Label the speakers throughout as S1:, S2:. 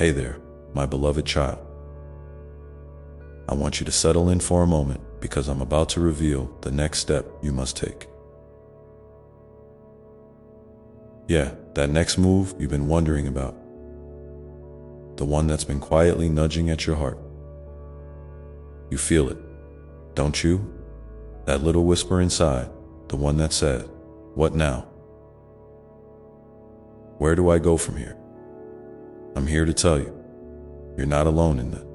S1: Hey there, my beloved child. I want you to settle in for a moment because I'm about to reveal the next step you must take. Yeah, that next move you've been wondering about. The one that's been quietly nudging at your heart. You feel it, don't you? That little whisper inside, the one that said, "What now? Where do I go from here?" I'm here to tell you, you're not alone in that.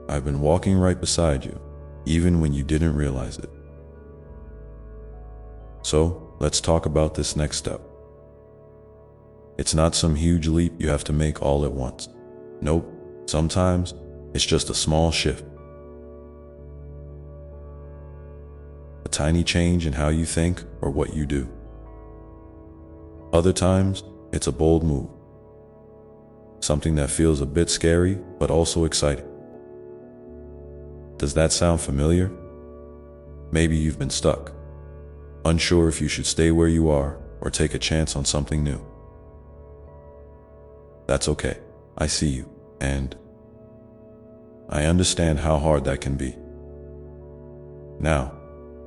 S1: I've been walking right beside you, even when you didn't realize it. So, let's talk about this next step. It's not some huge leap you have to make all at once. Nope, sometimes it's just a small shift. A tiny change in how you think or what you do. Other times, it's a bold move. Something that feels a bit scary, but also exciting. Does that sound familiar? Maybe you've been stuck, unsure if you should stay where you are or take a chance on something new. That's okay. I see you, and I understand how hard that can be. Now,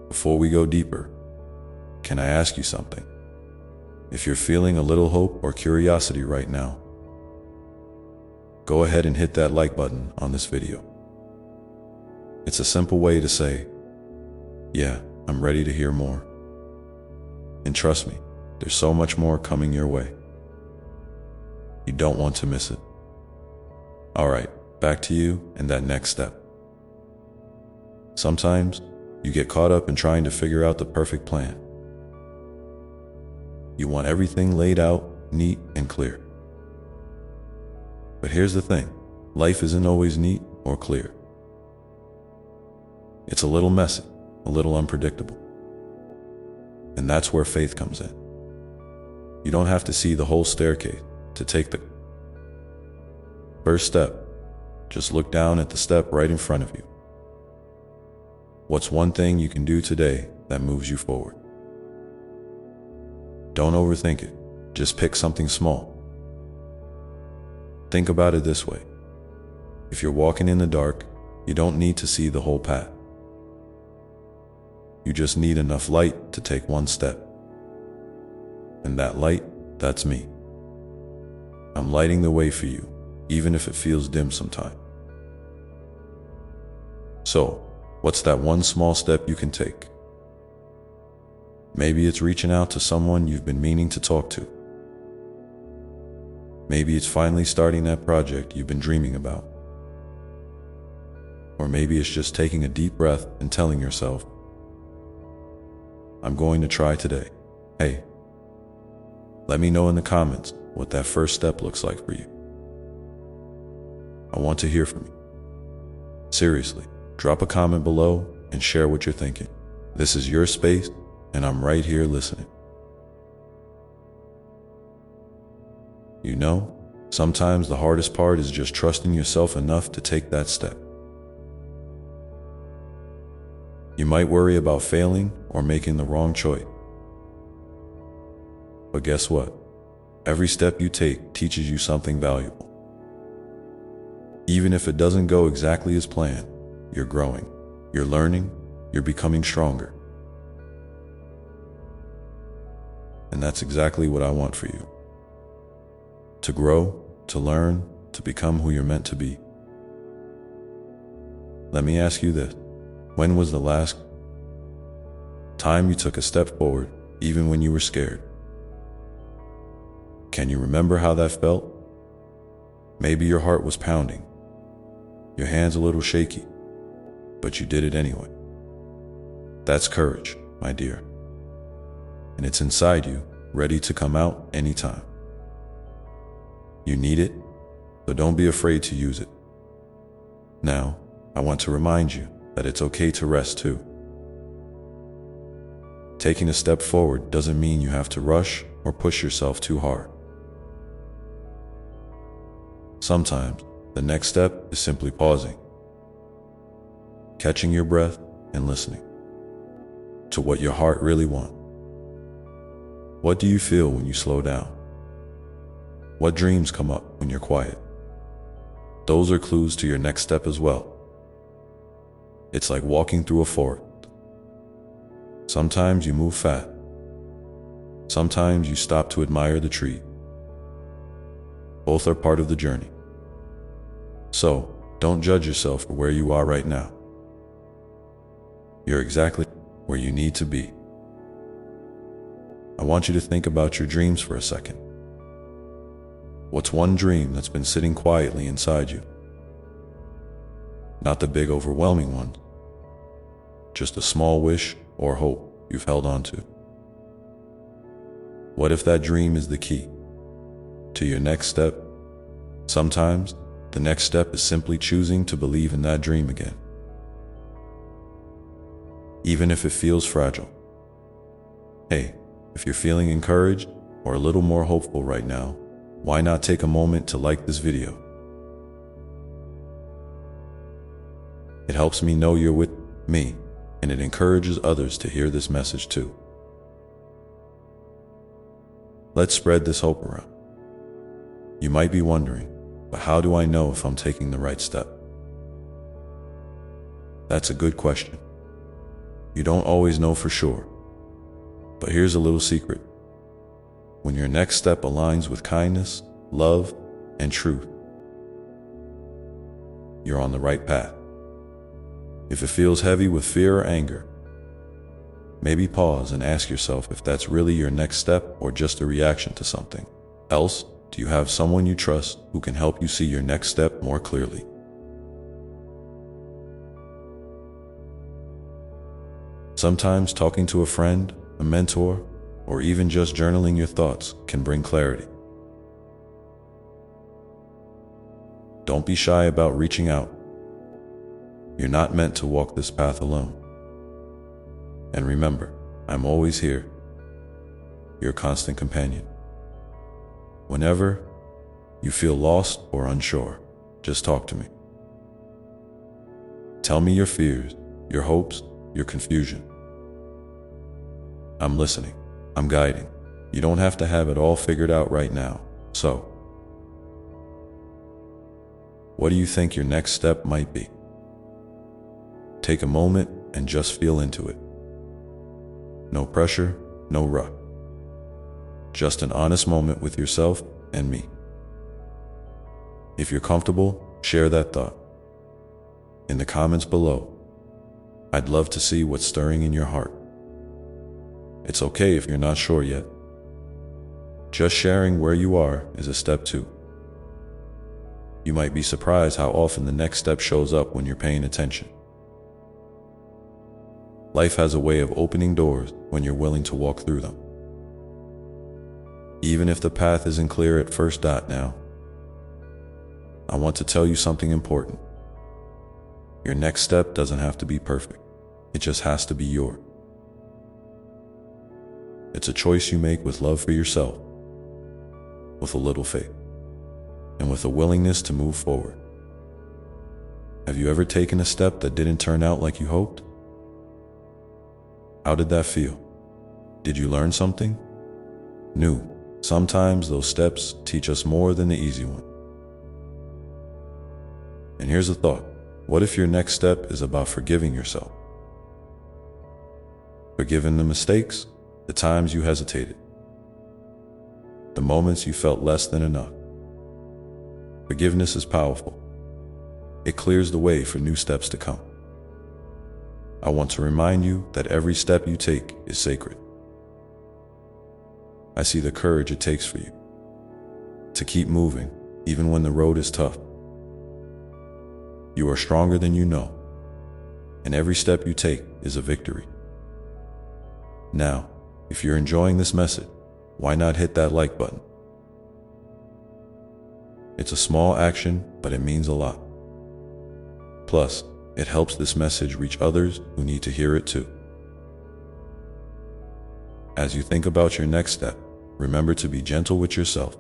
S1: before we go deeper, can I ask you something? If you're feeling a little hope or curiosity right now, go ahead and hit that like button on this video. It's a simple way to say, yeah, I'm ready to hear more. And trust me, there's so much more coming your way. You don't want to miss it. All right, back to you and that next step. Sometimes you get caught up in trying to figure out the perfect plan. You want everything laid out, neat and clear. But here's the thing, life isn't always neat or clear. It's a little messy, a little unpredictable. And that's where faith comes in. You don't have to see the whole staircase to take the first step. Just look down at the step right in front of you. What's one thing you can do today that moves you forward? Don't overthink it. Just pick something small. Think about it this way. If you're walking in the dark, you don't need to see the whole path. You just need enough light to take one step. And that light, that's me. I'm lighting the way for you, even if it feels dim sometimes. So, what's that one small step you can take? Maybe it's reaching out to someone you've been meaning to talk to. Maybe it's finally starting that project you've been dreaming about. Or maybe it's just taking a deep breath and telling yourself, I'm going to try today. Hey, let me know in the comments what that first step looks like for you. I want to hear from you. Seriously, drop a comment below and share what you're thinking. This is your space, and I'm right here listening. You know, sometimes the hardest part is just trusting yourself enough to take that step. You might worry about failing or making the wrong choice. But guess what? Every step you take teaches you something valuable. Even if it doesn't go exactly as planned, you're growing, you're learning, you're becoming stronger. And that's exactly what I want for you. To grow, to learn, to become who you're meant to be. Let me ask you this. When was the last time you took a step forward, even when you were scared? Can you remember how that felt? Maybe your heart was pounding, your hands a little shaky, but you did it anyway. That's courage, my dear. And it's inside you, ready to come out anytime. You need it, so don't be afraid to use it. Now, I want to remind you that it's okay to rest too. Taking a step forward doesn't mean you have to rush or push yourself too hard. Sometimes, the next step is simply pausing, catching your breath and listening to what your heart really wants. What do you feel when you slow down? What dreams come up when you're quiet? Those are clues to your next step as well. It's like walking through a forest. Sometimes you move fast. Sometimes you stop to admire the tree. Both are part of the journey. So, don't judge yourself for where you are right now. You're exactly where you need to be. I want you to think about your dreams for a second. What's one dream that's been sitting quietly inside you? Not the big, overwhelming one. Just a small wish or hope you've held on to. What if that dream is the key to your next step? Sometimes, the next step is simply choosing to believe in that dream again. Even if it feels fragile. Hey, if you're feeling encouraged or a little more hopeful right now, why not take a moment to like this video? It helps me know you're with me, and it encourages others to hear this message too. Let's spread this hope around. You might be wondering, but how do I know if I'm taking the right step? That's a good question. You don't always know for sure. But here's a little secret. When your next step aligns with kindness, love, and truth, you're on the right path. If it feels heavy with fear or anger, maybe pause and ask yourself if that's really your next step or just a reaction to something else. Do you have someone you trust who can help you see your next step more clearly? Sometimes talking to a friend, a mentor, or even just journaling your thoughts can bring clarity. Don't be shy about reaching out. You're not meant to walk this path alone. And remember, I'm always here, your constant companion. Whenever you feel lost or unsure, just talk to me. Tell me your fears, your hopes, your confusion. I'm listening. I'm guiding. You don't have to have it all figured out right now. So, what do you think your next step might be? Take a moment and just feel into it. No pressure, no rush. Just an honest moment with yourself and me. If you're comfortable, share that thought in the comments below. I'd love to see what's stirring in your heart. It's okay if you're not sure yet. Just sharing where you are is a step too. You might be surprised how often the next step shows up when you're paying attention. Life has a way of opening doors when you're willing to walk through them. Even if the path isn't clear at first now, I want to tell you something important. Your next step doesn't have to be perfect. It just has to be yours. It's a choice you make with love for yourself, with a little faith, and with a willingness to move forward. Have you ever taken a step that didn't turn out like you hoped? How did that feel? Did you learn something new? Sometimes those steps teach us more than the easy one. And here's a thought. What if your next step is about forgiving yourself? Forgiving the mistakes, the times you hesitated, the moments you felt less than enough. Forgiveness is powerful. It clears the way for new steps to come. I want to remind you that every step you take is sacred. I see the courage it takes for you to keep moving, even when the road is tough. You are stronger than you know, and every step you take is a victory. Now, if you're enjoying this message, why not hit that like button? It's a small action, but it means a lot. Plus, it helps this message reach others who need to hear it too. As you think about your next step, remember to be gentle with yourself.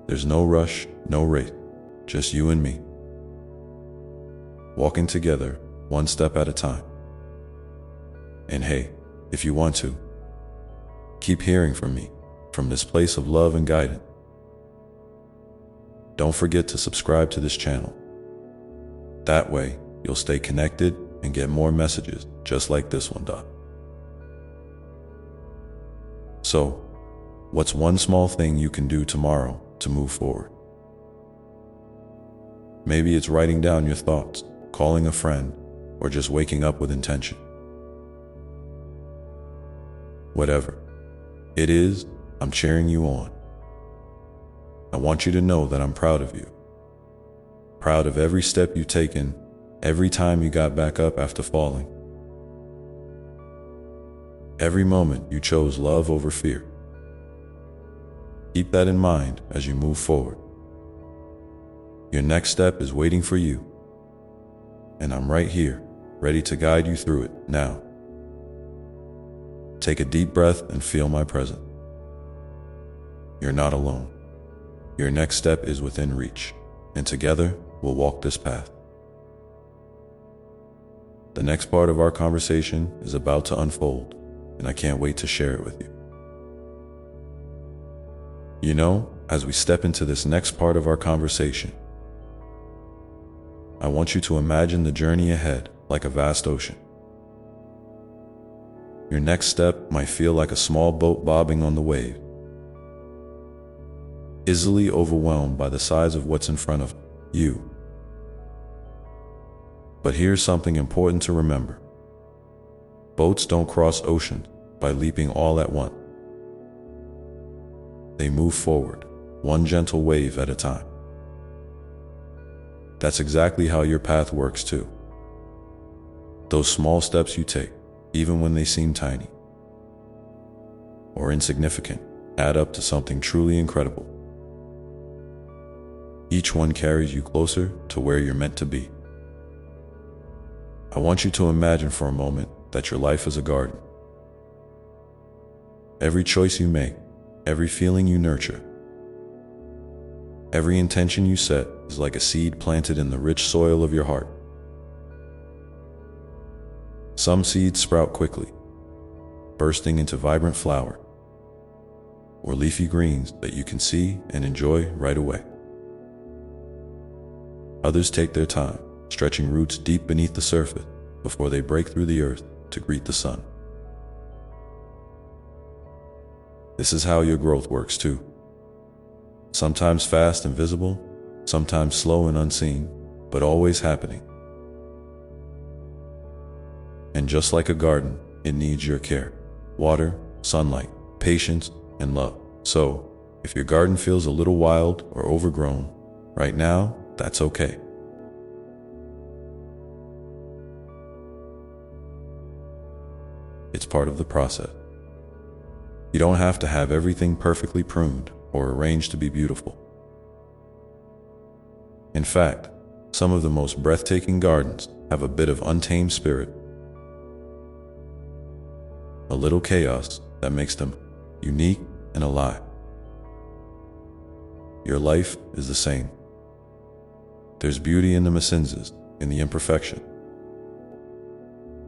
S1: There's no rush, no race, just you and me, walking together, one step at a time. And hey, if you want to, keep hearing from me, from this place of love and guidance. don't forget to subscribe to this channel. That way, you'll stay connected and get more messages just like this one does. So, what's one small thing you can do tomorrow to move forward? Maybe it's writing down your thoughts, calling a friend, or just waking up with intention. Whatever it is, I'm cheering you on. I want you to know that I'm proud of you. Proud of every step you've taken, every time you got back up after falling. Every moment you chose love over fear. Keep that in mind as you move forward. Your next step is waiting for you, and I'm right here, ready to guide you through it now. Take a deep breath and feel my presence. You're not alone. Your next step is within reach, and together we'll walk this path. The next part of our conversation is about to unfold, and I can't wait to share it with you. You know, as we step into this next part of our conversation, I want you to imagine the journey ahead like a vast ocean. Your next step might feel like a small boat bobbing on the wave, easily overwhelmed by the size of what's in front of you. But here's something important to remember. Boats don't cross oceans by leaping all at once. They move forward, one gentle wave at a time. That's exactly how your path works too. Those small steps you take, even when they seem tiny or insignificant, add up to something truly incredible. Each one carries you closer to where you're meant to be. I want you to imagine for a moment that your life is a garden. Every choice you make, every feeling you nurture, every intention you set is like a seed planted in the rich soil of your heart. Some seeds sprout quickly, bursting into vibrant flower or leafy greens that you can see and enjoy right away. Others take their time, stretching roots deep beneath the surface before they break through the earth to greet the sun. This is how your growth works too. Sometimes fast and visible, sometimes slow and unseen, but always happening. And just like a garden, it needs your care, water, sunlight, patience, and love. So, if your garden feels a little wild or overgrown right now, that's okay. It's part of the process. You don't have to have everything perfectly pruned or arranged to be beautiful. In fact, some of the most breathtaking gardens have a bit of untamed spirit, a little chaos that makes them unique and alive. Your life is the same. There's beauty in the missenses, in the imperfection,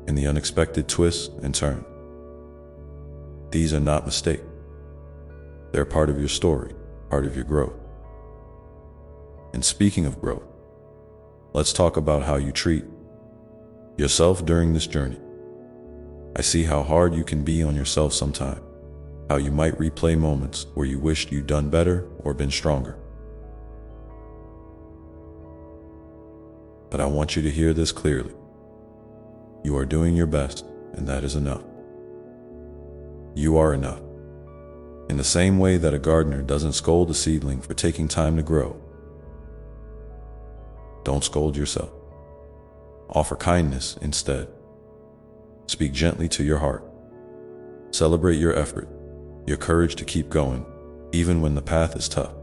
S1: in the unexpected twists and turns. These are not mistakes. They're part of your story, part of your growth. And speaking of growth, let's talk about how you treat yourself during this journey. I see how hard you can be on yourself sometimes, how you might replay moments where you wished you'd done better or been stronger. But I want you to hear this clearly. You are doing your best, and that is enough. You are enough. In the same way that a gardener doesn't scold a seedling for taking time to grow, don't scold yourself. Offer kindness instead. Speak gently to your heart. Celebrate your effort, your courage to keep going, even when the path is tough.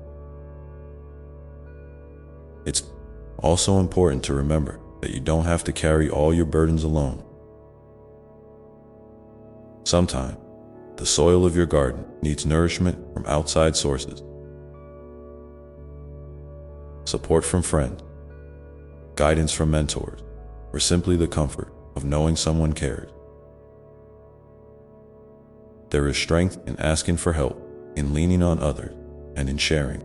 S1: It's also important to remember that you don't have to carry all your burdens alone. Sometimes, the soil of your garden needs nourishment from outside sources. Support from friends, guidance from mentors, or simply the comfort of knowing someone cares. There is strength in asking for help, in leaning on others, and in sharing.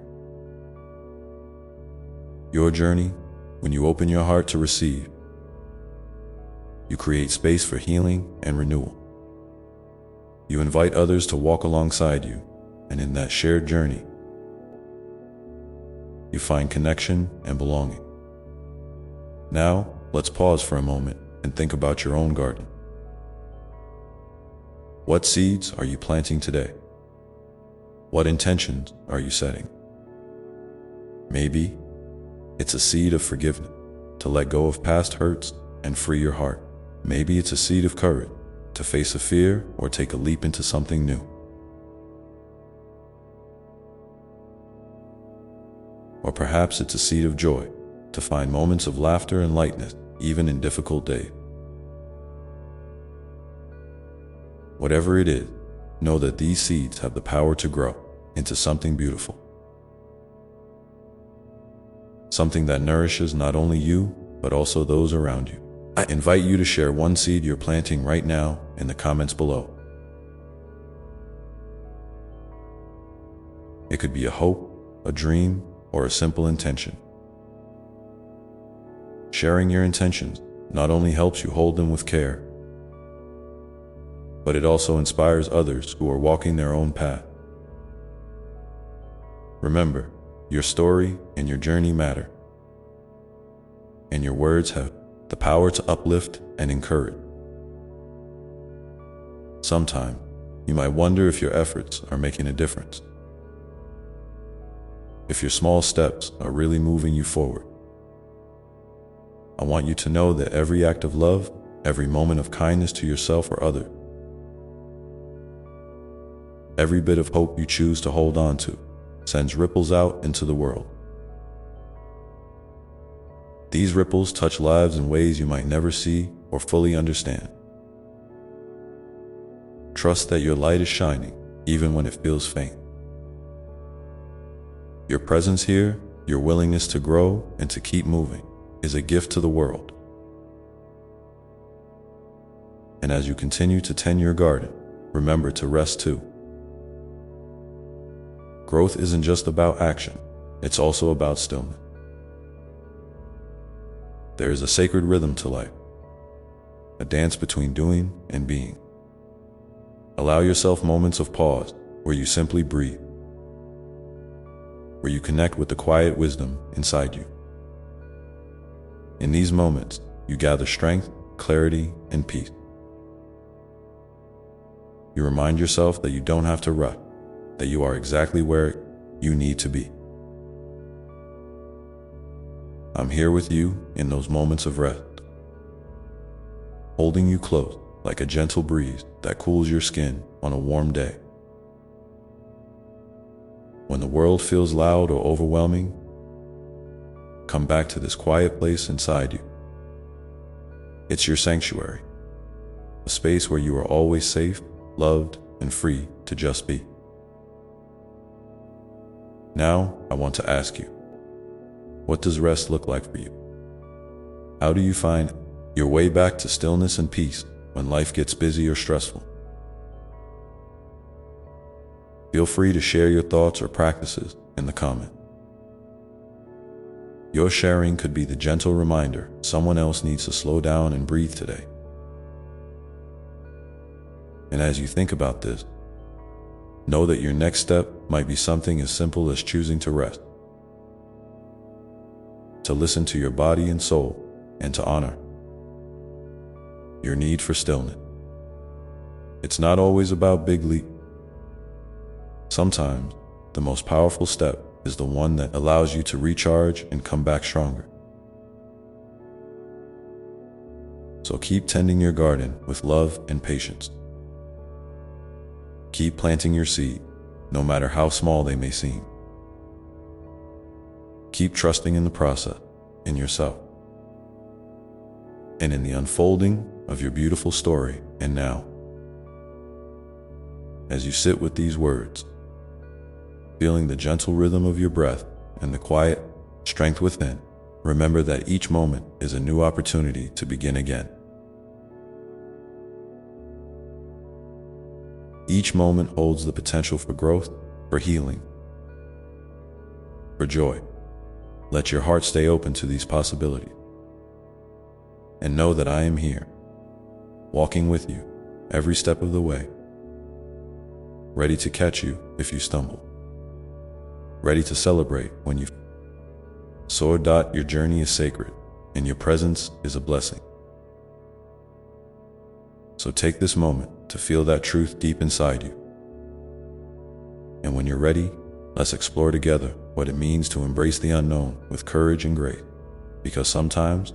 S1: Your journey, when you open your heart to receive, you create space for healing and renewal. You invite others to walk alongside you, and in that shared journey, you find connection and belonging. Now, let's pause for a moment and think about your own garden. What seeds are you planting today? What intentions are you setting? Maybe it's a seed of forgiveness, to let go of past hurts and free your heart. Maybe it's a seed of courage, to face a fear or take a leap into something new. Or perhaps it's a seed of joy, to find moments of laughter and lightness, even in difficult days. Whatever it is, know that these seeds have the power to grow into something beautiful. Something that nourishes not only you, but also those around you. I invite you to share one seed you're planting right now in the comments below. It could be a hope, a dream, or a simple intention. Sharing your intentions not only helps you hold them with care, but it also inspires others who are walking their own path. Remember, your story and your journey matter, and your words have the power to uplift and encourage. Sometimes, you might wonder if your efforts are making a difference, if your small steps are really moving you forward. I want you to know that every act of love, every moment of kindness to yourself or others, every bit of hope you choose to hold on to, sends ripples out into the world. These ripples touch lives in ways you might never see or fully understand. Trust that your light is shining, even when it feels faint. Your presence here, your willingness to grow and to keep moving, is a gift to the world. And as you continue to tend your garden, remember to rest too. Growth isn't just about action, it's also about stillness. There is a sacred rhythm to life, a dance between doing and being. Allow yourself moments of pause where you simply breathe, where you connect with the quiet wisdom inside you. In these moments, you gather strength, clarity, and peace. You remind yourself that you don't have to rush, that you are exactly where you need to be. I'm here with you in those moments of rest, holding you close like a gentle breeze that cools your skin on a warm day. When the world feels loud or overwhelming, come back to this quiet place inside you. It's your sanctuary, a space where you are always safe, loved, and free to just be. Now, I want to ask you, what does rest look like for you? How do you find your way back to stillness and peace when life gets busy or stressful? Feel free to share your thoughts or practices in the comments. Your sharing could be the gentle reminder someone else needs to slow down and breathe today. And as you think about this, know that your next step might be something as simple as choosing to rest, to listen to your body and soul, and to honor your need for stillness. It's not always about big leaps. Sometimes, the most powerful step is the one that allows you to recharge and come back stronger. So keep tending your garden with love and patience. Keep planting your seed, no matter how small they may seem. Keep trusting in the process, in yourself, and in the unfolding of your beautiful story. And now, as you sit with these words, feeling the gentle rhythm of your breath and the quiet strength within, remember that each moment is a new opportunity to begin again. Each moment holds the potential for growth, for healing, for joy. Let your heart stay open to these possibilities. And know that I am here, walking with you every step of the way, ready to catch you if you stumble, ready to celebrate when you soar. Your journey is sacred, and your presence is a blessing. So take this moment to feel that truth deep inside you. And when you're ready, let's explore together what it means to embrace the unknown with courage and grace. Because sometimes,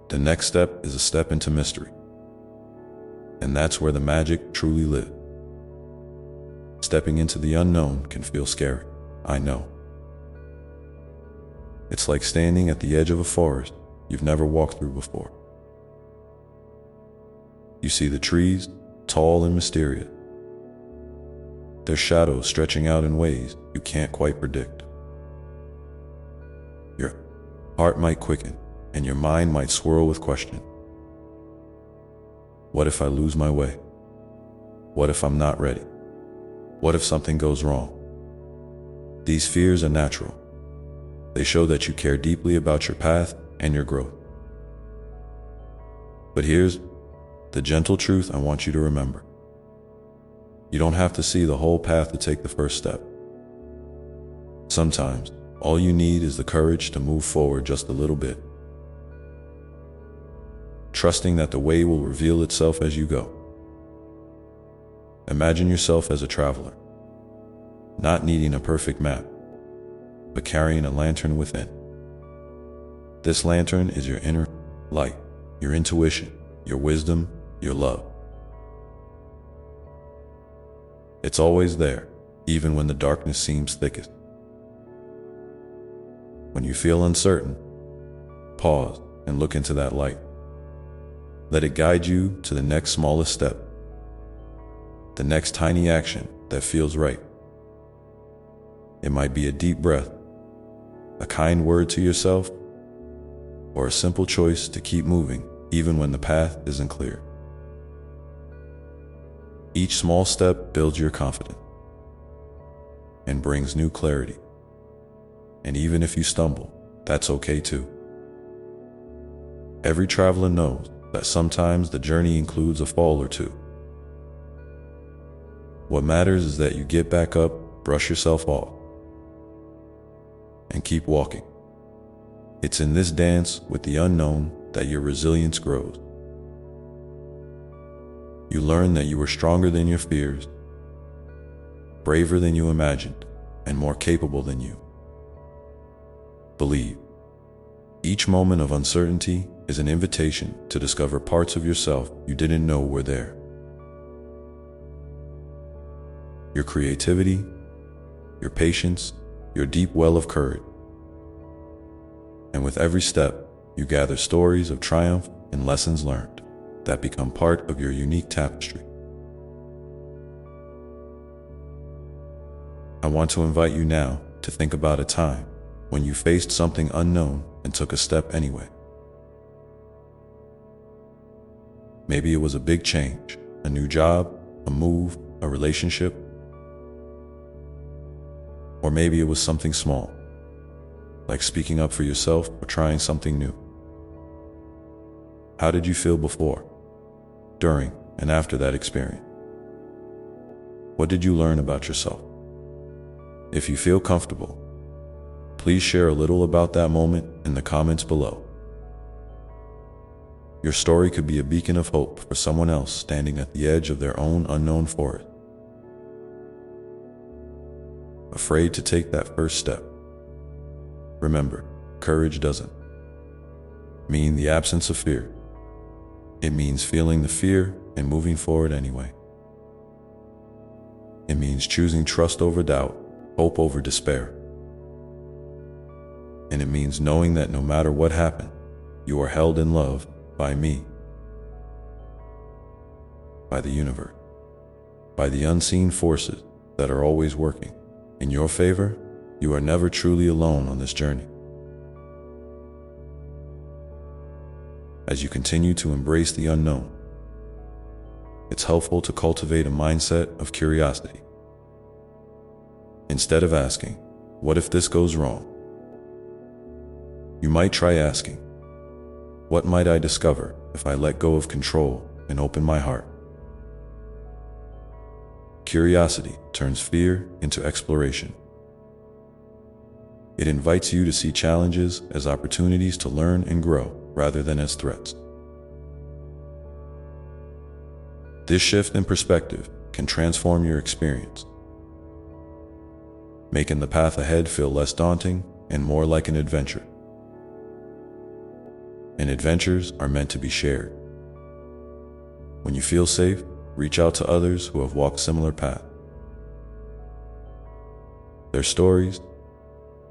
S1: the next step is a step into mystery. And that's where the magic truly lives. Stepping into the unknown can feel scary, I know. It's like standing at the edge of a forest you've never walked through before. You see the trees, tall and mysterious, their shadows stretching out in ways you can't quite predict. Your heart might quicken, and your mind might swirl with questions. What if I lose my way? What if I'm not ready? What if something goes wrong? These fears are natural. They show that you care deeply about your path and your growth. But here's the gentle truth I want you to remember. You don't have to see the whole path to take the first step. Sometimes, all you need is the courage to move forward just a little bit, trusting that the way will reveal itself as you go. Imagine yourself as a traveler, not needing a perfect map, but carrying a lantern within. This lantern is your inner light, your intuition, your wisdom, your love. It's always there, even when the darkness seems thickest. When you feel uncertain, pause and look into that light. Let it guide you to the next smallest step, the next tiny action that feels right. It might be a deep breath, a kind word to yourself, or a simple choice to keep moving even when the path isn't clear. Each small step builds your confidence and brings new clarity. And even if you stumble, that's okay too. Every traveler knows that sometimes the journey includes a fall or two. What matters is that you get back up, brush yourself off, and keep walking. It's in this dance with the unknown that your resilience grows. You learn that you are stronger than your fears, braver than you imagined, and more capable than you believe. Each moment of uncertainty is an invitation to discover parts of yourself you didn't know were there. Your creativity, your patience, your deep well of courage. And with every step, you gather stories of triumph and lessons learned that become part of your unique tapestry. I want to invite you now to think about a time when you faced something unknown and took a step anyway. Maybe it was a big change, a new job, a move, a relationship, or maybe it was something small, like speaking up for yourself or trying something new. How did you feel before, during, and after that experience? What did you learn about yourself? If you feel comfortable, please share a little about that moment in the comments below. Your story could be a beacon of hope for someone else standing at the edge of their own unknown forest, afraid to take that first step. Remember, courage doesn't mean the absence of fear. It means feeling the fear and moving forward anyway. It means choosing trust over doubt, hope over despair. And it means knowing that no matter what happened, you are held in love by me, by the universe, by the unseen forces that are always working in your favor. You are never truly alone on this journey. As you continue to embrace the unknown, it's helpful to cultivate a mindset of curiosity. Instead of asking, "What if this goes wrong?" you might try asking, "What might I discover if I let go of control and open my heart?" Curiosity turns fear into exploration. It invites you to see challenges as opportunities to learn and grow rather than as threats. This shift in perspective can transform your experience, making the path ahead feel less daunting and more like an adventure. And adventures are meant to be shared. When you feel safe, reach out to others who have walked similar paths. Their stories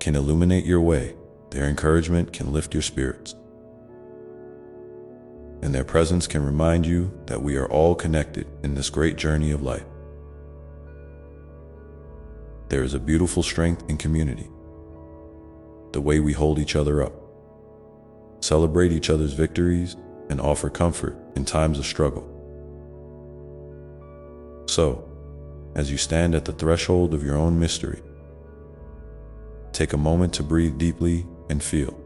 S1: can illuminate your way, their encouragement can lift your spirits, and their presence can remind you that we are all connected in this great journey of life. There is a beautiful strength in community, the way we hold each other up, celebrate each other's victories, and offer comfort in times of struggle. So, as you stand at the threshold of your own mystery, take a moment to breathe deeply and feel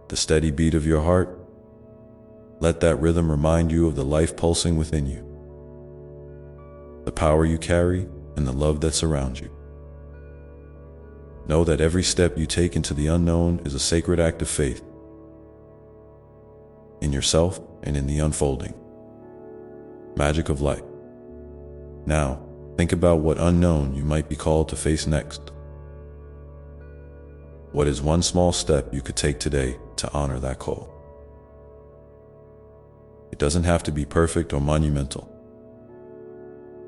S1: the steady beat of your heart. Let that rhythm remind you of the life pulsing within you, the power you carry, and the love that surrounds you. Know that every step you take into the unknown is a sacred act of faith in yourself and in the unfolding magic of life. Now, think about what unknown you might be called to face next. What is one small step you could take today to honor that call? It doesn't have to be perfect or monumental.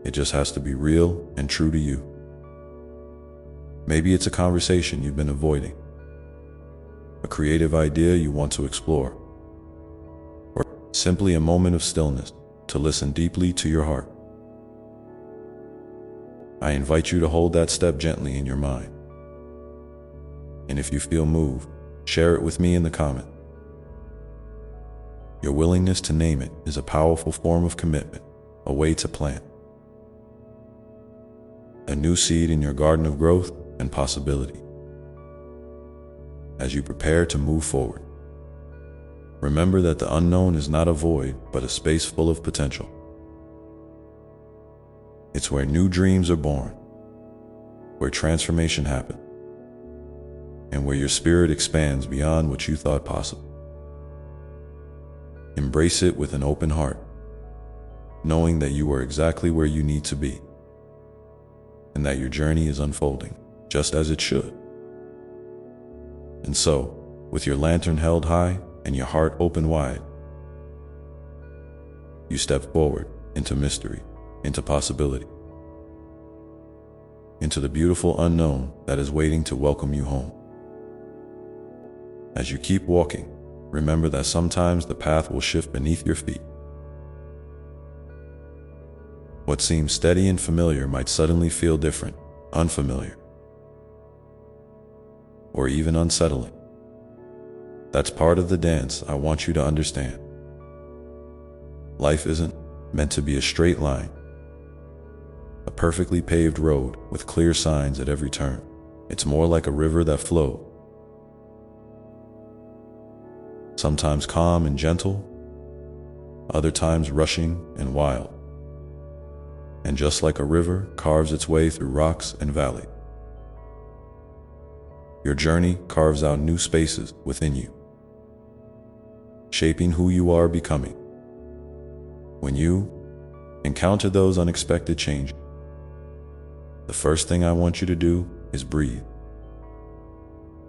S1: It just has to be real and true to you. Maybe it's a conversation you've been avoiding, a creative idea you want to explore, or simply a moment of stillness to listen deeply to your heart. I invite you to hold that step gently in your mind. And if you feel moved, share it with me in the comment. Your willingness to name it is a powerful form of commitment, a way to plant a new seed in your garden of growth and possibility. As you prepare to move forward, remember that the unknown is not a void, but a space full of potential. It's where new dreams are born, where transformation happens, and where your spirit expands beyond what you thought possible. Embrace it with an open heart, knowing that you are exactly where you need to be, and that your journey is unfolding just as it should. And so, with your lantern held high and your heart open wide, you step forward into mystery, into possibility, into the beautiful unknown that is waiting to welcome you home. As you keep walking, remember that sometimes the path will shift beneath your feet. What seems steady and familiar might suddenly feel different, unfamiliar, or even unsettling. That's part of the dance I want you to understand. Life isn't meant to be a straight line, a perfectly paved road with clear signs at every turn. It's more like a river that flows, sometimes calm and gentle, other times rushing and wild. And just like a river carves its way through rocks and valleys, your journey carves out new spaces within you, shaping who you are becoming. When you encounter those unexpected changes, the first thing I want you to do is breathe.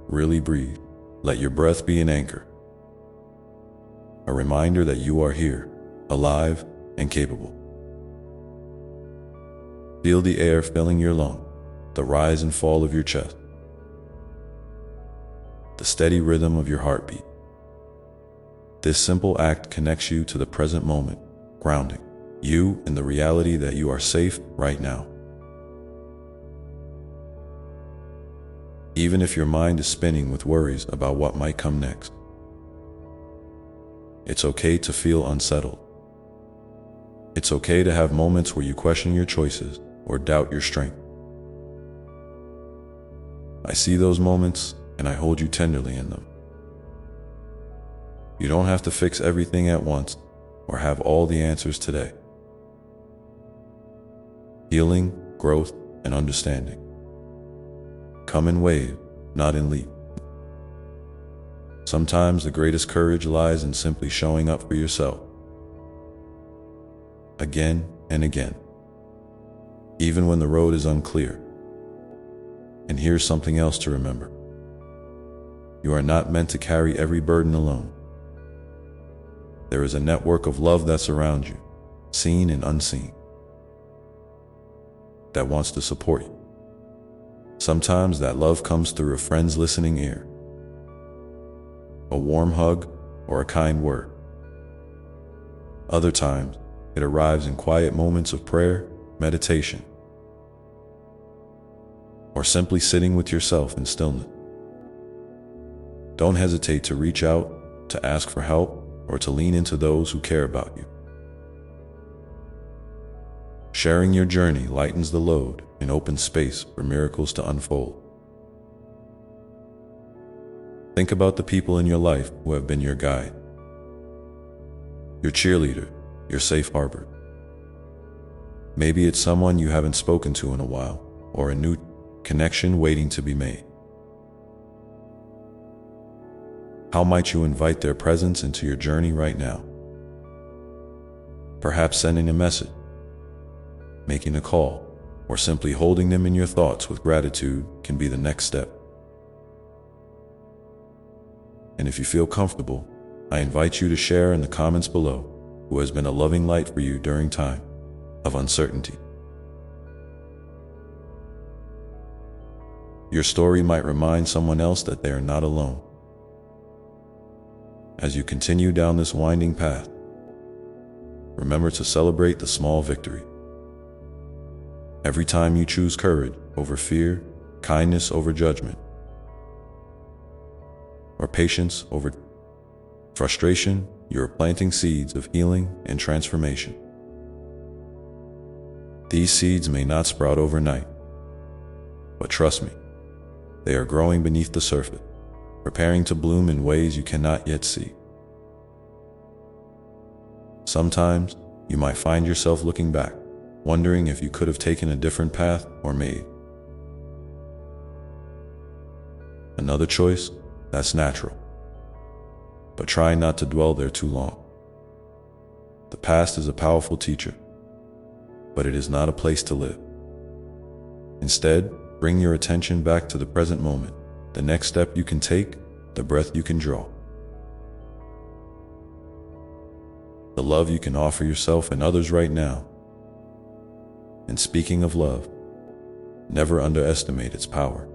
S1: Really breathe. Let your breath be an anchor, a reminder that you are here, alive and capable. Feel the air filling your lungs, the rise and fall of your chest, the steady rhythm of your heartbeat. This simple act connects you to the present moment, grounding you in the reality that you are safe right now. Even if your mind is spinning with worries about what might come next, it's okay to feel unsettled. It's okay to have moments where you question your choices or doubt your strength. I see those moments and I hold you tenderly in them. You don't have to fix everything at once or have all the answers today. Healing, growth, and understanding come in wave, not in leap. Sometimes the greatest courage lies in simply showing up for yourself. Again and again, even when the road is unclear. And here's something else to remember. You are not meant to carry every burden alone. There is a network of love that surrounds you, seen and unseen, that wants to support you. Sometimes that love comes through a friend's listening ear, a warm hug, or a kind word. Other times, it arrives in quiet moments of prayer, meditation, or simply sitting with yourself in stillness. Don't hesitate to reach out, to ask for help, or to lean into those who care about you. Sharing your journey lightens the load and opens space for miracles to unfold. Think about the people in your life who have been your guide, your cheerleader, your safe harbor. Maybe it's someone you haven't spoken to in a while, or a new connection waiting to be made. How might you invite their presence into your journey right now? Perhaps sending a message, making a call, or simply holding them in your thoughts with gratitude can be the next step. And if you feel comfortable, I invite you to share in the comments below who has been a loving light for you during time of uncertainty. Your story might remind someone else that they are not alone. As you continue down this winding path, remember to celebrate the small victory. Every time you choose courage over fear, kindness over judgment, or patience over frustration, you are planting seeds of healing and transformation. These seeds may not sprout overnight, but trust me, they are growing beneath the surface, preparing to bloom in ways you cannot yet see. Sometimes you might find yourself looking back, wondering if you could have taken a different path or made another choice. That's natural, but try not to dwell there too long. The past is a powerful teacher, but it is not a place to live. Instead, bring your attention back to the present moment, the next step you can take, the breath you can draw, the love you can offer yourself and others right now. And speaking of love, never underestimate its power.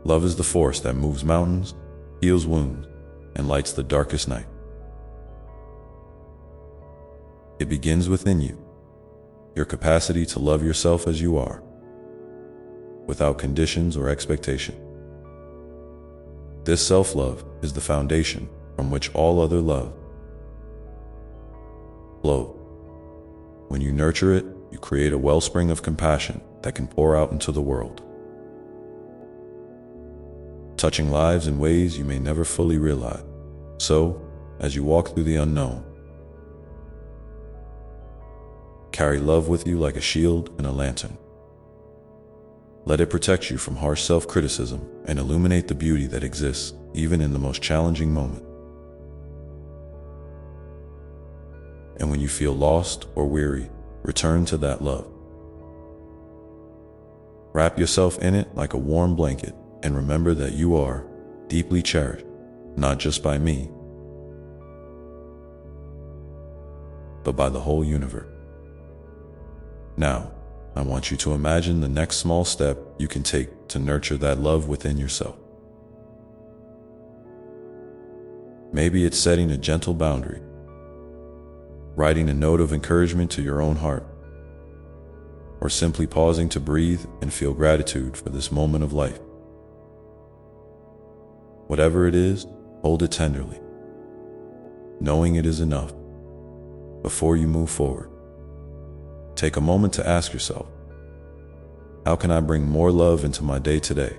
S1: Love is the force that moves mountains, heals wounds, and lights the darkest night. It begins within you, your capacity to love yourself as you are, without conditions or expectation. This self-love is the foundation from which all other love flows. When you nurture it, you create a wellspring of compassion that can pour out into the world, touching lives in ways you may never fully realize. So, as you walk through the unknown, carry love with you like a shield and a lantern. Let it protect you from harsh self-criticism and illuminate the beauty that exists even in the most challenging moment. And when you feel lost or weary, return to that love. Wrap yourself in it like a warm blanket and remember that you are deeply cherished, not just by me, but by the whole universe. Now, I want you to imagine the next small step you can take to nurture that love within yourself. Maybe it's setting a gentle boundary, writing a note of encouragement to your own heart, or simply pausing to breathe and feel gratitude for this moment of life. Whatever it is, hold it tenderly, knowing it is enough. Before you move forward, take a moment to ask yourself, how can I bring more love into my day today?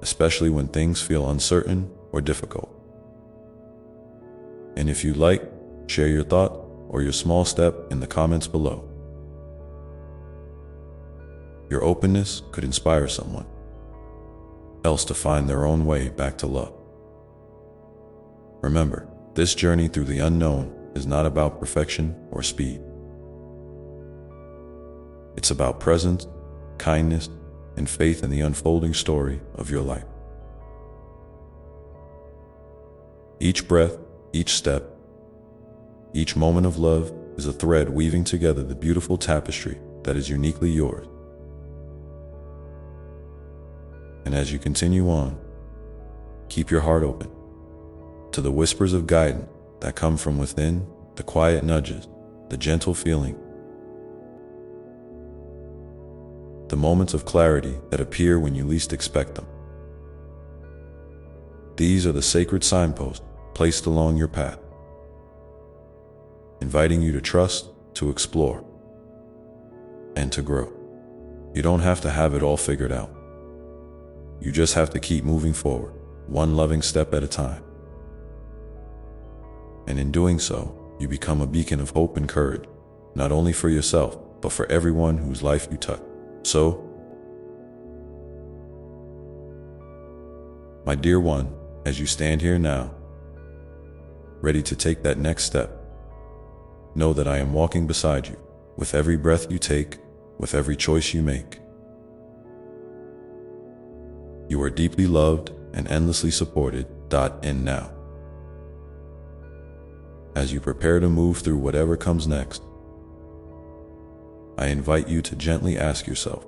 S1: especially when things feel uncertain or difficult. And if you'd like, share your thought or your small step in the comments below. Your openness could inspire someone else to find their own way back to love. Remember, this journey through the unknown is not about perfection or speed. It's about presence, kindness, and faith in the unfolding story of your life. Each breath, each step, each moment of love is a thread weaving together the beautiful tapestry that is uniquely yours. And as you continue on, keep your heart open to the whispers of guidance that come from within, the quiet nudges, the gentle feeling, the moments of clarity that appear when you least expect them. These are the sacred signposts placed along your path, inviting you to trust, to explore, and to grow. You don't have to have it all figured out. You just have to keep moving forward, one loving step at a time. And in doing so, you become a beacon of hope and courage, not only for yourself, but for everyone whose life you touch. So, my dear one, as you stand here now, ready to take that next step, know that I am walking beside you, with every breath you take, with every choice you make. You are deeply loved and endlessly supported. And now, as you prepare to move through whatever comes next, I invite you to gently ask yourself,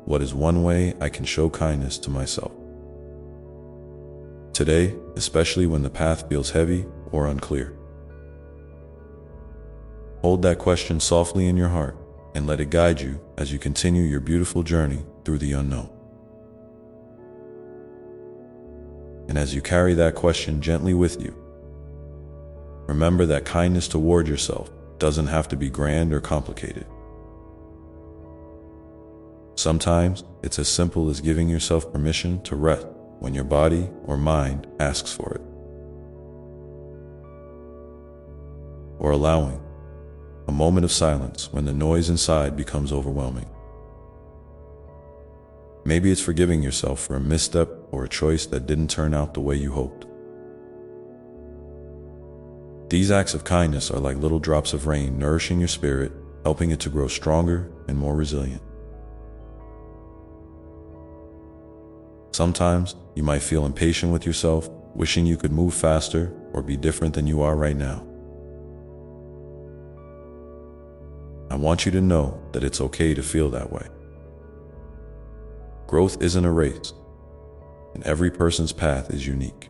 S1: what is one way I can show kindness to myself today, especially when the path feels heavy or unclear? Hold that question softly in your heart and let it guide you as you continue your beautiful journey through the unknown. And as you carry that question gently with you, remember that kindness toward yourself doesn't have to be grand or complicated. Sometimes it's as simple as giving yourself permission to rest when your body or mind asks for it, or allowing a moment of silence when the noise inside becomes overwhelming. Maybe it's forgiving yourself for a misstep or a choice that didn't turn out the way you hoped. These acts of kindness are like little drops of rain nourishing your spirit, helping it to grow stronger and more resilient. Sometimes you might feel impatient with yourself, wishing you could move faster or be different than you are right now. I want you to know that it's okay to feel that way. Growth isn't a race, and every person's path is unique.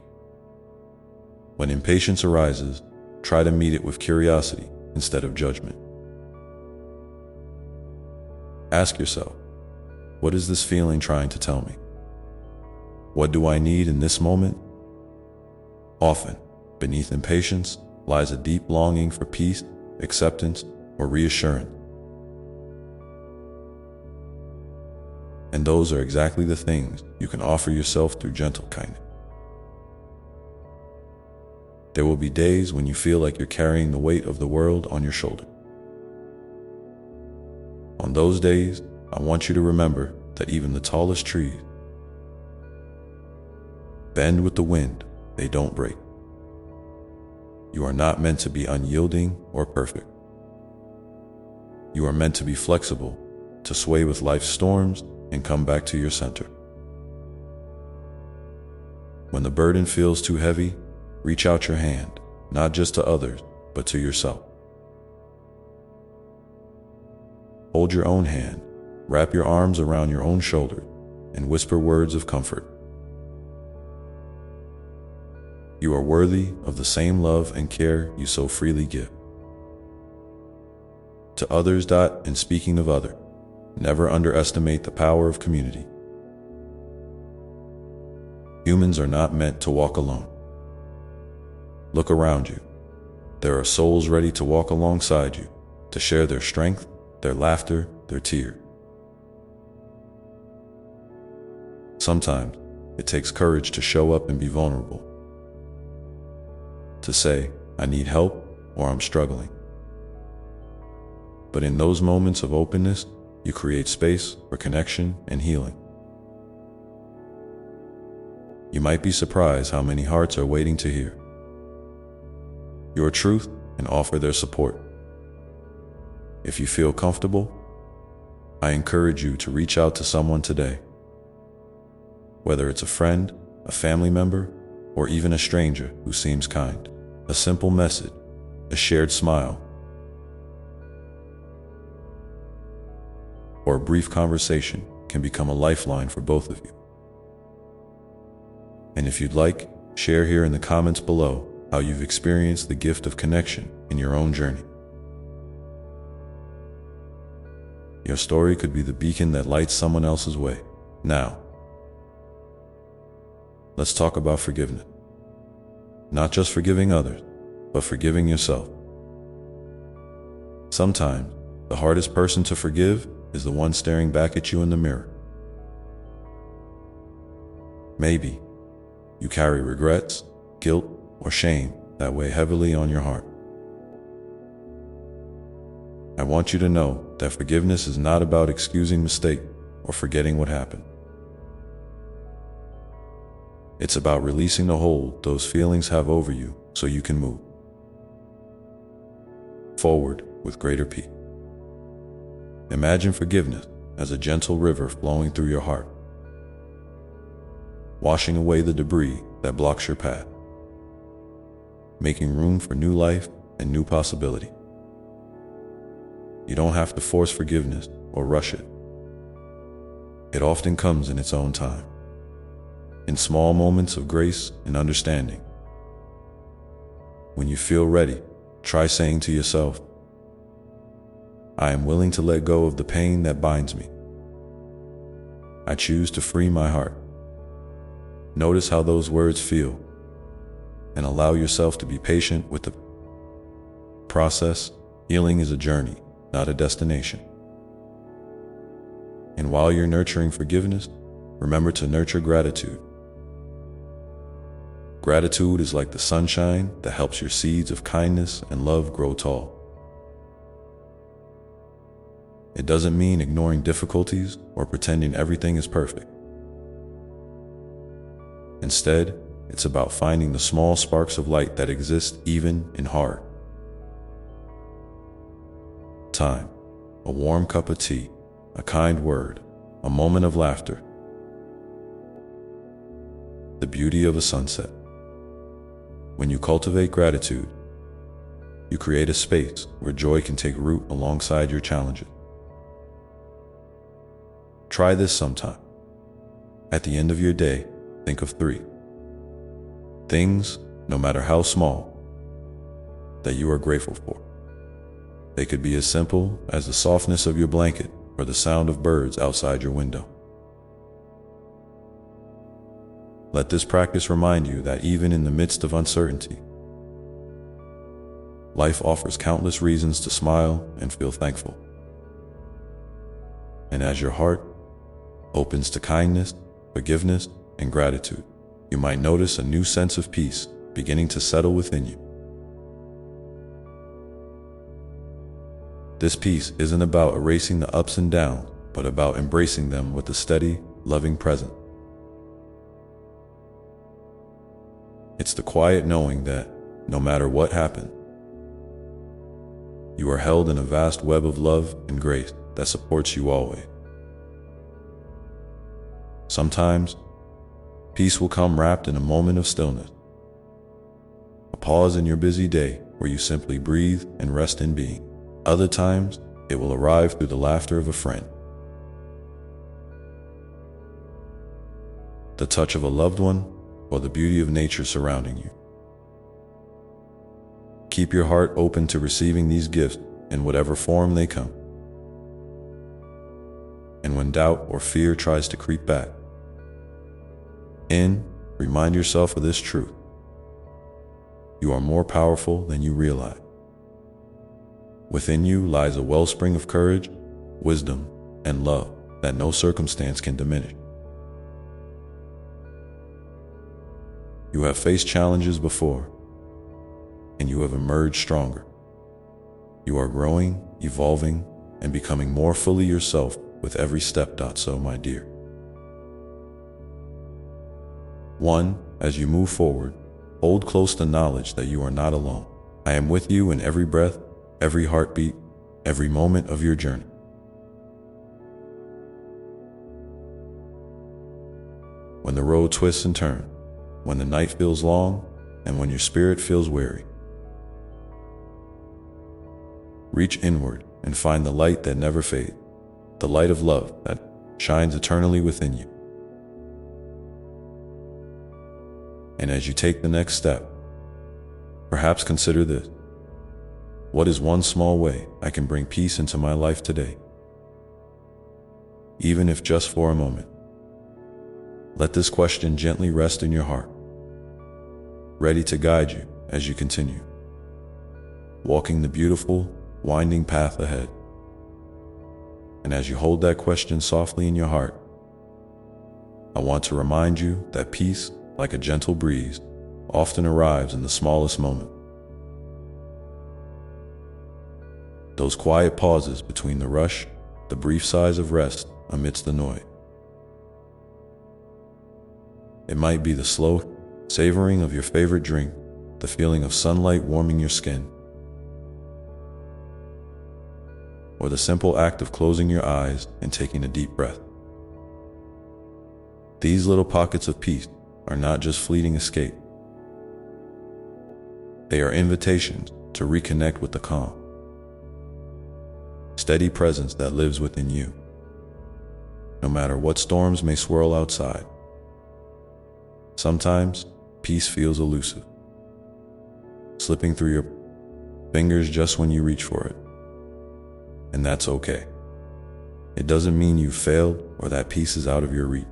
S1: When impatience arises, try to meet it with curiosity instead of judgment. Ask yourself, what is this feeling trying to tell me? What do I need in this moment? Often, beneath impatience lies a deep longing for peace, acceptance, or reassurance. And those are exactly the things you can offer yourself through gentle kindness. There will be days when you feel like you're carrying the weight of the world on your shoulder. On those days, I want you to remember that even the tallest trees bend with the wind, they don't break. You are not meant to be unyielding or perfect. You are meant to be flexible, to sway with life's storms and come back to your center. When the burden feels too heavy, reach out your hand, not just to others, but to yourself. Hold your own hand, wrap your arms around your own shoulders, and whisper words of comfort. You are worthy of the same love and care you so freely give. To others. And speaking of others, never underestimate the power of community. Humans are not meant to walk alone. Look around you. There are souls ready to walk alongside you, to share their strength, their laughter, their tears. Sometimes it takes courage to show up and be vulnerable, to say, I need help or I'm struggling. But in those moments of openness, you create space for connection and healing. You might be surprised how many hearts are waiting to hear your truth and offer their support. If you feel comfortable, I encourage you to reach out to someone today. Whether it's a friend, a family member, or even a stranger who seems kind. A simple message, a shared smile, or a brief conversation can become a lifeline for both of you. And if you'd like, share here in the comments below how you've experienced the gift of connection in your own journey. Your story could be the beacon that lights someone else's way. Now, let's talk about forgiveness. Not just forgiving others, but forgiving yourself. Sometimes, the hardest person to forgive is the one staring back at you in the mirror. Maybe you carry regrets, guilt, or shame that weigh heavily on your heart. I want you to know that forgiveness is not about excusing mistake or forgetting what happened. It's about releasing the hold those feelings have over you so you can move forward with greater peace. Imagine forgiveness as a gentle river flowing through your heart, washing away the debris that blocks your path, making room for new life and new possibility. You don't have to force forgiveness or rush it. It often comes in its own time, in small moments of grace and understanding. When you feel ready, try saying to yourself, I am willing to let go of the pain that binds me. I choose to free my heart. Notice how those words feel, and allow yourself to be patient with the process. Healing is a journey, not a destination. And while you're nurturing forgiveness, remember to nurture gratitude. Gratitude is like the sunshine that helps your seeds of kindness and love grow tall. It doesn't mean ignoring difficulties or pretending everything is perfect. Instead, it's about finding the small sparks of light that exist even in hard time. A warm cup of tea, a kind word, a moment of laughter. The beauty of a sunset. When you cultivate gratitude, you create a space where joy can take root alongside your challenges. Try this sometime. At the end of your day, think of 3 things, no matter how small, that you are grateful for. They could be as simple as the softness of your blanket or the sound of birds outside your window. Let this practice remind you that even in the midst of uncertainty, life offers countless reasons to smile and feel thankful. And as your heart opens to kindness, forgiveness, and gratitude, you might notice a new sense of peace beginning to settle within you. This peace isn't about erasing the ups and downs, but about embracing them with a steady, loving presence. It's the quiet knowing that, no matter what happens, you are held in a vast web of love and grace that supports you always. Sometimes, peace will come wrapped in a moment of stillness, a pause in your busy day where you simply breathe and rest in being. Other times, it will arrive through the laughter of a friend, the touch of a loved one, or the beauty of nature surrounding you. Keep your heart open to receiving these gifts in whatever form they come. And when doubt or fear tries to creep back in, remind yourself of this truth. You are more powerful than you realize. Within you lies a wellspring of courage, wisdom, and love that no circumstance can diminish. You have faced challenges before, and you have emerged stronger. You are growing, evolving, and becoming more fully yourself with every step. So, my dear. 1. As you move forward, hold close the knowledge that you are not alone. I am with you in every breath, every heartbeat, every moment of your journey. When the road twists and turns, when the night feels long, and when your spirit feels weary, reach inward and find the light that never fades, the light of love that shines eternally within you. And as you take the next step, perhaps consider this: what is one small way I can bring peace into my life today? Even if just for a moment. Let this question gently rest in your heart, ready to guide you as you continue, walking the beautiful, winding path ahead. And as you hold that question softly in your heart, I want to remind you that peace, like a gentle breeze, often arrives in the smallest moment. Those quiet pauses between the rush, the brief sighs of rest amidst the noise. It might be the slow savoring of your favorite drink, the feeling of sunlight warming your skin, or the simple act of closing your eyes and taking a deep breath. These little pockets of peace are not just fleeting escape. They are invitations to reconnect with the calm, steady presence that lives within you. No matter what storms may swirl outside, sometimes peace feels elusive, slipping through your fingers just when you reach for it. And that's okay. It doesn't mean you failed or that peace is out of your reach.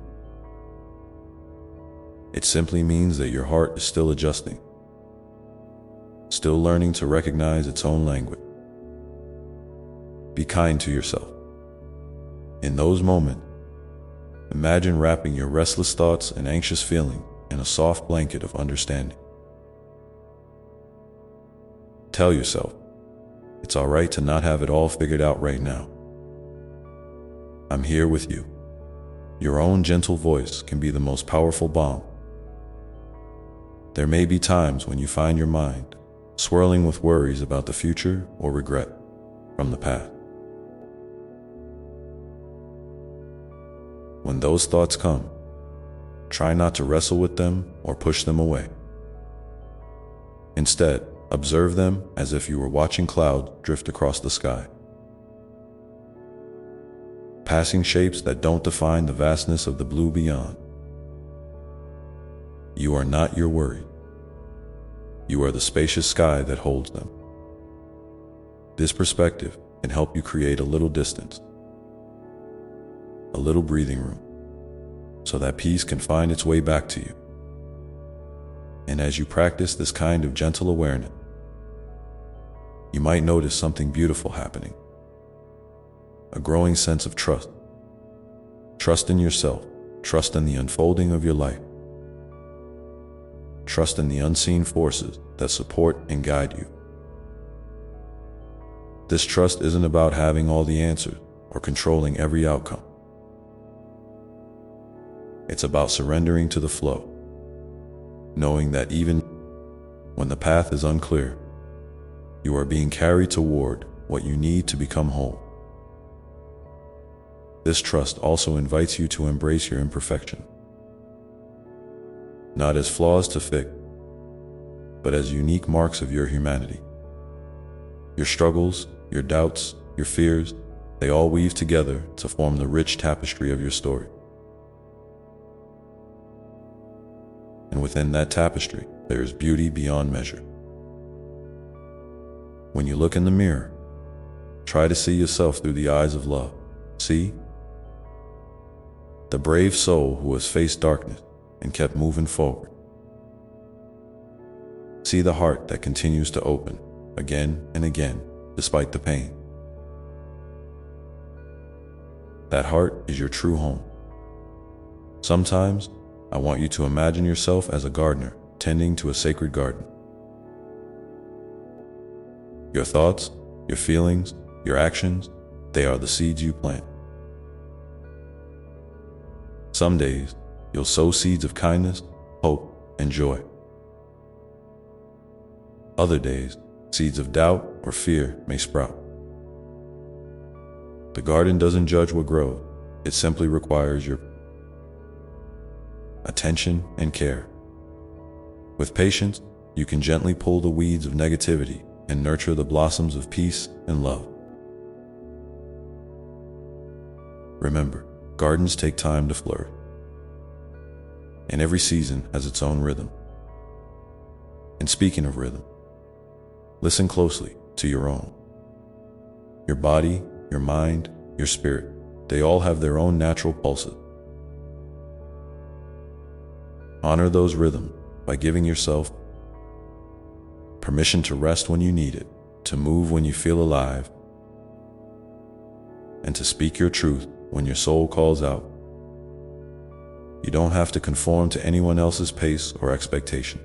S1: It simply means that your heart is still adjusting, still learning to recognize its own language. Be kind to yourself. In those moments, imagine wrapping your restless thoughts and anxious feelings in a soft blanket of understanding. Tell yourself, it's all right to not have it all figured out right now. I'm here with you. Your own gentle voice can be the most powerful balm. There may be times when you find your mind swirling with worries about the future or regret from the past. When those thoughts come, try not to wrestle with them or push them away. Instead, observe them as if you were watching clouds drift across the sky, passing shapes that don't define the vastness of the blue beyond. You are not your worry. You are the spacious sky that holds them. This perspective can help you create a little distance, a little breathing room, so that peace can find its way back to you. And as you practice this kind of gentle awareness, you might notice something beautiful happening. A growing sense of trust. Trust in yourself. Trust in the unfolding of your life. Trust in the unseen forces that support and guide you. This trust isn't about having all the answers or controlling every outcome. It's about surrendering to the flow, knowing that even when the path is unclear, you are being carried toward what you need to become whole. This trust also invites you to embrace your imperfection, not as flaws to fix, but as unique marks of your humanity. Your struggles, your doubts, your fears, they all weave together to form the rich tapestry of your story. And within that tapestry, there is beauty beyond measure. When you look in the mirror, try to see yourself through the eyes of love. See? The brave soul who has faced darkness and kept moving forward. See the heart that continues to open again and again despite the pain. That heart is your true home. Sometimes, I want you to imagine yourself as a gardener tending to a sacred garden. Your thoughts, your feelings, your actions, they are the seeds you plant. Some days, you'll sow seeds of kindness, hope, and joy. Other days, seeds of doubt or fear may sprout. The garden doesn't judge what grows, it simply requires your attention and care. With patience, you can gently pull the weeds of negativity and nurture the blossoms of peace and love. Remember, gardens take time to flourish, and every season has its own rhythm. And speaking of rhythm, listen closely to your own. Your body, your mind, your spirit, they all have their own natural pulses. Honor those rhythms by giving yourself permission to rest when you need it, to move when you feel alive, and to speak your truth when your soul calls out. You don't have to conform to anyone else's pace or expectation.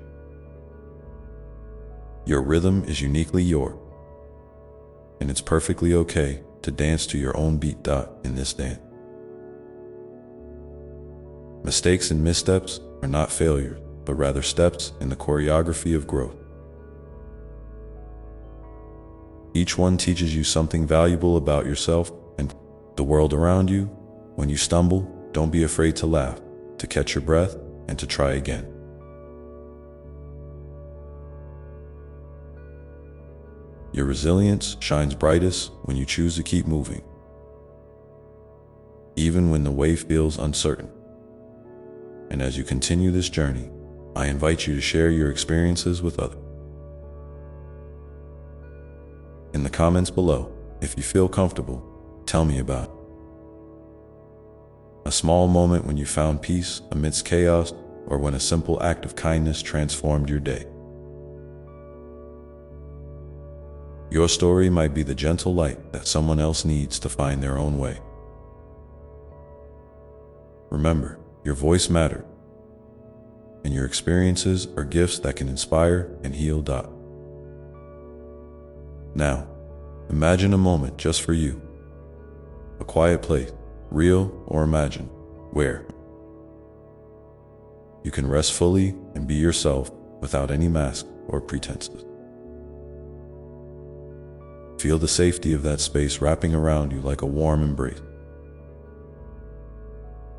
S1: Your rhythm is uniquely yours, and it's perfectly okay to dance to your own beat in this dance. Mistakes and missteps are not failures, but rather steps in the choreography of growth. Each one teaches you something valuable about yourself and the world around you. When you stumble, don't be afraid to laugh, to catch your breath, and to try again. Your resilience shines brightest when you choose to keep moving, even when the way feels uncertain. And as you continue this journey, I invite you to share your experiences with others. In the comments below, if you feel comfortable, tell me about it. A small moment when you found peace amidst chaos, or when a simple act of kindness transformed your day. Your story might be the gentle light that someone else needs to find their own way. Remember, your voice matters, and your experiences are gifts that can inspire and heal. Now, imagine a moment just for you. A quiet place, real or imagined, where you can rest fully and be yourself without any mask or pretenses. Feel the safety of that space wrapping around you like a warm embrace.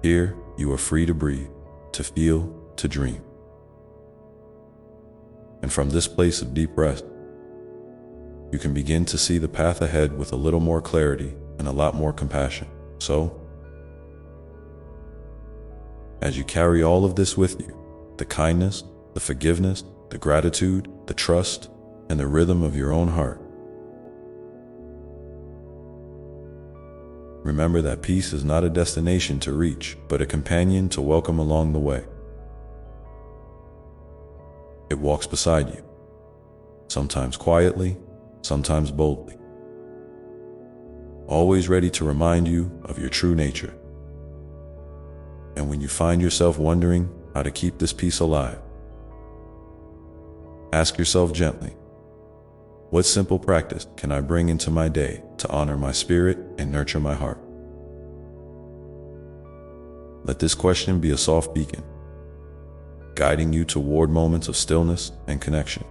S1: Here, you are free to breathe, to feel, to dream. And from this place of deep rest, you can begin to see the path ahead with a little more clarity and a lot more compassion. So, as you carry all of this with you, the kindness, the forgiveness, the gratitude, the trust, and the rhythm of your own heart, remember that peace is not a destination to reach, but a companion to welcome along the way. It walks beside you, sometimes quietly, sometimes boldly, always ready to remind you of your true nature. And when you find yourself wondering how to keep this peace alive, ask yourself gently, what simple practice can I bring into my day to honor my spirit and nurture my heart? Let this question be a soft beacon, guiding you toward moments of stillness and connection,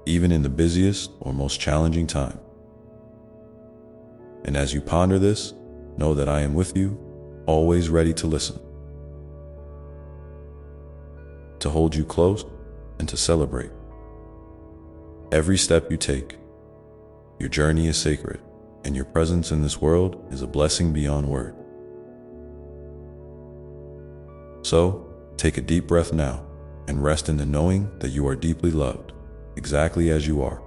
S1: even in the busiest or most challenging time. And as you ponder this, know that I am with you, always ready to listen, to hold you close, and to celebrate every step you take. Your journey is sacred, and your presence in this world is a blessing beyond word. So, take a deep breath now, and rest in the knowing that you are deeply loved, exactly as you are.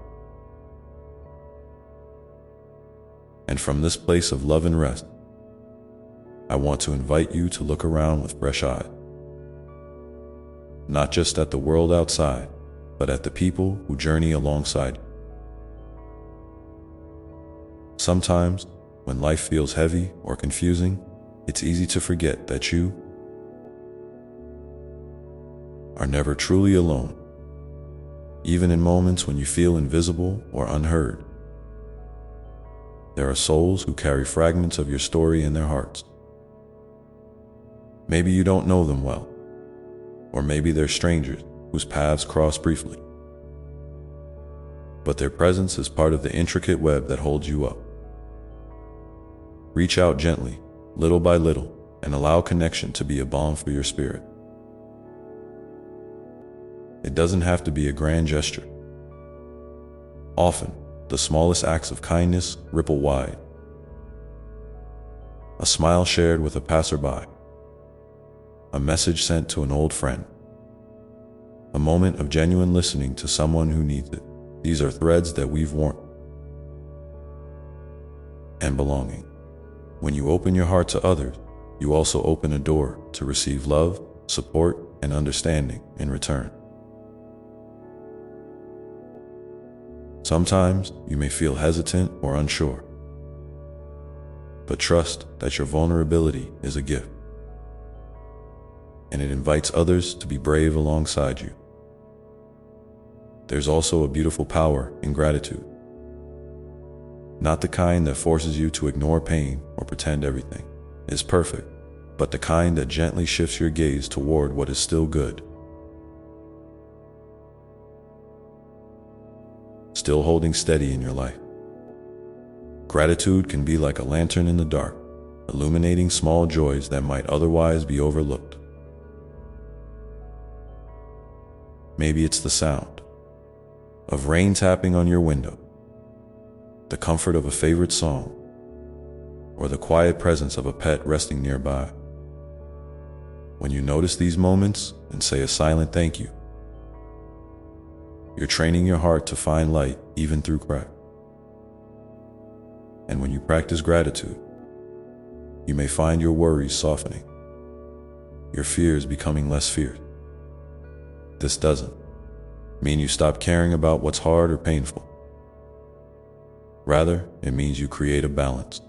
S1: And from this place of love and rest, I want to invite you to look around with fresh eyes, not just at the world outside, but at the people who journey alongside you. Sometimes, when life feels heavy or confusing, it's easy to forget that you are never truly alone, even in moments when you feel invisible or unheard. There are souls who carry fragments of your story in their hearts. Maybe you don't know them well, or maybe they're strangers whose paths cross briefly. But their presence is part of the intricate web that holds you up. Reach out gently, little by little, and allow connection to be a balm for your spirit. It doesn't have to be a grand gesture. Often, the smallest acts of kindness ripple wide. A smile shared with a passerby, a message sent to an old friend, a moment of genuine listening to someone who needs it. These are threads that weave warmth and belonging. When you open your heart to others, you also open a door to receive love, support, and understanding in return. Sometimes you may feel hesitant or unsure, but trust that your vulnerability is a gift, and it invites others to be brave alongside you. There's also a beautiful power in gratitude. Not the kind that forces you to ignore pain or pretend everything is perfect, but the kind that gently shifts your gaze toward what is still good. Still holding steady in your life. Gratitude can be like a lantern in the dark, illuminating small joys that might otherwise be overlooked. Maybe it's the sound of rain tapping on your window, the comfort of a favorite song, or the quiet presence of a pet resting nearby. When you notice these moments and say a silent thank you, you're training your heart to find light even through cracks. And when you practice gratitude, you may find your worries softening, your fears becoming less fierce. This doesn't mean you stop caring about what's hard or painful. Rather, it means you create a balance,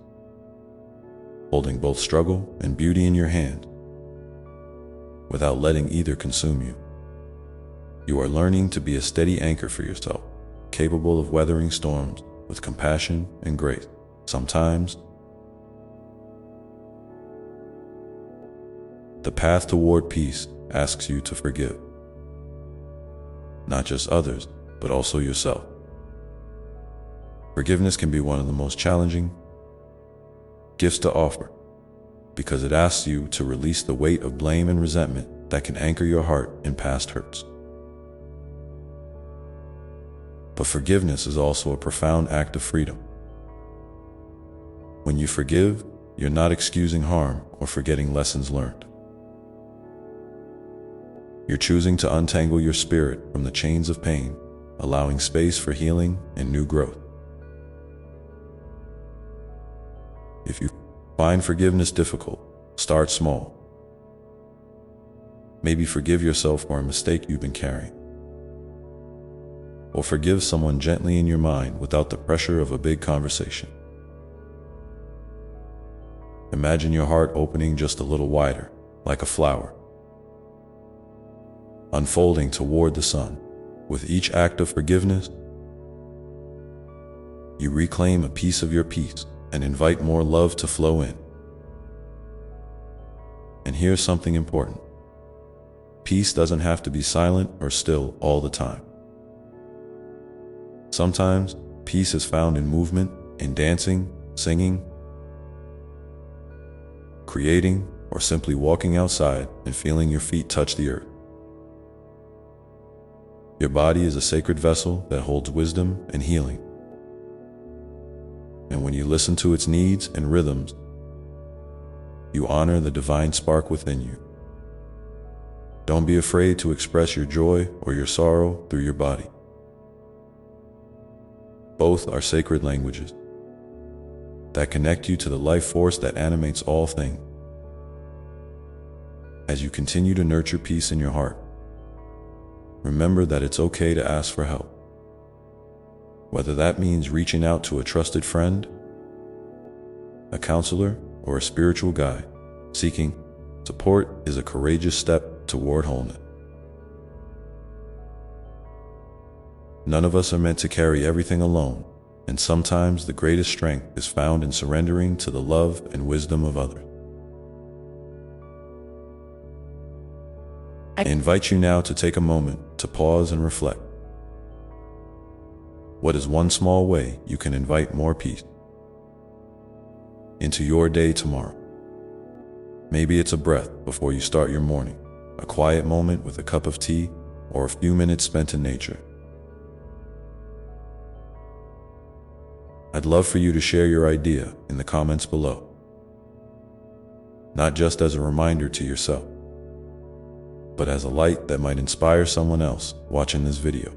S1: holding both struggle and beauty in your hand, without letting either consume you. You are learning to be a steady anchor for yourself, capable of weathering storms with compassion and grace. Sometimes, the path toward peace asks you to forgive, not just others, but also yourself. Forgiveness can be one of the most challenging gifts to offer, because it asks you to release the weight of blame and resentment that can anchor your heart in past hurts. But forgiveness is also a profound act of freedom. When you forgive, you're not excusing harm or forgetting lessons learned. You're choosing to untangle your spirit from the chains of pain, allowing space for healing and new growth. If you find forgiveness difficult, start small. Maybe forgive yourself for a mistake you've been carrying. Or forgive someone gently in your mind without the pressure of a big conversation. Imagine your heart opening just a little wider, like a flower, unfolding toward the sun. With each act of forgiveness, you reclaim a piece of your peace and invite more love to flow in. And here's something important. Peace doesn't have to be silent or still all the time. Sometimes, peace is found in movement, in dancing, singing, creating, or simply walking outside and feeling your feet touch the earth. Your body is a sacred vessel that holds wisdom and healing. And when you listen to its needs and rhythms, you honor the divine spark within you. Don't be afraid to express your joy or your sorrow through your body. Both are sacred languages that connect you to the life force that animates all things. As you continue to nurture peace in your heart, remember that it's okay to ask for help. Whether that means reaching out to a trusted friend, a counselor, or a spiritual guide, seeking support is a courageous step toward wholeness. None of us are meant to carry everything alone, and sometimes the greatest strength is found in surrendering to the love and wisdom of others. I invite you now to take a moment to pause and reflect. What is one small way you can invite more peace into your day tomorrow? Maybe it's a breath before you start your morning, a quiet moment with a cup of tea, or a few minutes spent in nature. I'd love for you to share your idea in the comments below, not just as a reminder to yourself, but as a light that might inspire someone else watching this video.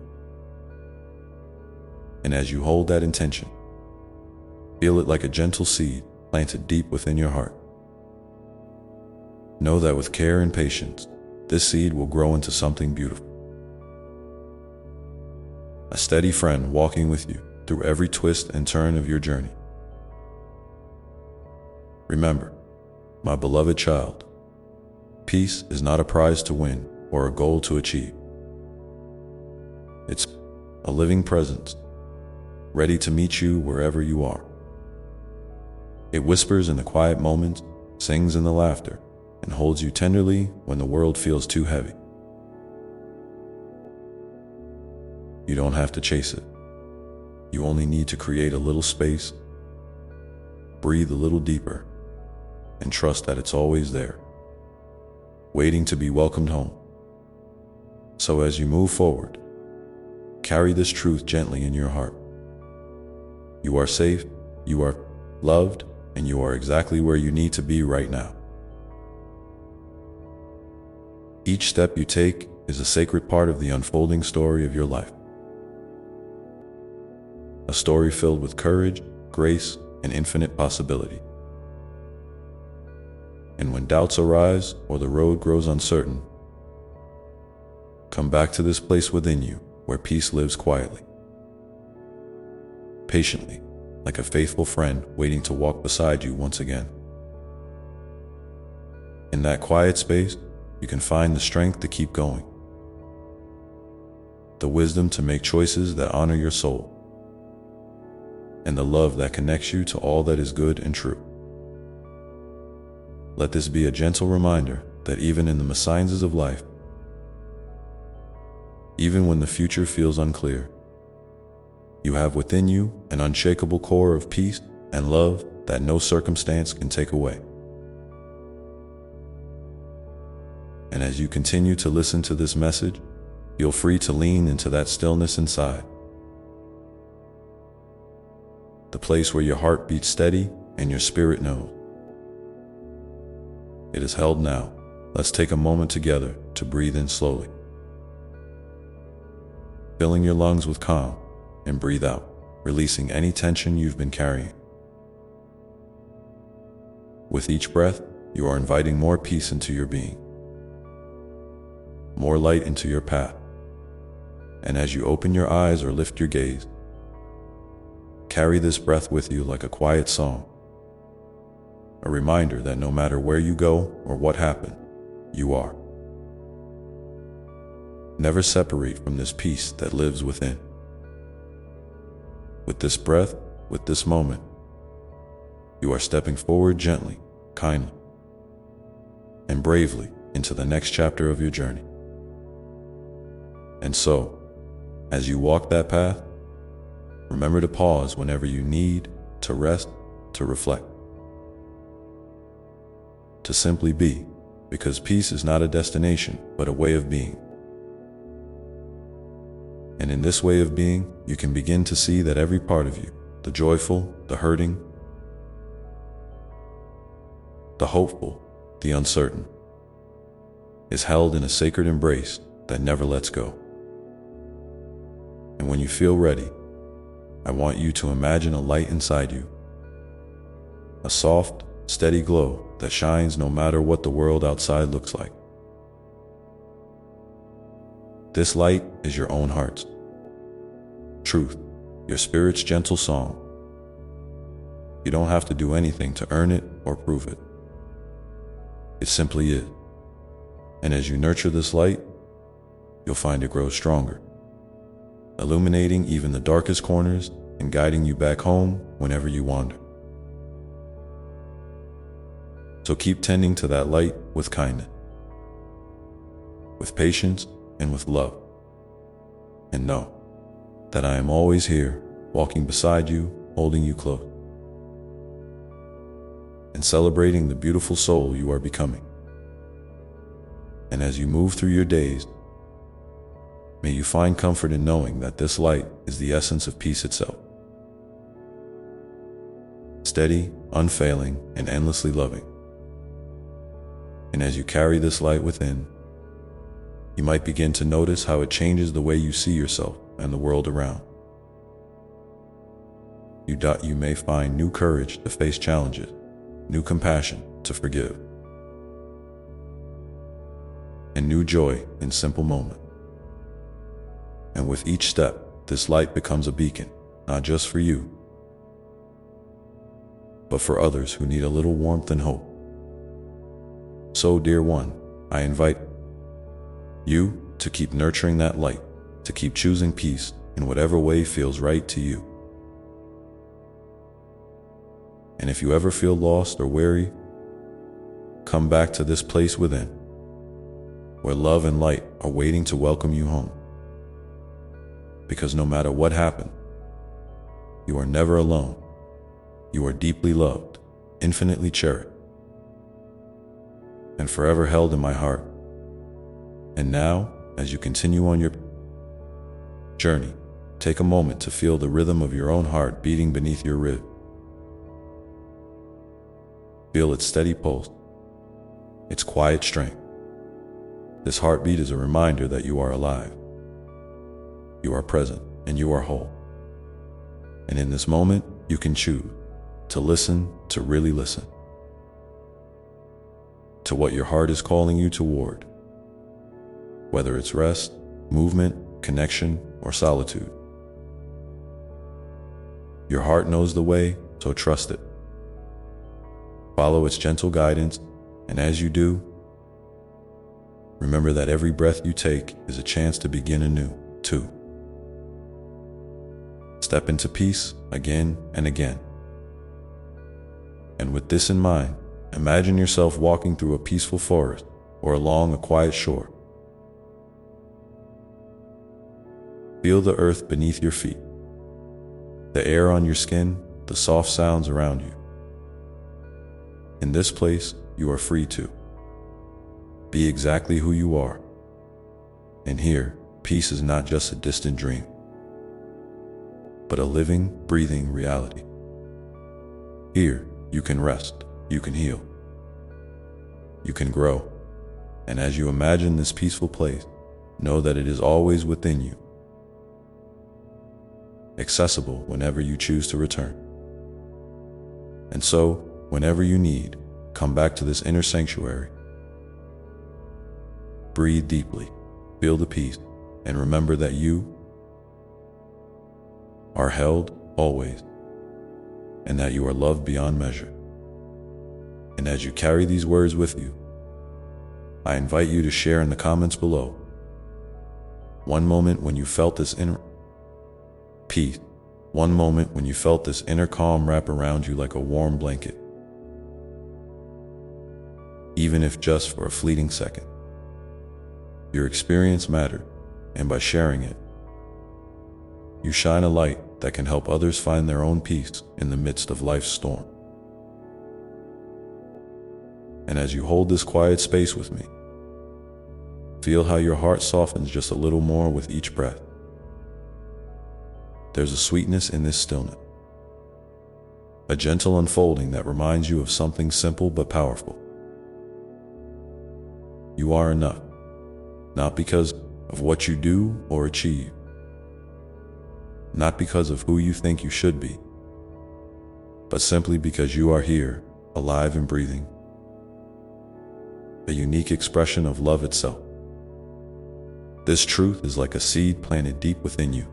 S1: And as you hold that intention, feel it like a gentle seed planted deep within your heart. Know that with care and patience, this seed will grow into something beautiful. A steady friend walking with you through every twist and turn of your journey. Remember, my beloved child, peace is not a prize to win or a goal to achieve. It's a living presence, ready to meet you wherever you are. It whispers in the quiet moments, sings in the laughter, and holds you tenderly when the world feels too heavy. You don't have to chase it. You only need to create a little space, breathe a little deeper, and trust that it's always there, waiting to be welcomed home. So as you move forward, carry this truth gently in your heart. You are safe, you are loved, and you are exactly where you need to be right now. Each step you take is a sacred part of the unfolding story of your life. A story filled with courage, grace, and infinite possibility. And when doubts arise or the road grows uncertain, come back to this place within you where peace lives quietly, patiently, like a faithful friend waiting to walk beside you once again. In that quiet space, you can find the strength to keep going, the wisdom to make choices that honor your soul, and the love that connects you to all that is good and true. Let this be a gentle reminder that even in the sciences of life, even when the future feels unclear, you have within you an unshakable core of peace and love that no circumstance can take away. And as you continue to listen to this message, feel free to lean into that stillness inside, the place where your heart beats steady and your spirit knows. It is held now. Let's take a moment together to breathe in slowly, filling your lungs with calm, and breathe out, releasing any tension you've been carrying. With each breath, you are inviting more peace into your being, more light into your path. And as you open your eyes or lift your gaze, carry this breath with you like a quiet song, a reminder that no matter where you go or what happened, you are. Never separate from this peace that lives within. With this breath, with this moment, you are stepping forward gently, kindly, and bravely into the next chapter of your journey. And so, as you walk that path, remember to pause whenever you need, to rest, to reflect, to simply be, because peace is not a destination, but a way of being. And in this way of being, you can begin to see that every part of you, the joyful, the hurting, the hopeful, the uncertain, is held in a sacred embrace that never lets go. And when you feel ready, I want you to imagine a light inside you, a soft, steady glow that shines no matter what the world outside looks like. This light is your own heart's truth, your spirit's gentle song. You don't have to do anything to earn it or prove it. It simply is. And as you nurture this light, you'll find it grow stronger, illuminating even the darkest corners and guiding you back home whenever you wander. So keep tending to that light with kindness, with patience, and with love. And know that I am always here, walking beside you, holding you close, and celebrating the beautiful soul you are becoming. And as you move through your days, may you find comfort in knowing that this light is the essence of peace itself. Steady, unfailing, and endlessly loving. And as you carry this light within, you might begin to notice how it changes the way you see yourself and the world around. You may find new courage to face challenges, new compassion to forgive, and new joy in simple moments. And with each step, this light becomes a beacon, not just for you, but for others who need a little warmth and hope. So, dear one, I invite you to keep nurturing that light, to keep choosing peace in whatever way feels right to you. And if you ever feel lost or weary, come back to this place within, where love and light are waiting to welcome you home. Because no matter what happens, you are never alone. You are deeply loved, infinitely cherished, and forever held in my heart. And now, as you continue on your journey, take a moment to feel the rhythm of your own heart beating beneath your ribs. Feel its steady pulse, its quiet strength. This heartbeat is a reminder that you are alive, you are present, and you are whole. And in this moment, you can choose to listen, to really listen, to what your heart is calling you toward, whether it's rest, movement, connection, or solitude. Your heart knows the way, so trust it. Follow its gentle guidance, and as you do, remember that every breath you take is a chance to begin anew, too. Step into peace again and again. And with this in mind, imagine yourself walking through a peaceful forest or along a quiet shore. Feel the earth beneath your feet, the air on your skin, the soft sounds around you. In this place, you are free to be exactly who you are. And here, peace is not just a distant dream, but a living, breathing reality. Here, you can rest, you can heal, you can grow. And as you imagine this peaceful place, know that it is always within you, accessible whenever you choose to return. And so, whenever you need, come back to this inner sanctuary. Breathe deeply, feel the peace, and remember that you are held always, and that you are loved beyond measure. And as you carry these words with you, I invite you to share in the comments below one moment when you felt this inner peace, one moment when you felt this inner calm wrap around you like a warm blanket. Even if just for a fleeting second. Your experience mattered, and by sharing it, you shine a light that can help others find their own peace in the midst of life's storm. And as you hold this quiet space with me, feel how your heart softens just a little more with each breath. There's a sweetness in this stillness, a gentle unfolding that reminds you of something simple but powerful. You are enough, not because of what you do or achieve, not because of who you think you should be, but simply because you are here, alive and breathing, a unique expression of love itself. This truth is like a seed planted deep within you,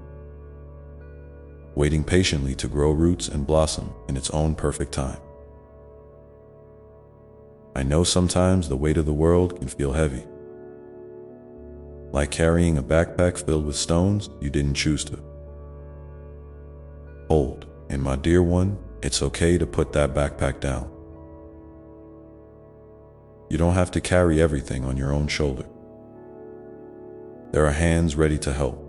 S1: waiting patiently to grow roots and blossom in its own perfect time. I know sometimes the weight of the world can feel heavy, like carrying a backpack filled with stones you didn't choose to hold. And my dear one, it's okay to put that backpack down. You don't have to carry everything on your own shoulder. There are hands ready to help,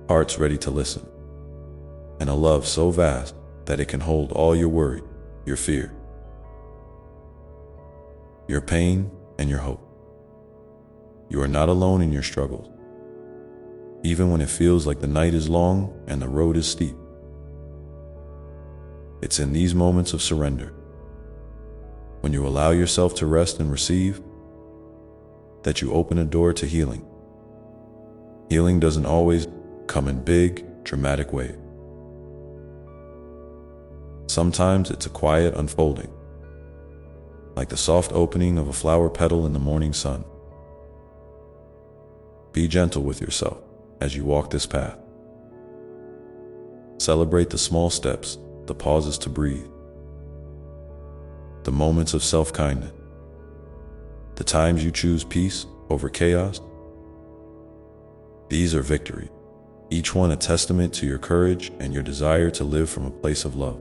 S1: hearts ready to listen, and a love so vast that it can hold all your worry, your fear, your pain, and your hope. You are not alone in your struggles, even when it feels like the night is long and the road is steep. It's in these moments of surrender, when you allow yourself to rest and receive, that you open a door to healing. Healing doesn't always come in big, dramatic ways. Sometimes it's a quiet unfolding, like the soft opening of a flower petal in the morning sun. Be gentle with yourself as you walk this path. Celebrate the small steps, the pauses to breathe, the moments of self-kindness, the times you choose peace over chaos. These are victories, each one a testament to your courage and your desire to live from a place of love.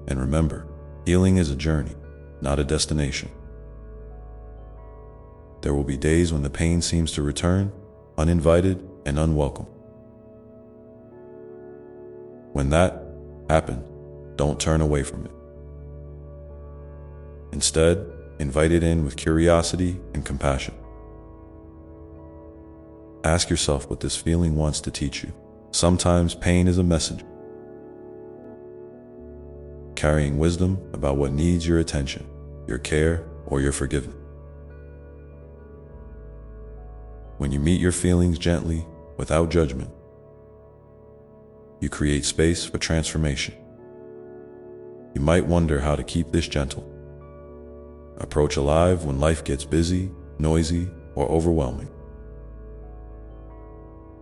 S1: And remember, healing is a journey, not a destination. There will be days when the pain seems to return, uninvited and unwelcome. When that happens, don't turn away from it. Instead, invite it in with curiosity and compassion. Ask yourself what this feeling wants to teach you. Sometimes pain is a messenger, carrying wisdom about what needs your attention, your care, or your forgiveness. When you meet your feelings gently, without judgment, you create space for transformation. You might wonder how to keep this gentle. Approach alive when life gets busy, noisy, or overwhelming.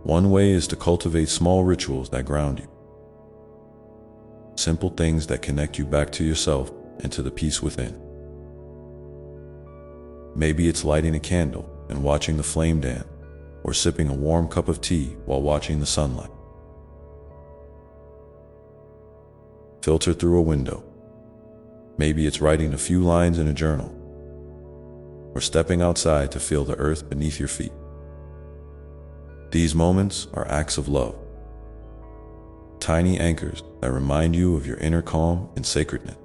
S1: One way is to cultivate small rituals that ground you. Simple things that connect you back to yourself and to the peace within. Maybe it's lighting a candle and watching the flame dance, or sipping a warm cup of tea while watching the sunlight filter through a window. Maybe it's writing a few lines in a journal, or stepping outside to feel the earth beneath your feet. These moments are acts of love, tiny anchors that remind you of your inner calm and sacredness.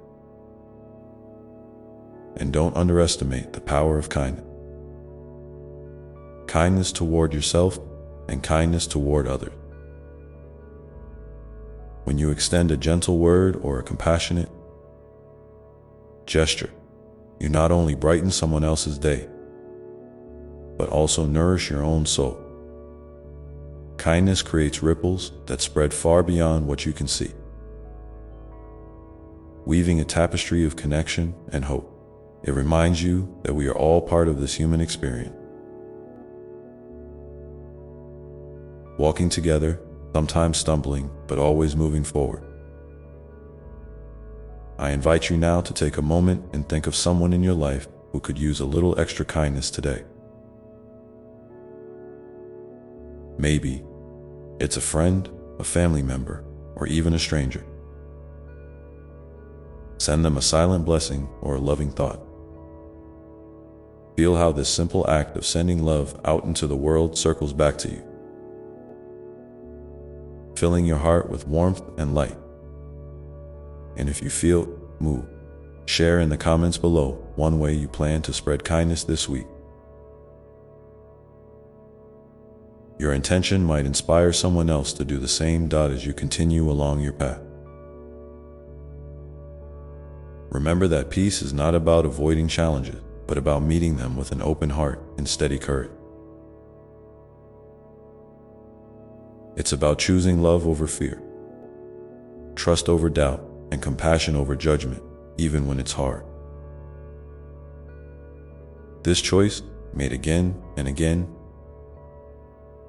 S1: And don't underestimate the power of kindness. Kindness toward yourself and kindness toward others. When you extend a gentle word or a compassionate gesture, you not only brighten someone else's day, but also nourish your own soul. Kindness creates ripples that spread far beyond what you can see, weaving a tapestry of connection and hope. It reminds you that we are all part of this human experience, walking together, sometimes stumbling, but always moving forward. I invite you now to take a moment and think of someone in your life who could use a little extra kindness today. Maybe it's a friend, a family member, or even a stranger. Send them a silent blessing or a loving thought. Feel how this simple act of sending love out into the world circles back to you, filling your heart with warmth and light. And if you feel moved, share in the comments below one way you plan to spread kindness this week. Your intention might inspire someone else to do the same as you continue along your path. Remember that peace is not about avoiding challenges, but about meeting them with an open heart and steady courage. It's about choosing love over fear, trust over doubt, and compassion over judgment, even when it's hard. This choice, made again and again,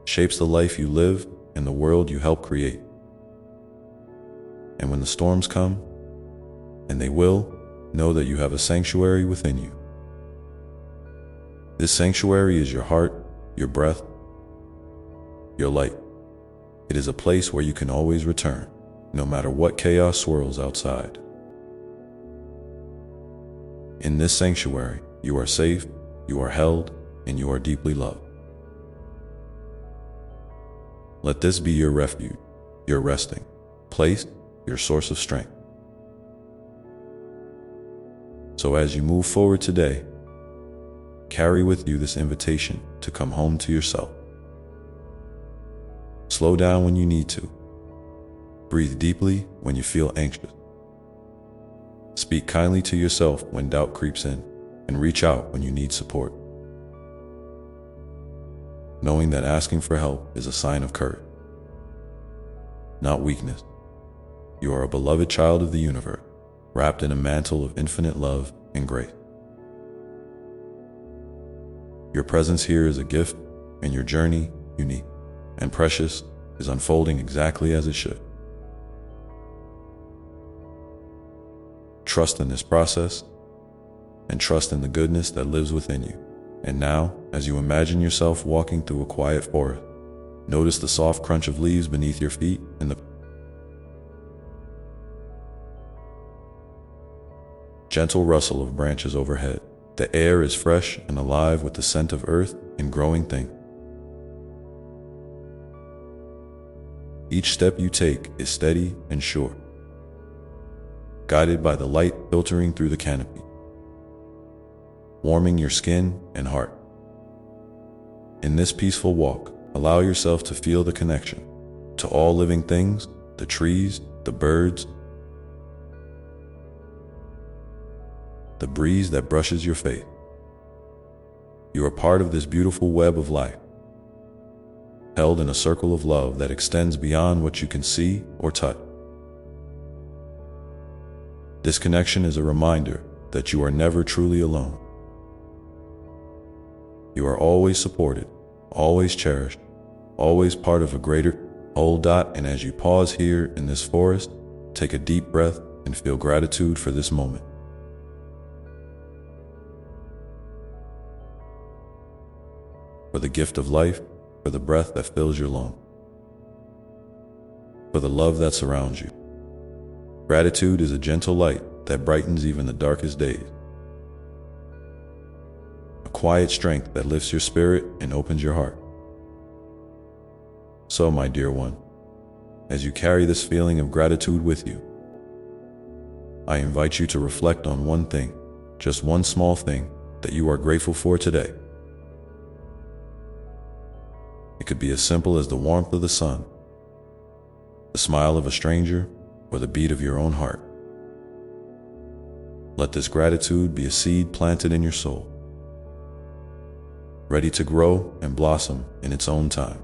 S1: shapes the life you live and the world you help create. And when the storms come, and they will, know that you have a sanctuary within you. This sanctuary is your heart, your breath, your light. It is a place where you can always return, no matter what chaos swirls outside. In this sanctuary, you are safe, you are held, and you are deeply loved. Let this be your refuge, your resting place, your source of strength. So as you move forward today, carry with you this invitation to come home to yourself. Slow down when you need to. Breathe deeply when you feel anxious. Speak kindly to yourself when doubt creeps in, and reach out when you need support. Knowing that asking for help is a sign of courage, not weakness. You are a beloved child of the universe, wrapped in a mantle of infinite love and grace. Your presence here is a gift, and your journey, unique and precious, is unfolding exactly as it should. Trust in this process, and trust in the goodness that lives within you. And now, as you imagine yourself walking through a quiet forest, notice the soft crunch of leaves beneath your feet and the gentle rustle of branches overhead. The air is fresh and alive with the scent of earth and growing things. Each step you take is steady and sure, guided by the light filtering through the canopy, warming your skin and heart. In this peaceful walk, allow yourself to feel the connection to all living things, the trees, the birds, the breeze that brushes your face. You are part of this beautiful web of life, held in a circle of love that extends beyond what you can see or touch. This connection is a reminder that you are never truly alone. You are always supported, always cherished, always part of a greater whole. And as you pause here in this forest, take a deep breath and feel gratitude for this moment. For the gift of life, for the breath that fills your lungs, for the love that surrounds you. Gratitude is a gentle light that brightens even the darkest days. A quiet strength that lifts your spirit and opens your heart. So, my dear one, as you carry this feeling of gratitude with you, I invite you to reflect on one thing, just one small thing that you are grateful for today. It could be as simple as the warmth of the sun, the smile of a stranger, or the beat of your own heart. Let this gratitude be a seed planted in your soul, ready to grow and blossom in its own time.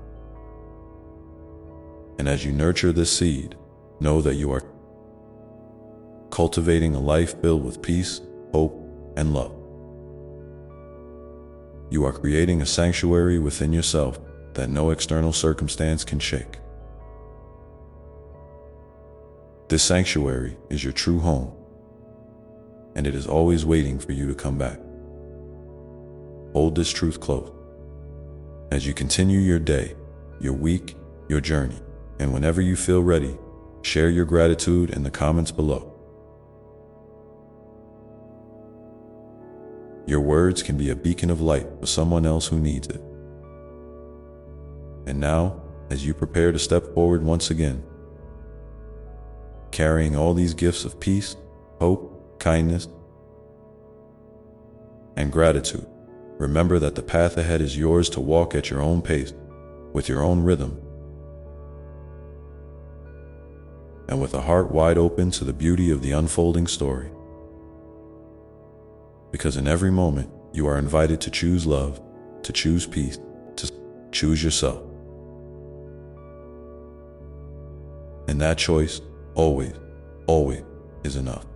S1: And as you nurture this seed, know that you are cultivating a life filled with peace, hope, and love. You are creating a sanctuary within yourself that no external circumstance can shake. This sanctuary is your true home, and it is always waiting for you to come back. Hold this truth close as you continue your day, your week, your journey, and whenever you feel ready, share your gratitude in the comments below. Your words can be a beacon of light for someone else who needs it. And now, as you prepare to step forward once again, carrying all these gifts of peace, hope, kindness, and gratitude, remember that the path ahead is yours to walk at your own pace, with your own rhythm, and with a heart wide open to the beauty of the unfolding story. Because in every moment, you are invited to choose love, to choose peace, to choose yourself. And that choice always is enough.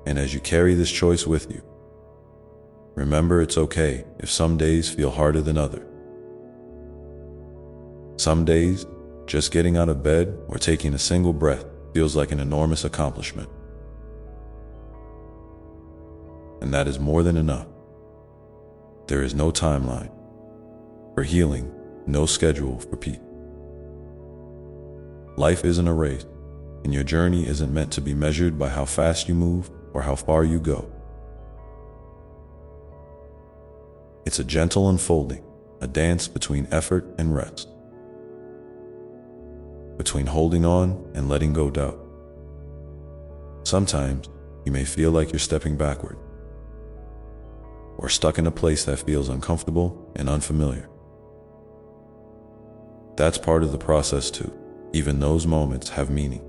S1: And as you carry this choice with you, remember it's okay if some days feel harder than others. Some days, just getting out of bed or taking a single breath feels like an enormous accomplishment. And that is more than enough. There is no timeline for healing, no schedule for peace. Life isn't a race, and your journey isn't meant to be measured by how fast you move or how far you go. It's a gentle unfolding, a dance between effort and rest, between holding on and letting go doubt. Sometimes you may feel like you're stepping backward, or stuck in a place that feels uncomfortable and unfamiliar. That's part of the process too. Even those moments have meaning.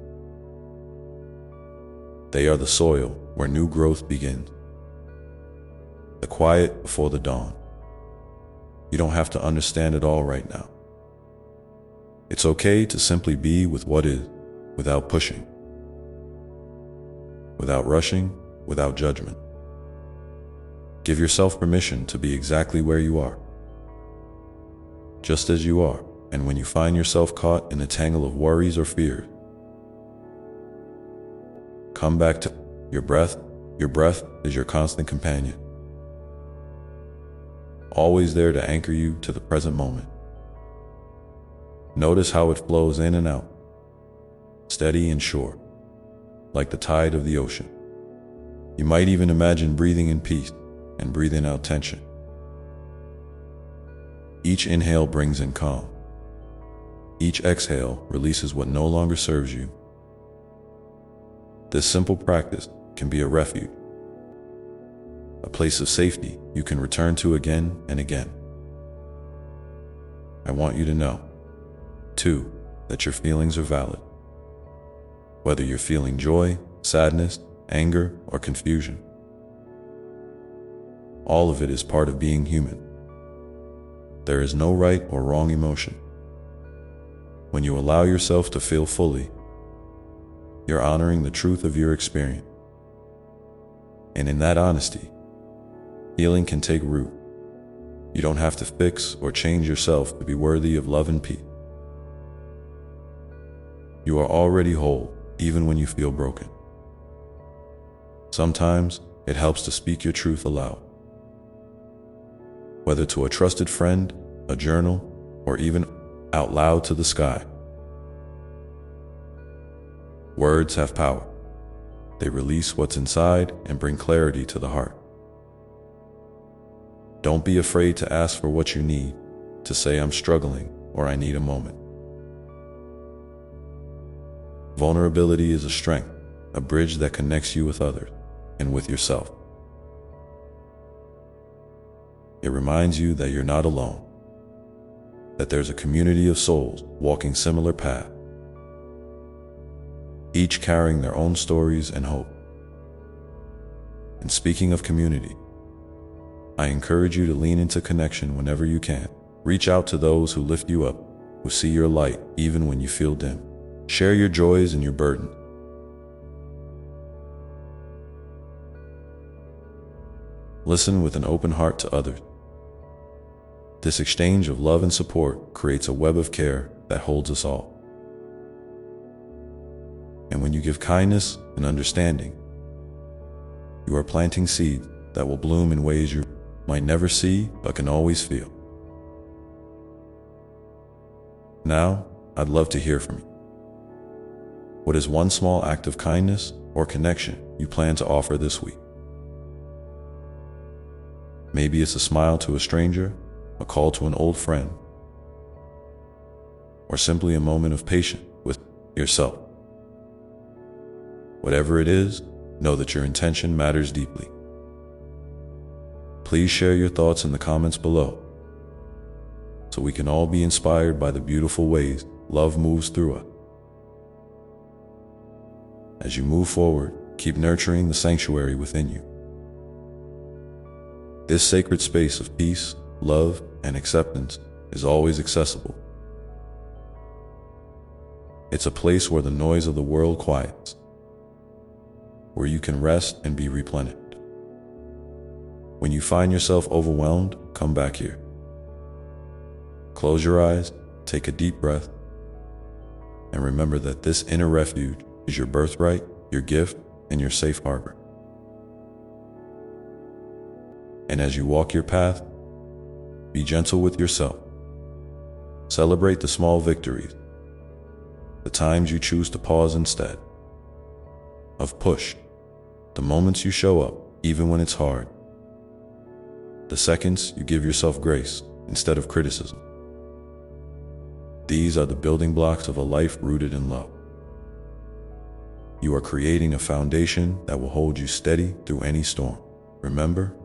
S1: They are the soil where new growth begins, the quiet before the dawn. You don't have to understand it all right now. It's okay to simply be with what is, without pushing, without rushing, without judgment. Give yourself permission to be exactly where you are, just as you are. And when you find yourself caught in a tangle of worries or fears, come back to your breath. Your breath is your constant companion, always there to anchor you to the present moment. Notice how it flows in and out, steady and sure, like the tide of the ocean. You might even imagine breathing in peace and breathing out tension. Each inhale brings in calm. Each exhale releases what no longer serves you. This simple practice can be a refuge, a place of safety you can return to again and again. I want you to know, too, that your feelings are valid. Whether you're feeling joy, sadness, anger, or confusion, all of it is part of being human. There is no right or wrong emotion. When you allow yourself to feel fully, you're honoring the truth of your experience. And in that honesty, healing can take root. You don't have to fix or change yourself to be worthy of love and peace. You are already whole, even when you feel broken. Sometimes it helps to speak your truth aloud, whether to a trusted friend, a journal, or even out loud to the sky. Words have power. They release what's inside and bring clarity to the heart. Don't be afraid to ask for what you need, to say I'm struggling or I need a moment. Vulnerability is a strength, a bridge that connects you with others and with yourself. It reminds you that you're not alone, that there's a community of souls walking similar paths, each carrying their own stories and hope. And speaking of community, I encourage you to lean into connection whenever you can. Reach out to those who lift you up, who see your light even when you feel dim. Share your joys and your burdens. Listen with an open heart to others. This exchange of love and support creates a web of care that holds us all. And when you give kindness and understanding, you are planting seeds that will bloom in ways you might never see but can always feel. Now, I'd love to hear from you. What is one small act of kindness or connection you plan to offer this week? Maybe it's a smile to a stranger, a call to an old friend, or simply a moment of patience with yourself. Whatever it is, know that your intention matters deeply. Please share your thoughts in the comments below, so we can all be inspired by the beautiful ways love moves through us. As you move forward, keep nurturing the sanctuary within you. This sacred space of peace, love, and acceptance is always accessible. It's a place where the noise of the world quiets, where you can rest and be replenished. When you find yourself overwhelmed, come back here. Close your eyes, take a deep breath, and remember that this inner refuge is your birthright, your gift, and your safe harbor. And as you walk your path, Be gentle with yourself. Celebrate the small victories, the times you choose to pause instead of push, the moments you show up even when it's hard, the seconds you give yourself grace instead of criticism. These are the building blocks of a life rooted in love. You are creating a foundation that will hold you steady through any storm. Remember?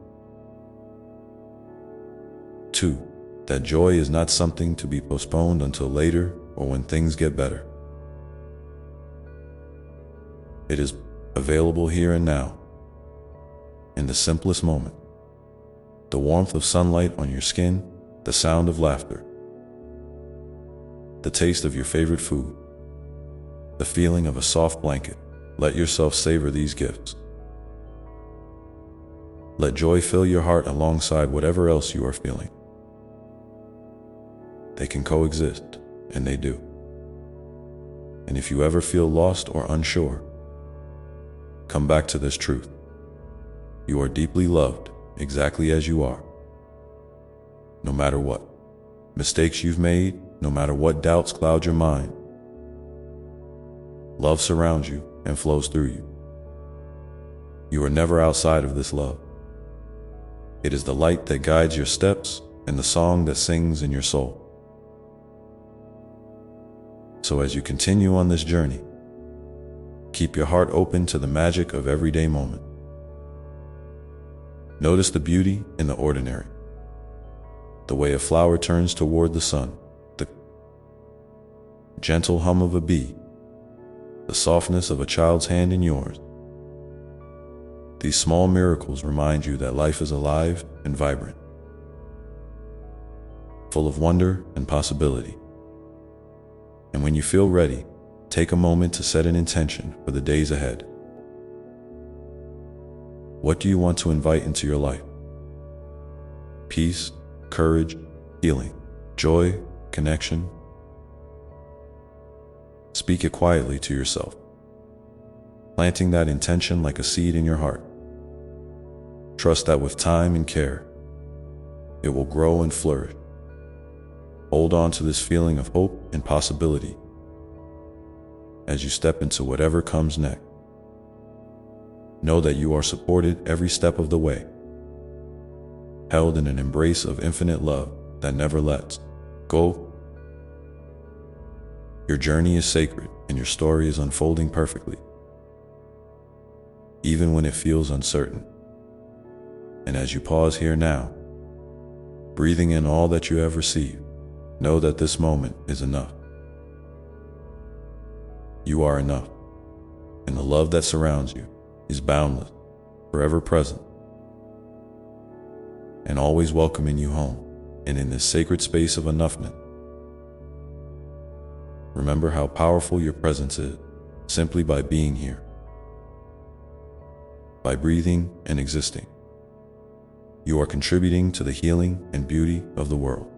S1: 2. That joy is not something to be postponed until later or when things get better. It is available here and now, in the simplest moment. The warmth of sunlight on your skin, the sound of laughter, the taste of your favorite food, the feeling of a soft blanket. Let yourself savor these gifts. Let joy fill your heart alongside whatever else you are feeling. They can coexist, and they do. And if you ever feel lost or unsure, come back to this truth. You are deeply loved exactly as you are. No matter what mistakes you've made, no matter what doubts cloud your mind, love surrounds you and flows through you. You are never outside of this love. It is the light that guides your steps and the song that sings in your soul. So as you continue on this journey, keep your heart open to the magic of everyday moment. Notice the beauty in the ordinary, the way a flower turns toward the sun, the gentle hum of a bee, the softness of a child's hand in yours. These small miracles remind you that life is alive and vibrant, full of wonder and possibility. And when you feel ready, take a moment to set an intention for the days ahead. What do you want to invite into your life? Peace, courage, healing, joy, connection. Speak it quietly to yourself, planting that intention like a seed in your heart. Trust that with time and care, it will grow and flourish. Hold on to this feeling of hope and possibility as you step into whatever comes next. Know that you are supported every step of the way, held in an embrace of infinite love that never lets go. Your journey is sacred and your story is unfolding perfectly, even when it feels uncertain. And as you pause here now, breathing in all that you have received, know that this moment is enough. You are enough, and the love that surrounds you is boundless, forever present, and always welcoming you home and in this sacred space of enoughness. Remember how powerful your presence is simply by being here, by breathing and existing. You are contributing to the healing and beauty of the world.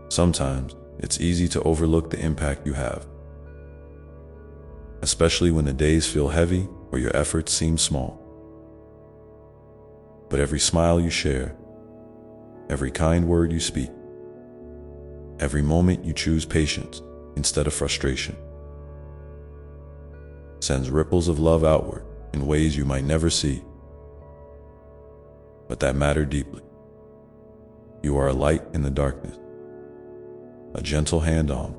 S1: Sometimes it's easy to overlook the impact you have, especially when the days feel heavy or your efforts seem small. But every smile you share, every kind word you speak, every moment you choose patience instead of frustration, sends ripples of love outward in ways you might never see, but that matter deeply. You are a light in the darkness, a gentle hand on,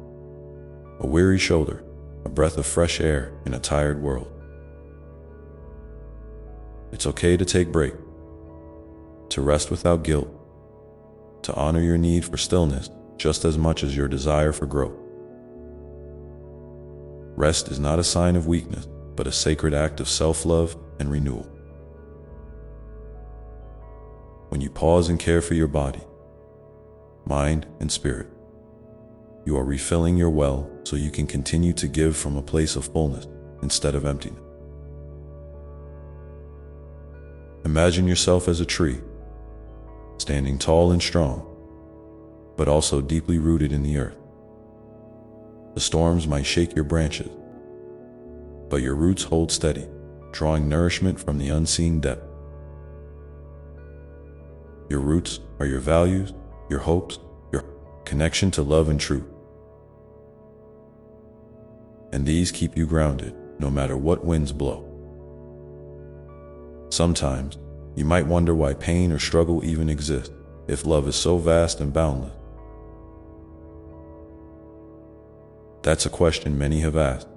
S1: a weary shoulder, a breath of fresh air in a tired world. It's okay to take breaks, to rest without guilt, to honor your need for stillness just as much as your desire for growth. Rest is not a sign of weakness, but a sacred act of self-love and renewal. When you pause and care for your body, mind, and spirit, you are refilling your well so you can continue to give from a place of fullness instead of emptiness. Imagine yourself as a tree, standing tall and strong, but also deeply rooted in the earth. The storms might shake your branches, but your roots hold steady, drawing nourishment from the unseen depth. Your roots are your values, your hopes, your connection to love and truth. And these keep you grounded, no matter what winds blow. Sometimes, you might wonder why pain or struggle even exists, if love is so vast and boundless. That's a question many have asked,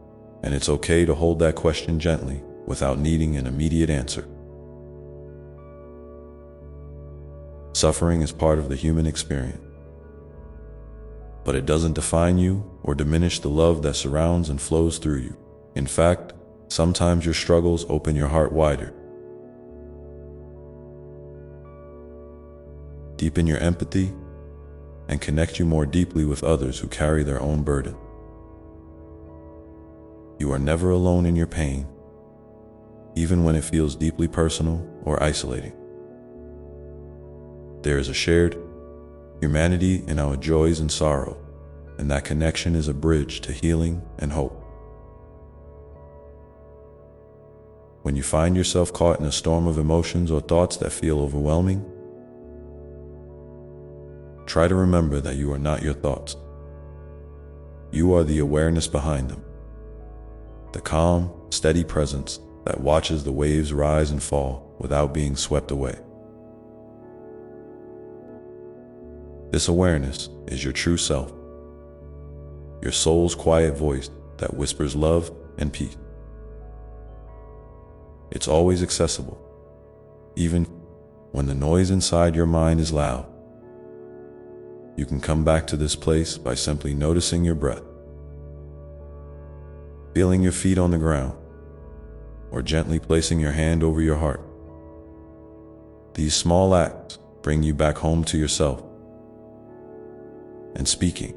S1: and it's okay to hold that question gently without needing an immediate answer. Suffering is part of the human experience, but it doesn't define you or diminish the love that surrounds and flows through you. In fact, sometimes your struggles open your heart wider, deepen your empathy, and connect you more deeply with others who carry their own burden. You are never alone in your pain, even when it feels deeply personal or isolating. There is a shared humanity in our joys and sorrow, and that connection is a bridge to healing and hope. When you find yourself caught in a storm of emotions or thoughts that feel overwhelming, try to remember that you are not your thoughts. You are the awareness behind them, the calm, steady presence that watches the waves rise and fall without being swept away. This awareness is your true self, your soul's quiet voice that whispers love and peace. It's always accessible, even when the noise inside your mind is loud. You can come back to this place by simply noticing your breath, feeling your feet on the ground, or gently placing your hand over your heart. These small acts bring you back home to yourself. And speaking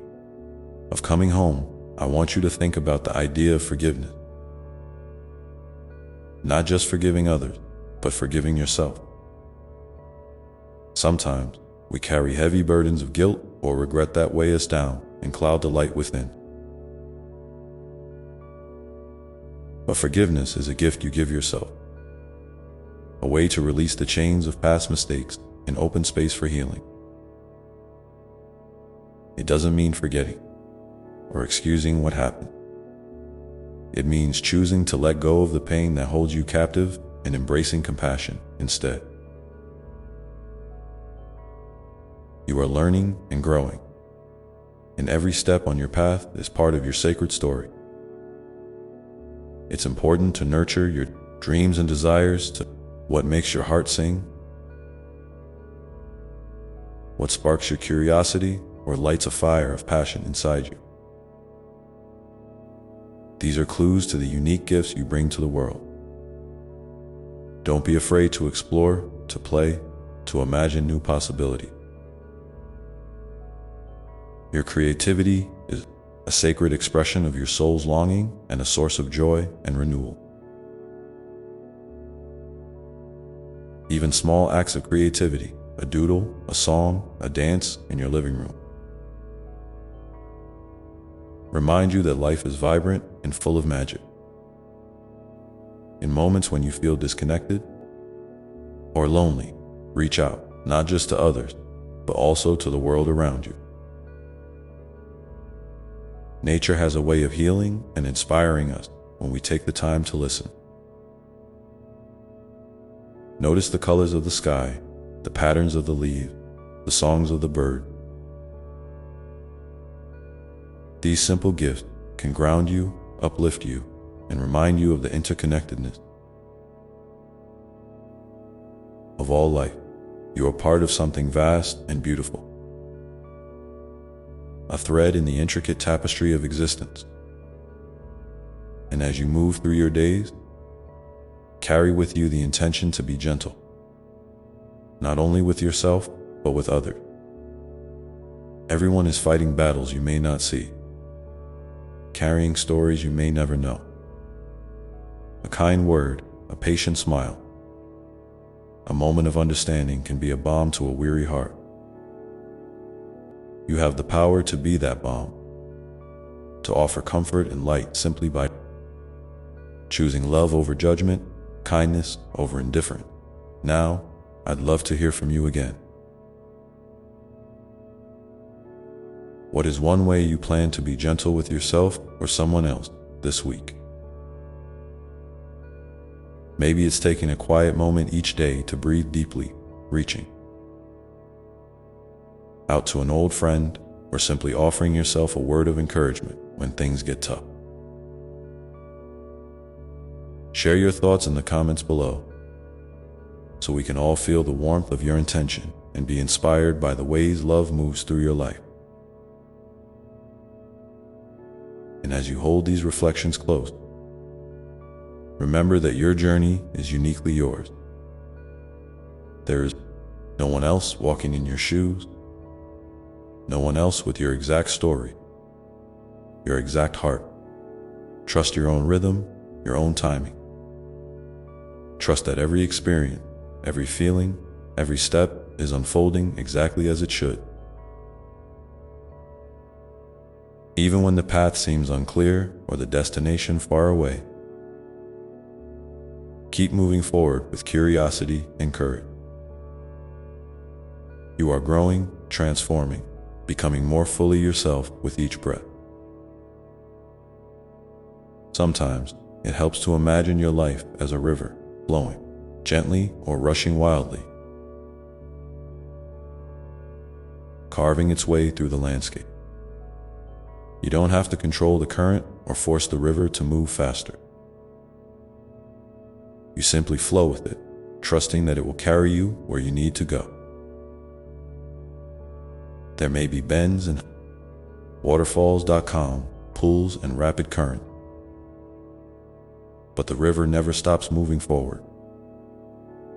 S1: of coming home, I want you to think about the idea of forgiveness. Not just forgiving others, but forgiving yourself. Sometimes we carry heavy burdens of guilt or regret that weigh us down and cloud the light within. But forgiveness is a gift you give yourself, a way to release the chains of past mistakes and open space for healing. It doesn't mean forgetting or excusing what happened. It means choosing to let go of the pain that holds you captive and embracing compassion instead. You are learning and growing, and every step on your path is part of your sacred story. It's important to nurture your dreams and desires to what makes your heart sing, what sparks your curiosity, or lights a fire of passion inside you. These are clues to the unique gifts you bring to the world. Don't be afraid to explore, to play, to imagine new possibilities. Your creativity is a sacred expression of your soul's longing and a source of joy and renewal. Even small acts of creativity, a doodle, a song, a dance in your living room, remind you that life is vibrant and full of magic. In moments when you feel disconnected or lonely, reach out, not just to others, but also to the world around you. Nature has a way of healing and inspiring us when we take the time to listen. Notice the colors of the sky, the patterns of the leaves, the songs of the bird. These simple gifts can ground you, uplift you, and remind you of the interconnectedness of all life. You are part of something vast and beautiful, a thread in the intricate tapestry of existence. And as you move through your days, carry with you the intention to be gentle, not only with yourself, but with others. Everyone is fighting battles you may not see, carrying stories you may never know. A kind word, a patient smile, a moment of understanding can be a balm to a weary heart. You have the power to be that balm, to offer comfort and light simply by choosing love over judgment, kindness over indifference. Now, I'd love to hear from you again. What is one way you plan to be gentle with yourself or someone else this week? Maybe it's taking a quiet moment each day to breathe deeply, reaching out to an old friend, or simply offering yourself a word of encouragement when things get tough. Share your thoughts in the comments below so we can all feel the warmth of your intention and be inspired by the ways love moves through your life. And as you hold these reflections close, remember that your journey is uniquely yours. There is no one else walking in your shoes, no one else with your exact story, your exact heart. Trust your own rhythm, your own timing. Trust that every experience, every feeling, every step is unfolding exactly as it should. Even when the path seems unclear or the destination far away, keep moving forward with curiosity and courage. You are growing, transforming, becoming more fully yourself with each breath. Sometimes it helps to imagine your life as a river, flowing gently or rushing wildly, carving its way through the landscape. You don't have to control the current or force the river to move faster. You simply flow with it, trusting that it will carry you where you need to go. There may be bends and waterfalls.com, pools and rapid current, but the river never stops moving forward.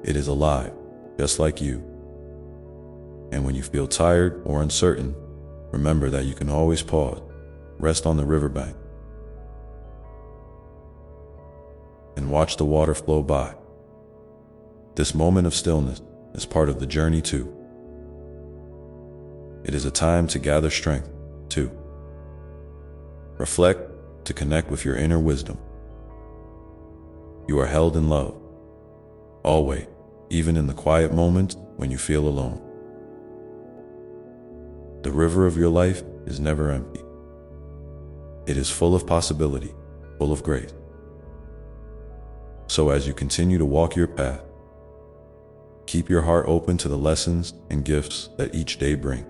S1: It is alive, just like you. And when you feel tired or uncertain, remember that you can always pause, rest on the riverbank, and watch the water flow by. This moment of stillness is part of the journey too. It is a time to gather strength, to reflect, to connect with your inner wisdom. You are held in love, always, even in the quiet moments when you feel alone. The river of your life is never empty. It is full of possibility, full of grace. So as you continue to walk your path, keep your heart open to the lessons and gifts that each day brings.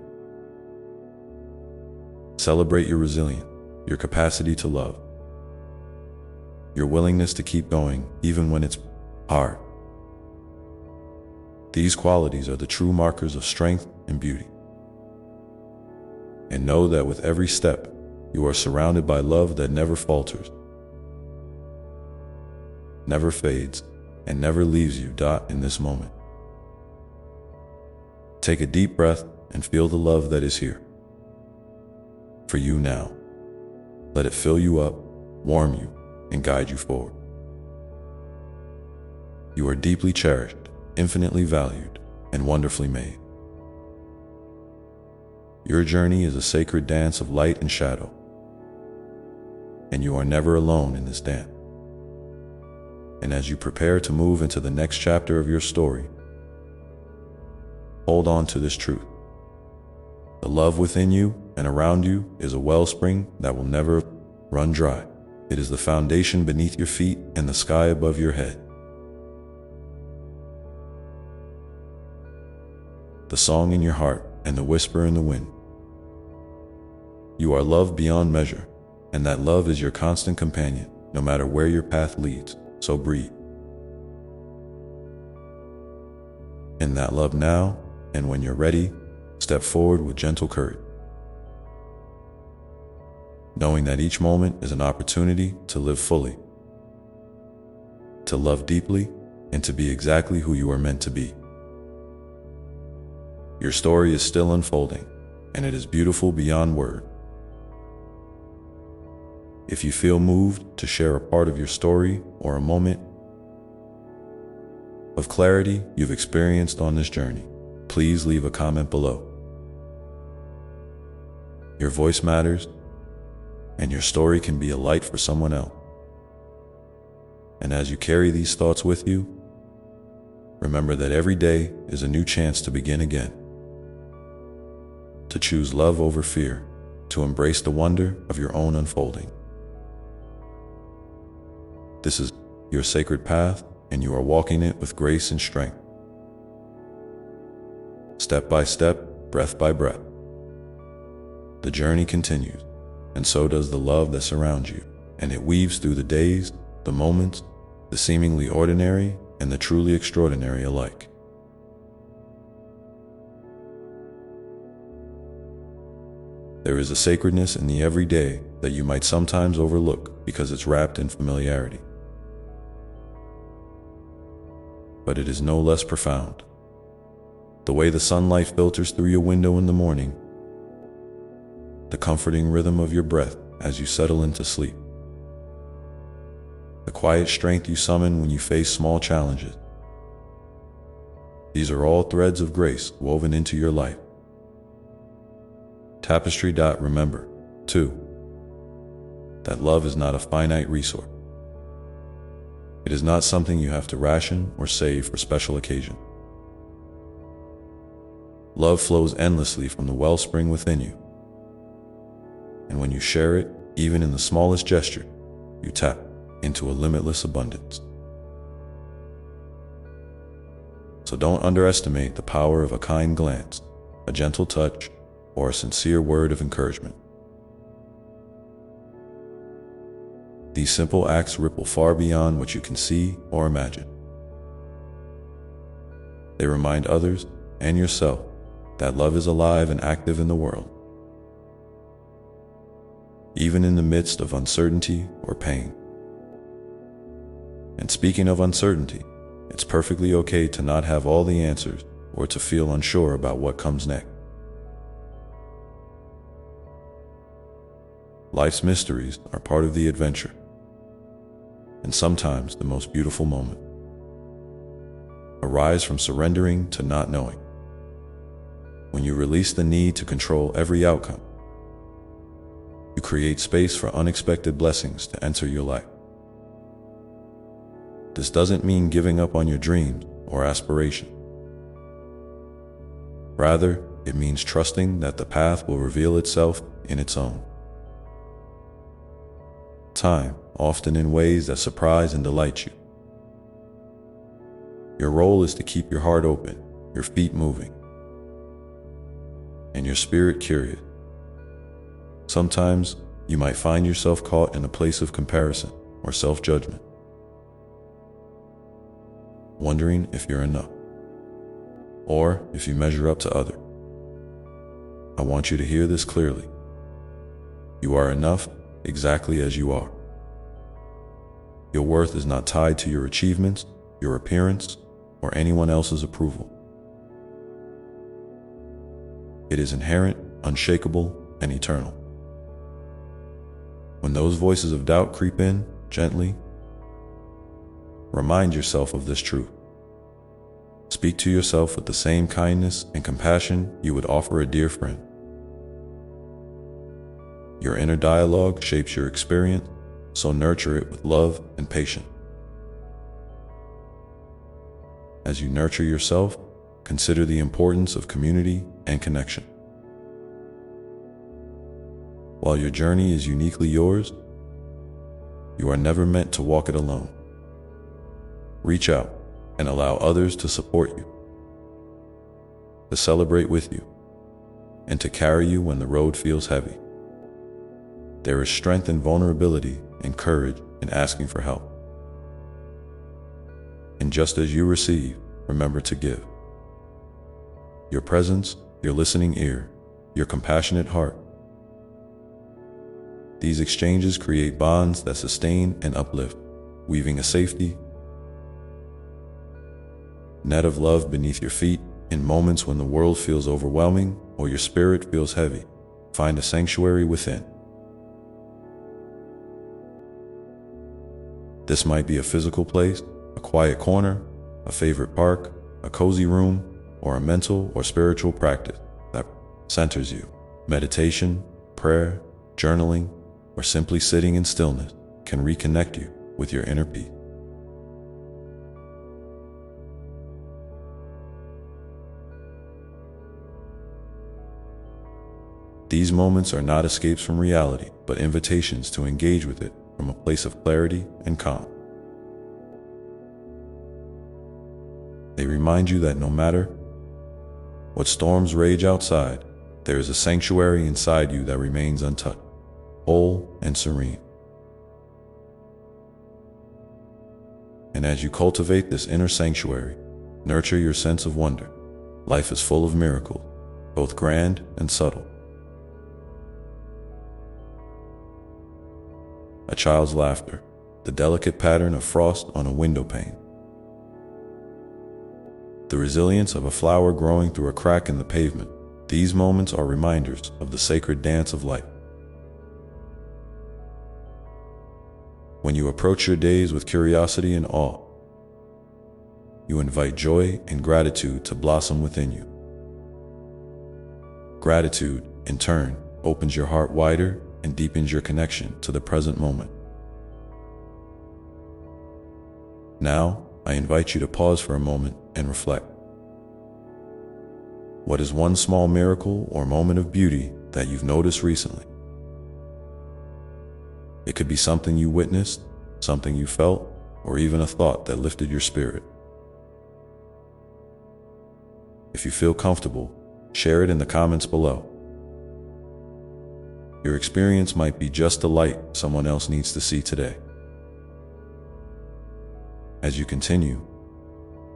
S1: Celebrate your resilience, your capacity to love, your willingness to keep going even when it's hard. These qualities are the true markers of strength and beauty. And know that with every step, you are surrounded by love that never falters, never fades, and never leaves you. In this moment, take a deep breath and feel the love that is here for you now. Let it fill you up, warm you, and guide you forward. You are deeply cherished, infinitely valued, and wonderfully made. Your journey is a sacred dance of light and shadow, and you are never alone in this dance. And as you prepare to move into the next chapter of your story, hold on to this truth. The love within you and around you is a wellspring that will never run dry. It is the foundation beneath your feet and the sky above your head. The song in your heart and the whisper in the wind. You are loved beyond measure, and that love is your constant companion, no matter where your path leads. So breathe in that love now, and when you're ready, step forward with gentle courage, knowing that each moment is an opportunity to live fully, to love deeply, and to be exactly who you are meant to be. Your story is still unfolding, and it is beautiful beyond word. If you feel moved to share a part of your story or a moment of clarity you've experienced on this journey, please leave a comment below. Your voice matters, and your story can be a light for someone else. And as you carry these thoughts with you, remember that every day is a new chance to begin again, to choose love over fear, to embrace the wonder of your own unfolding. This is your sacred path, and you are walking it with grace and strength. Step by step, breath by breath. The journey continues, and so does the love that surrounds you, and it weaves through the days, the moments, the seemingly ordinary, and the truly extraordinary alike. There is a sacredness in the everyday that you might sometimes overlook because it's wrapped in familiarity. But it is no less profound. The way the sunlight filters through your window in the morning, the comforting rhythm of your breath as you settle into sleep, the quiet strength you summon when you face small challenges. These are all threads of grace woven into your life. Tapestry. Remember, too, that love is not a finite resource. It is not something you have to ration or save for special occasions. Love flows endlessly from the wellspring within you. And when you share it, even in the smallest gesture, you tap into a limitless abundance. So don't underestimate the power of a kind glance, a gentle touch, or a sincere word of encouragement. These simple acts ripple far beyond what you can see or imagine. They remind others and yourself that love is alive and active in the world, even in the midst of uncertainty or pain. And speaking of uncertainty, it's perfectly okay to not have all the answers or to feel unsure about what comes next. Life's mysteries are part of the adventure, and sometimes the most beautiful moments arise from surrendering to not knowing. When you release the need to control every outcome, you create space for unexpected blessings to enter your life. This doesn't mean giving up on your dreams or aspirations. Rather, it means trusting that the path will reveal itself in its own time, often in ways that surprise and delight you. Your role is to keep your heart open, your feet moving, and your spirit curious. Sometimes you might find yourself caught in a place of comparison or self-judgment, wondering if you're enough, or if you measure up to others. I want you to hear this clearly. You are enough exactly as you are. Your worth is not tied to your achievements, your appearance, or anyone else's approval. It is inherent, unshakable, and eternal. When those voices of doubt creep in, gently remind yourself of this truth. Speak to yourself with the same kindness and compassion you would offer a dear friend. Your inner dialogue shapes your experience, so nurture it with love and patience. As you nurture yourself, consider the importance of community and connection. While your journey is uniquely yours, you are never meant to walk it alone. Reach out and allow others to support you, to celebrate with you, and to carry you when the road feels heavy. There is strength in vulnerability and courage in asking for help. And just as you receive, remember to give. Your presence, your listening ear, your compassionate heart. These exchanges create bonds that sustain and uplift, weaving a safety net of love beneath your feet. In moments when the world feels overwhelming or your spirit feels heavy, find a sanctuary within. This might be a physical place, a quiet corner, a favorite park, a cozy room, or a mental or spiritual practice that centers you. Meditation, prayer, journaling, or simply sitting in stillness can reconnect you with your inner peace. These moments are not escapes from reality, but invitations to engage with it from a place of clarity and calm. They remind you that no matter what storms rage outside, there is a sanctuary inside you that remains untouched, whole and serene. And as you cultivate this inner sanctuary, nurture your sense of wonder. Life is full of miracles, both grand and subtle. A child's laughter, the delicate pattern of frost on a window pane, the resilience of a flower growing through a crack in the pavement. These moments are reminders of the sacred dance of life. When you approach your days with curiosity and awe, you invite joy and gratitude to blossom within you. Gratitude, in turn, opens your heart wider and deepens your connection to the present moment. Now, I invite you to pause for a moment and reflect. What is one small miracle or moment of beauty that you've noticed recently? It could be something you witnessed, something you felt, or even a thought that lifted your spirit. If you feel comfortable, share it in the comments below. Your experience might be just the light someone else needs to see today. As you continue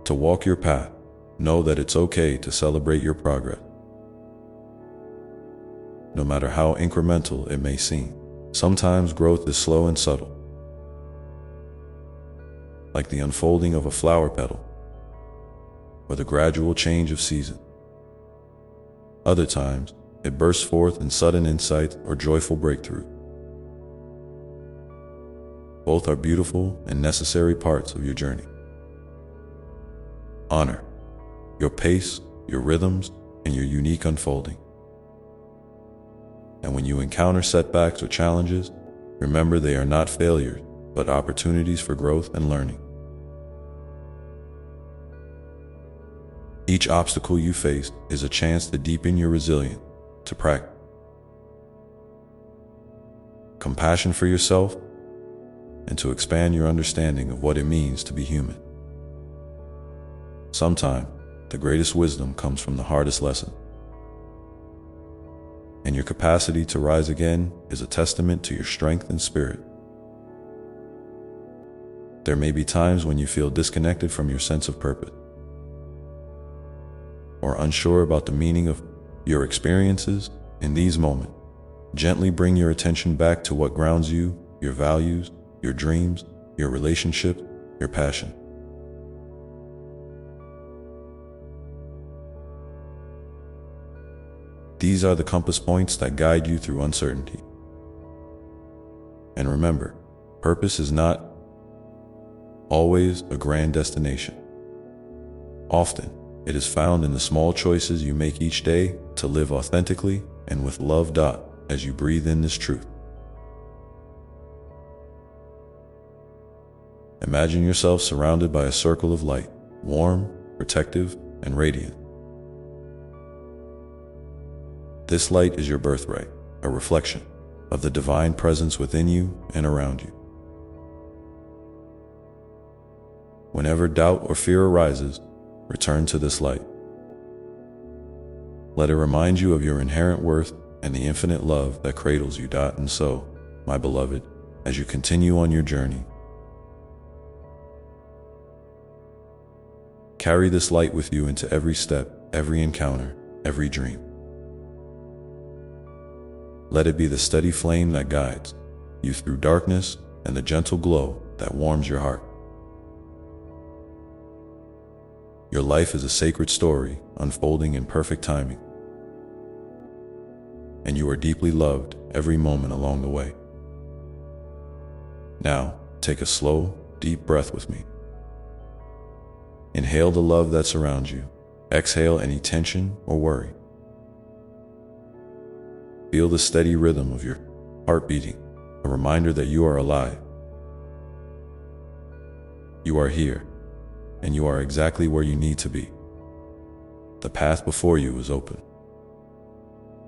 S1: to walk your path, know that it's okay to celebrate your progress. No matter how incremental it may seem, sometimes growth is slow and subtle, like the unfolding of a flower petal or the gradual change of season. Other times, it bursts forth in sudden insight or joyful breakthrough. Both are beautiful and necessary parts of your journey. Honor your pace, your rhythms, and your unique unfolding. And when you encounter setbacks or challenges, remember they are not failures, but opportunities for growth and learning. Each obstacle you face is a chance to deepen your resilience, to practice compassion for yourself, and to expand your understanding of what it means to be human. Sometimes, the greatest wisdom comes from the hardest lesson. And your capacity to rise again is a testament to your strength and spirit. There may be times when you feel disconnected from your sense of purpose, or unsure about the meaning of your experiences. In these moments, gently bring your attention back to what grounds you, your values, your dreams, your relationships, your passion. These are the compass points that guide you through uncertainty. And remember, purpose is not always a grand destination. Often, it is found in the small choices you make each day to live authentically and with love. As you breathe in this truth, imagine yourself surrounded by a circle of light, warm, protective, and radiant. This light is your birthright, a reflection of the divine presence within you and around you. Whenever doubt or fear arises, return to this light. Let it remind you of your inherent worth and the infinite love that cradles you. And so, my beloved, as you continue on your journey, carry this light with you into every step, every encounter, every dream. Let it be the steady flame that guides you through darkness and the gentle glow that warms your heart. Your life is a sacred story unfolding in perfect timing, and you are deeply loved every moment along the way. Now, take a slow, deep breath with me. Inhale the love that surrounds you. Exhale any tension or worry. Feel the steady rhythm of your heart beating, a reminder that you are alive. You are here, and you are exactly where you need to be. The path before you is open.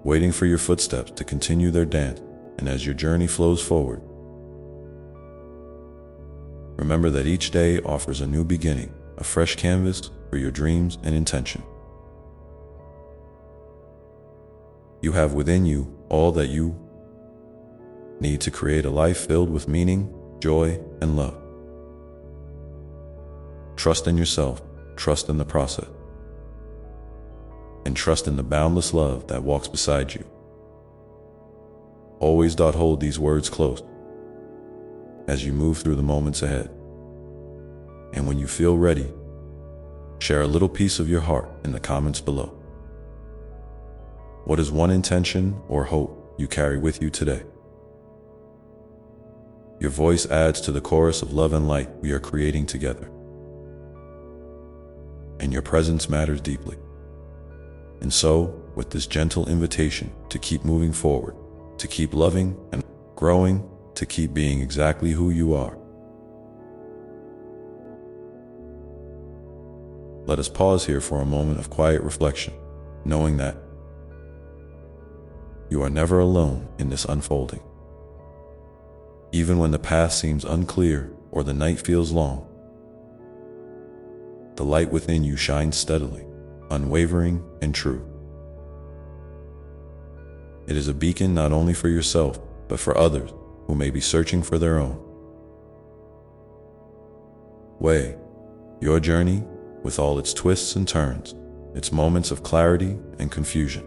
S1: waiting for your footsteps to continue their dance. And as your journey flows forward, remember that each day offers a new beginning, a fresh canvas for your dreams and intention. You have within you all that you need to create a life filled with meaning, joy, and love. Trust in yourself, trust in the process, and trust in the boundless love that walks beside you. Always hold these words close as you move through the moments ahead. And when you feel ready, share a little piece of your heart in the comments below. What is one intention or hope you carry with you today? Your voice adds to the chorus of love and light we are creating together. And your presence matters deeply. And so, with this gentle invitation to keep moving forward, to keep loving and growing, to keep being exactly who you are, let us pause here for a moment of quiet reflection, knowing that you are never alone in this unfolding. Even when the path seems unclear or the night feels long, the light within you shines steadily, unwavering and true. It is a beacon not only for yourself, but for others who may be searching for their own way. Your journey, with all its twists and turns, its moments of clarity and confusion,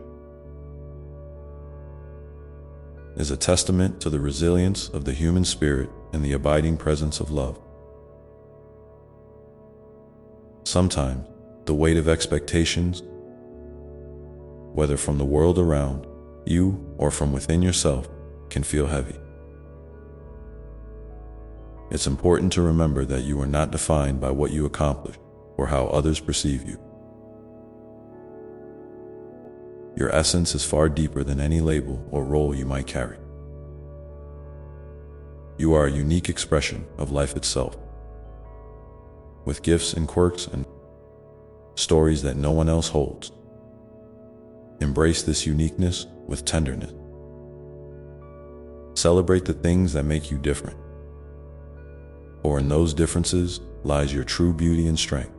S1: is a testament to the resilience of the human spirit and the abiding presence of love. Sometimes, the weight of expectations, whether from the world around you or from within yourself, can feel heavy. It's important to remember that you are not defined by what you accomplish or how others perceive you. Your essence is far deeper than any label or role you might carry. You are a unique expression of life itself, with gifts and quirks and stories that no one else holds. Embrace this uniqueness with tenderness. Celebrate the things that make you different, for in those differences lies your true beauty and strength.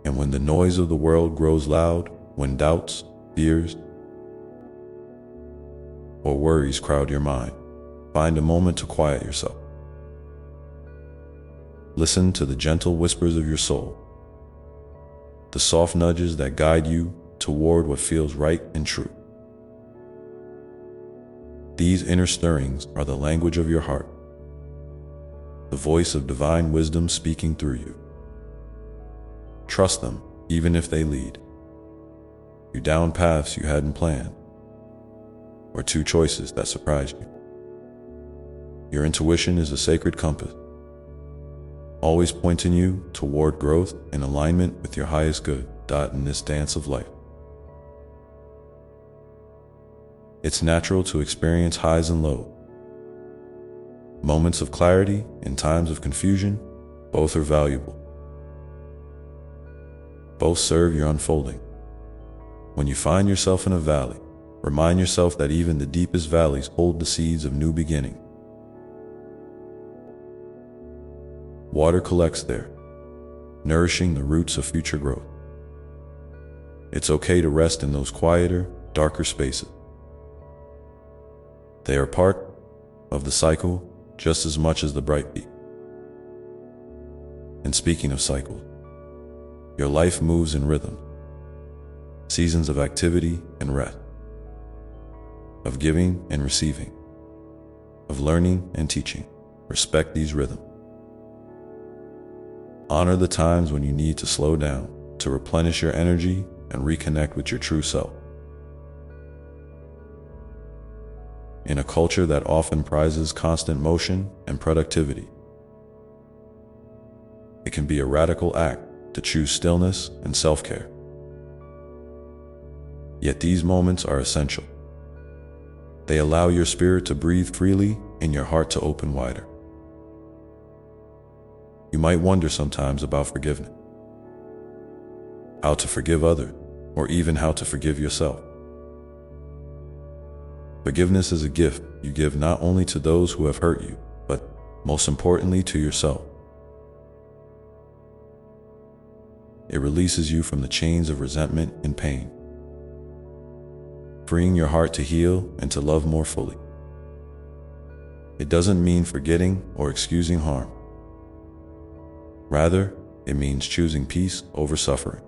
S1: And when the noise of the world grows loud, when doubts, fears, or worries crowd your mind, find a moment to quiet yourself. Listen to the gentle whispers of your soul, the soft nudges that guide you toward what feels right and true. These inner stirrings are the language of your heart, the voice of divine wisdom speaking through you. Trust them, even if they lead you down paths you hadn't planned, or to choices that surprise you. Your intuition is a sacred compass, always pointing you toward growth in alignment with your highest good. In this dance of life, it's natural to experience highs and lows, moments of clarity and times of confusion. Both are valuable. Both serve your unfolding. When you find yourself in a valley, remind yourself that even the deepest valleys hold the seeds of new beginning. Water collects there, nourishing the roots of future growth. It's okay to rest in those quieter, darker spaces. They are part of the cycle just as much as the bright peak. And speaking of cycles, your life moves in rhythm. Seasons of activity and rest, of giving and receiving, of learning and teaching. Respect these rhythms. Honor the times when you need to slow down, to replenish your energy and reconnect with your true self. In a culture that often prizes constant motion and productivity, it can be a radical act to choose stillness and self-care. Yet these moments are essential. They allow your spirit to breathe freely and your heart to open wider. You might wonder sometimes about forgiveness, how to forgive others, or even how to forgive yourself. Forgiveness is a gift you give not only to those who have hurt you, but most importantly to yourself. It releases you from the chains of resentment and pain, freeing your heart to heal and to love more fully. It doesn't mean forgetting or excusing harm. Rather, it means choosing peace over suffering,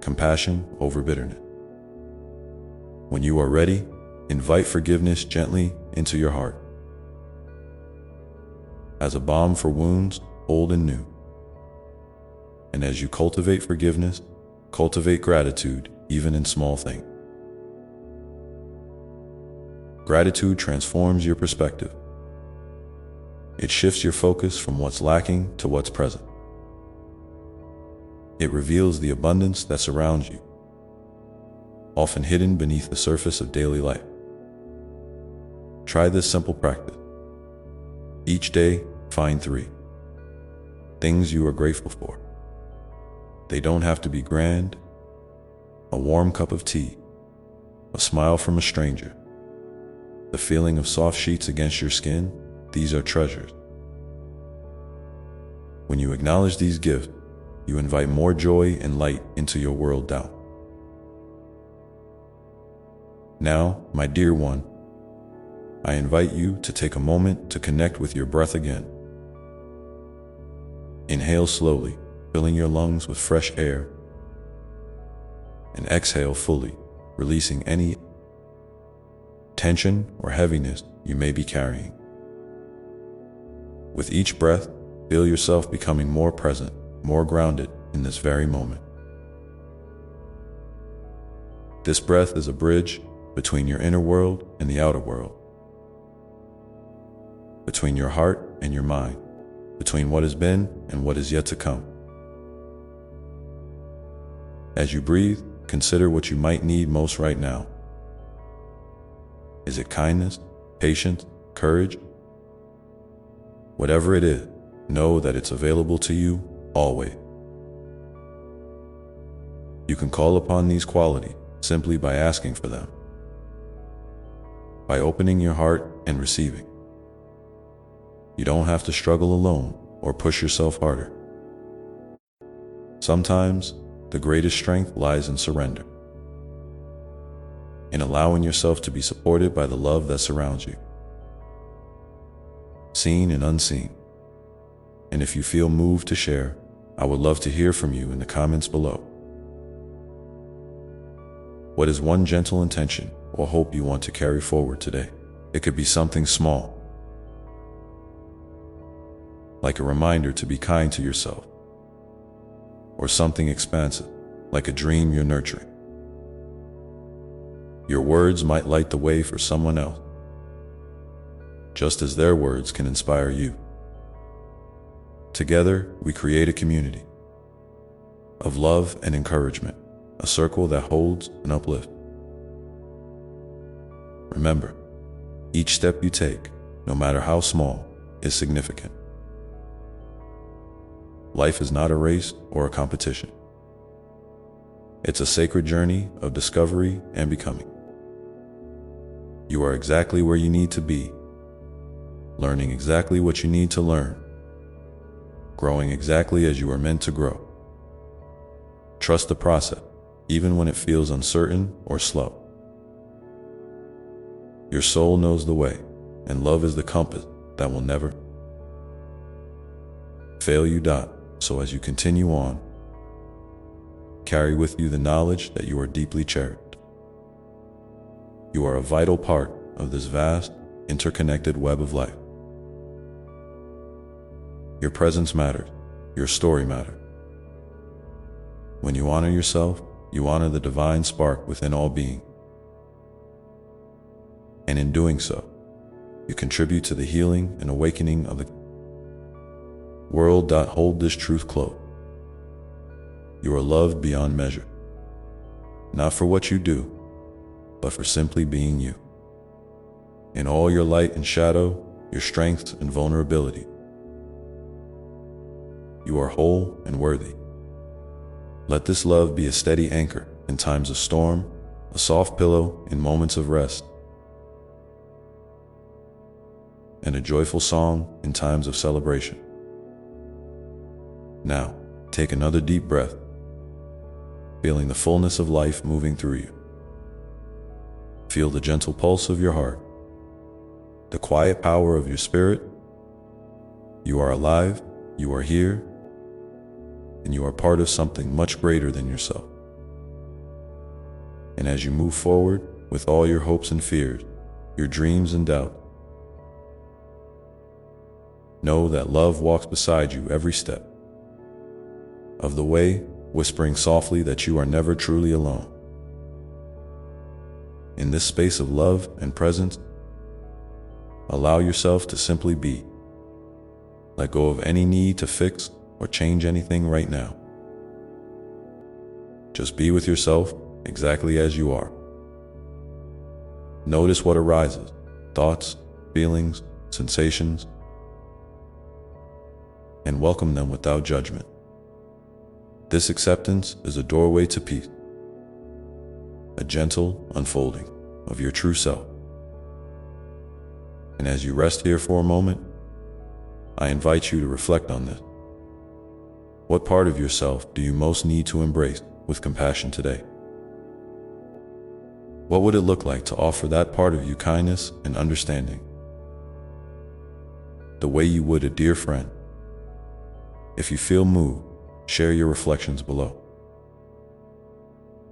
S1: compassion over bitterness. When you are ready, invite forgiveness gently into your heart, as a balm for wounds old and new. And as you cultivate forgiveness, cultivate gratitude even in small things. Gratitude transforms your perspective. It shifts your focus from what's lacking to what's present. It reveals the abundance that surrounds you, often hidden beneath the surface of daily life. Try this simple practice. Each day, find 3 things you are grateful for. They don't have to be grand. A warm cup of tea, a smile from a stranger, the feeling of soft sheets against your skin, these are treasures. When you acknowledge these gifts, you invite more joy and light into your world now. Now, my dear one, I invite you to take a moment to connect with your breath again. Inhale slowly, filling your lungs with fresh air, and exhale fully, releasing any tension or heaviness you may be carrying. With each breath, feel yourself becoming more present, more grounded in this very moment. This breath is a bridge between your inner world and the outer world, between your heart and your mind, between what has been and what is yet to come. As you breathe, consider what you might need most right now. Is it kindness, patience, courage? Whatever it is, know that it's available to you always. You can call upon these qualities simply by asking for them, by opening your heart and receiving. You don't have to struggle alone or push yourself harder. Sometimes, the greatest strength lies in surrender, in allowing yourself to be supported by the love that surrounds you, seen and unseen. And if you feel moved to share, I would love to hear from you in the comments below. What is one gentle intention or hope you want to carry forward today? It could be something small, like a reminder to be kind to yourself, or something expansive, like a dream you're nurturing. Your words might light the way for someone else, just as their words can inspire you. Together, we create a community of love and encouragement, a circle that holds and uplifts. Remember, each step you take, no matter how small, is significant. Life is not a race or a competition. It's a sacred journey of discovery and becoming. You are exactly where you need to be, learning exactly what you need to learn, growing exactly as you are meant to grow. Trust the process, even when it feels uncertain or slow. Your soul knows the way, and love is the compass that will never fail you. So as you continue on, carry with you the knowledge that you are deeply cherished. You are a vital part of this vast, interconnected web of life. Your presence matters. Your story matters. When you honor yourself, you honor the divine spark within all being. And in doing so, you contribute to the healing and awakening of the world. Hold this truth close. You are loved beyond measure, not for what you do, but for simply being you. In all your light and shadow, your strengths and vulnerability, you are whole and worthy. Let this love be a steady anchor in times of storm, a soft pillow in moments of rest, and a joyful song in times of celebration. Now, take another deep breath, feeling the fullness of life moving through you. Feel the gentle pulse of your heart, the quiet power of your spirit. You are alive, you are here, and you are part of something much greater than yourself. And as you move forward with all your hopes and fears, your dreams and doubts, know that love walks beside you every step of the way, whispering softly that you are never truly alone. In this space of love and presence, allow yourself to simply be. Let go of any need to fix or change anything right now. Just be with yourself exactly as you are. Notice what arises, thoughts, feelings, sensations, and welcome them without judgment. This acceptance is a doorway to peace, a gentle unfolding of your true self. And as you rest here for a moment, I invite you to reflect on this. What part of yourself do you most need to embrace with compassion today? What would it look like to offer that part of you kindness and understanding, the way you would a dear friend? If you feel moved, share your reflections below.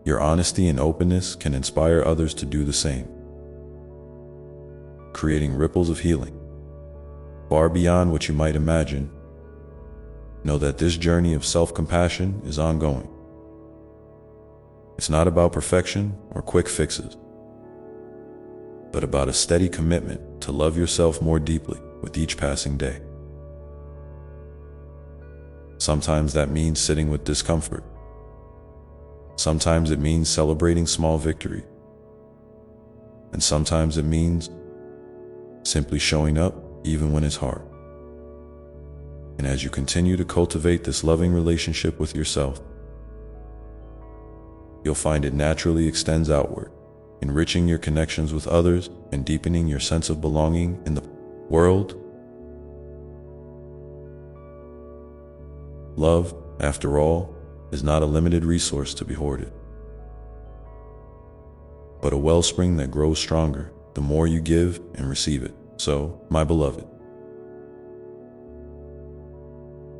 S1: Your honesty and openness can inspire others to do the same, creating ripples of healing far beyond what you might imagine. Know that this journey of self-compassion is ongoing. It's not about perfection or quick fixes, but about a steady commitment to love yourself more deeply with each passing day. Sometimes that means sitting with discomfort. Sometimes it means celebrating small victories. And sometimes it means simply showing up even when it's hard. And as you continue to cultivate this loving relationship with yourself, you'll find it naturally extends outward, enriching your connections with others and deepening your sense of belonging in the world. Love, after all, is not a limited resource to be hoarded, but a wellspring that grows stronger the more you give and receive it. So, my beloved,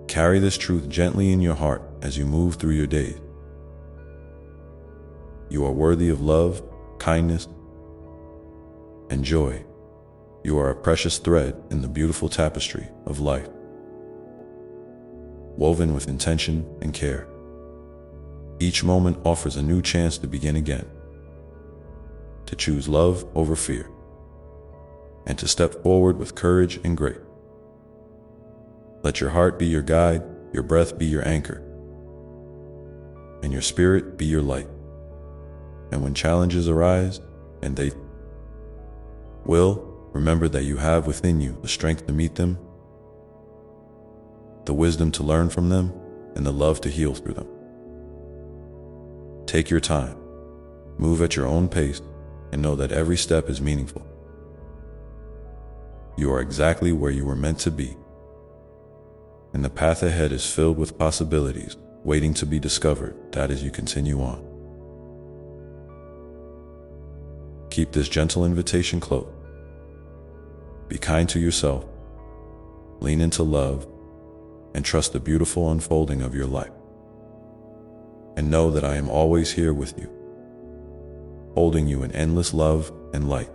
S1: carry this truth gently in your heart as you move through your days. You are worthy of love, kindness, and joy. You are a precious thread in the beautiful tapestry of life, woven with intention and care. Each moment offers a new chance to begin again, to choose love over fear, and to step forward with courage and grace. Let your heart be your guide, your breath be your anchor, and your spirit be your light. And when challenges arise, and they will, remember that you have within you the strength to meet them, the wisdom to learn from them, and the love to heal through them. Take your time, move at your own pace, and know that every step is meaningful. You are exactly where you were meant to be, and the path ahead is filled with possibilities waiting to be discovered as you continue on. Keep this gentle invitation close. Be kind to yourself, lean into love, and trust the beautiful unfolding of your life. And know that I am always here with you, holding you in endless love and light,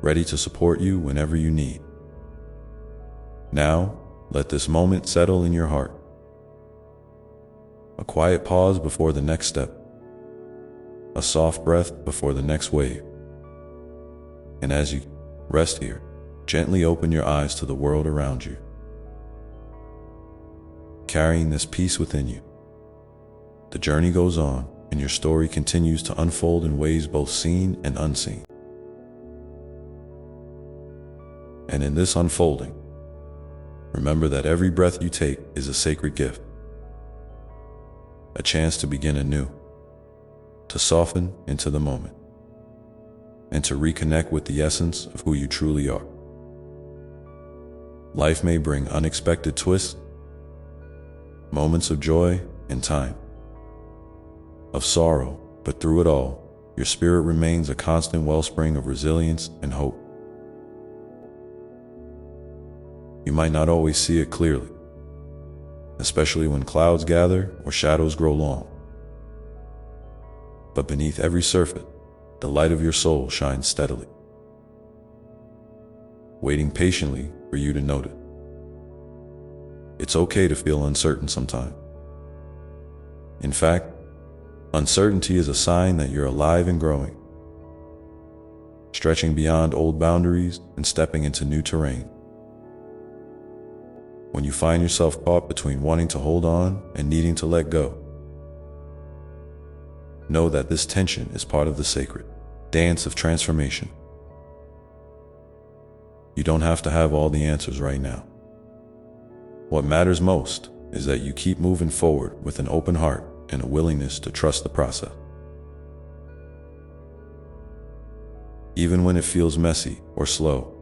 S1: ready to support you whenever you need. Now, let this moment settle in your heart. A quiet pause before the next step, a soft breath before the next wave. And as you rest here, gently open your eyes to the world around you, carrying this peace within you. The journey goes on, and your story continues to unfold in ways both seen and unseen. And in this unfolding, remember that every breath you take is a sacred gift, a chance to begin anew, to soften into the moment, and to reconnect with the essence of who you truly are. Life may bring unexpected twists, moments of joy, and time of sorrow, but through it all, your spirit remains a constant wellspring of resilience and hope. You might not always see it clearly, especially when clouds gather or shadows grow long. But beneath every surface, the light of your soul shines steadily, waiting patiently for you to notice. It's okay to feel uncertain sometimes. In fact, uncertainty is a sign that you're alive and growing, stretching beyond old boundaries and stepping into new terrain. When you find yourself caught between wanting to hold on and needing to let go, know that this tension is part of the sacred dance of transformation. You don't have to have all the answers right now. What matters most is that you keep moving forward with an open heart and a willingness to trust the process. Even when it feels messy or slow,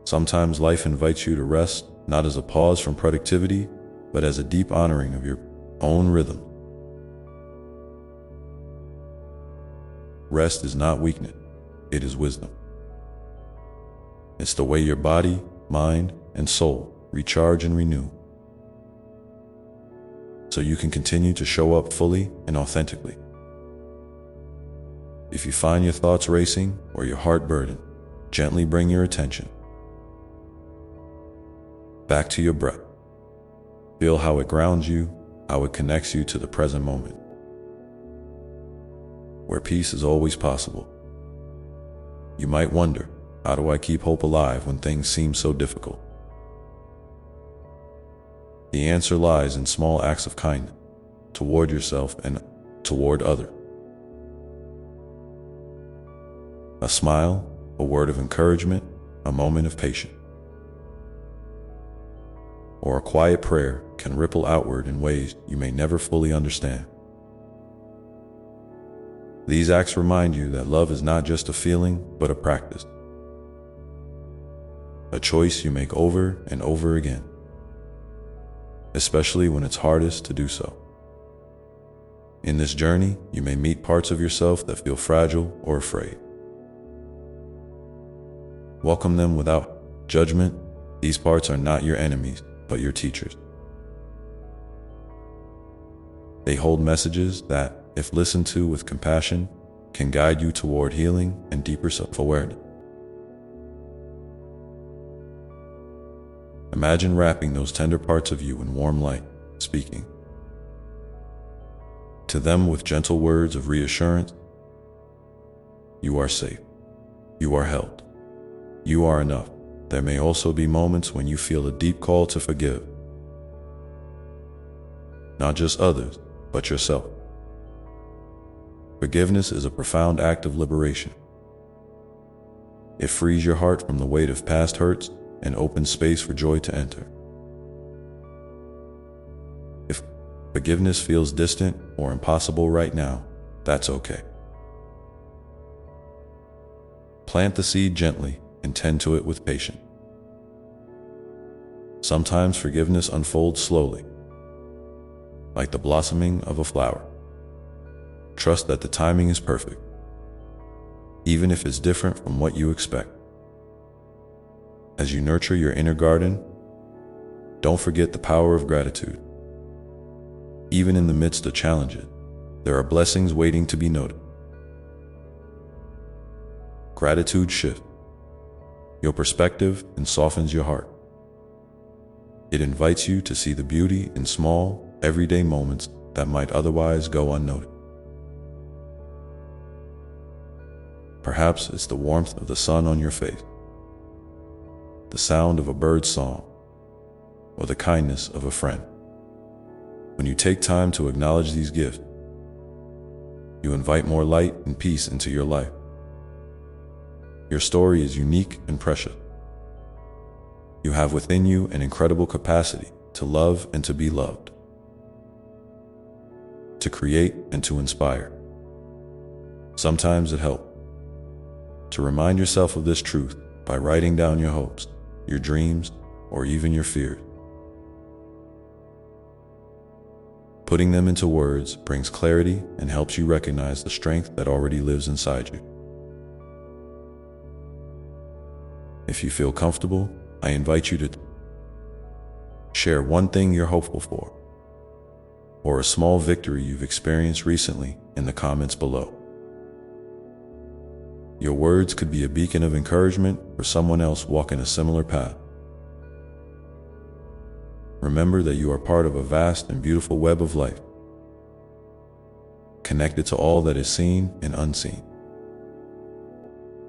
S1: sometimes life invites you to rest, not as a pause from productivity, but as a deep honoring of your own rhythm. Rest is not weakness, it is wisdom. It's the way your body, mind, and soul recharge and renew, so you can continue to show up fully and authentically. If you find your thoughts racing or your heart burdened, gently bring your attention back to your breath. Feel how it grounds you, how it connects you to the present moment, where peace is always possible. You might wonder, how do I keep hope alive when things seem so difficult? The answer lies in small acts of kindness toward yourself and toward others. A smile, a word of encouragement, a moment of patience, or a quiet prayer can ripple outward in ways you may never fully understand. These acts remind you that love is not just a feeling, but a practice, a choice you make over and over again, especially when it's hardest to do so. In this journey, you may meet parts of yourself that feel fragile or afraid. Welcome them without judgment. These parts are not your enemies, but your teachers. They hold messages that, if listened to with compassion, can guide you toward healing and deeper self-awareness. Imagine wrapping those tender parts of you in warm light, speaking to them with gentle words of reassurance. You are safe. You are held. You are enough. There may also be moments when you feel a deep call to forgive, not just others, but yourself. Forgiveness is a profound act of liberation. It frees your heart from the weight of past hurts and opens space for joy to enter. If forgiveness feels distant or impossible right now, that's okay. Plant the seed gently and tend to it with patience. Sometimes forgiveness unfolds slowly, like the blossoming of a flower. Trust that the timing is perfect, even if it's different from what you expect. As you nurture your inner garden, don't forget the power of gratitude. Even in the midst of challenges, there are blessings waiting to be noted. Gratitude shifts your perspective and softens your heart. It invites you to see the beauty in small, everyday moments that might otherwise go unnoticed. Perhaps it's the warmth of the sun on your face, the sound of a bird's song, or the kindness of a friend. When you take time to acknowledge these gifts, you invite more light and peace into your life. Your story is unique and precious. You have within you an incredible capacity to love and to be loved, to create and to inspire. Sometimes it helps to remind yourself of this truth by writing down your hopes, your dreams, or even your fears. Putting them into words brings clarity and helps you recognize the strength that already lives inside you. If you feel comfortable, I invite you to share one thing you're hopeful for, or a small victory you've experienced recently in the comments below. Your words could be a beacon of encouragement for someone else walking a similar path. Remember that you are part of a vast and beautiful web of life, connected to all that is seen and unseen.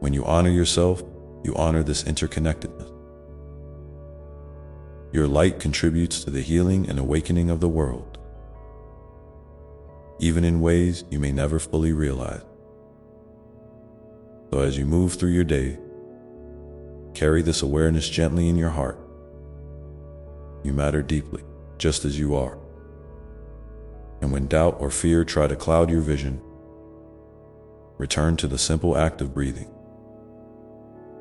S1: When you honor yourself, you honor this interconnectedness. Your light contributes to the healing and awakening of the world, even in ways you may never fully realize. So as you move through your day, carry this awareness gently in your heart. You matter deeply, just as you are. And when doubt or fear try to cloud your vision, return to the simple act of breathing.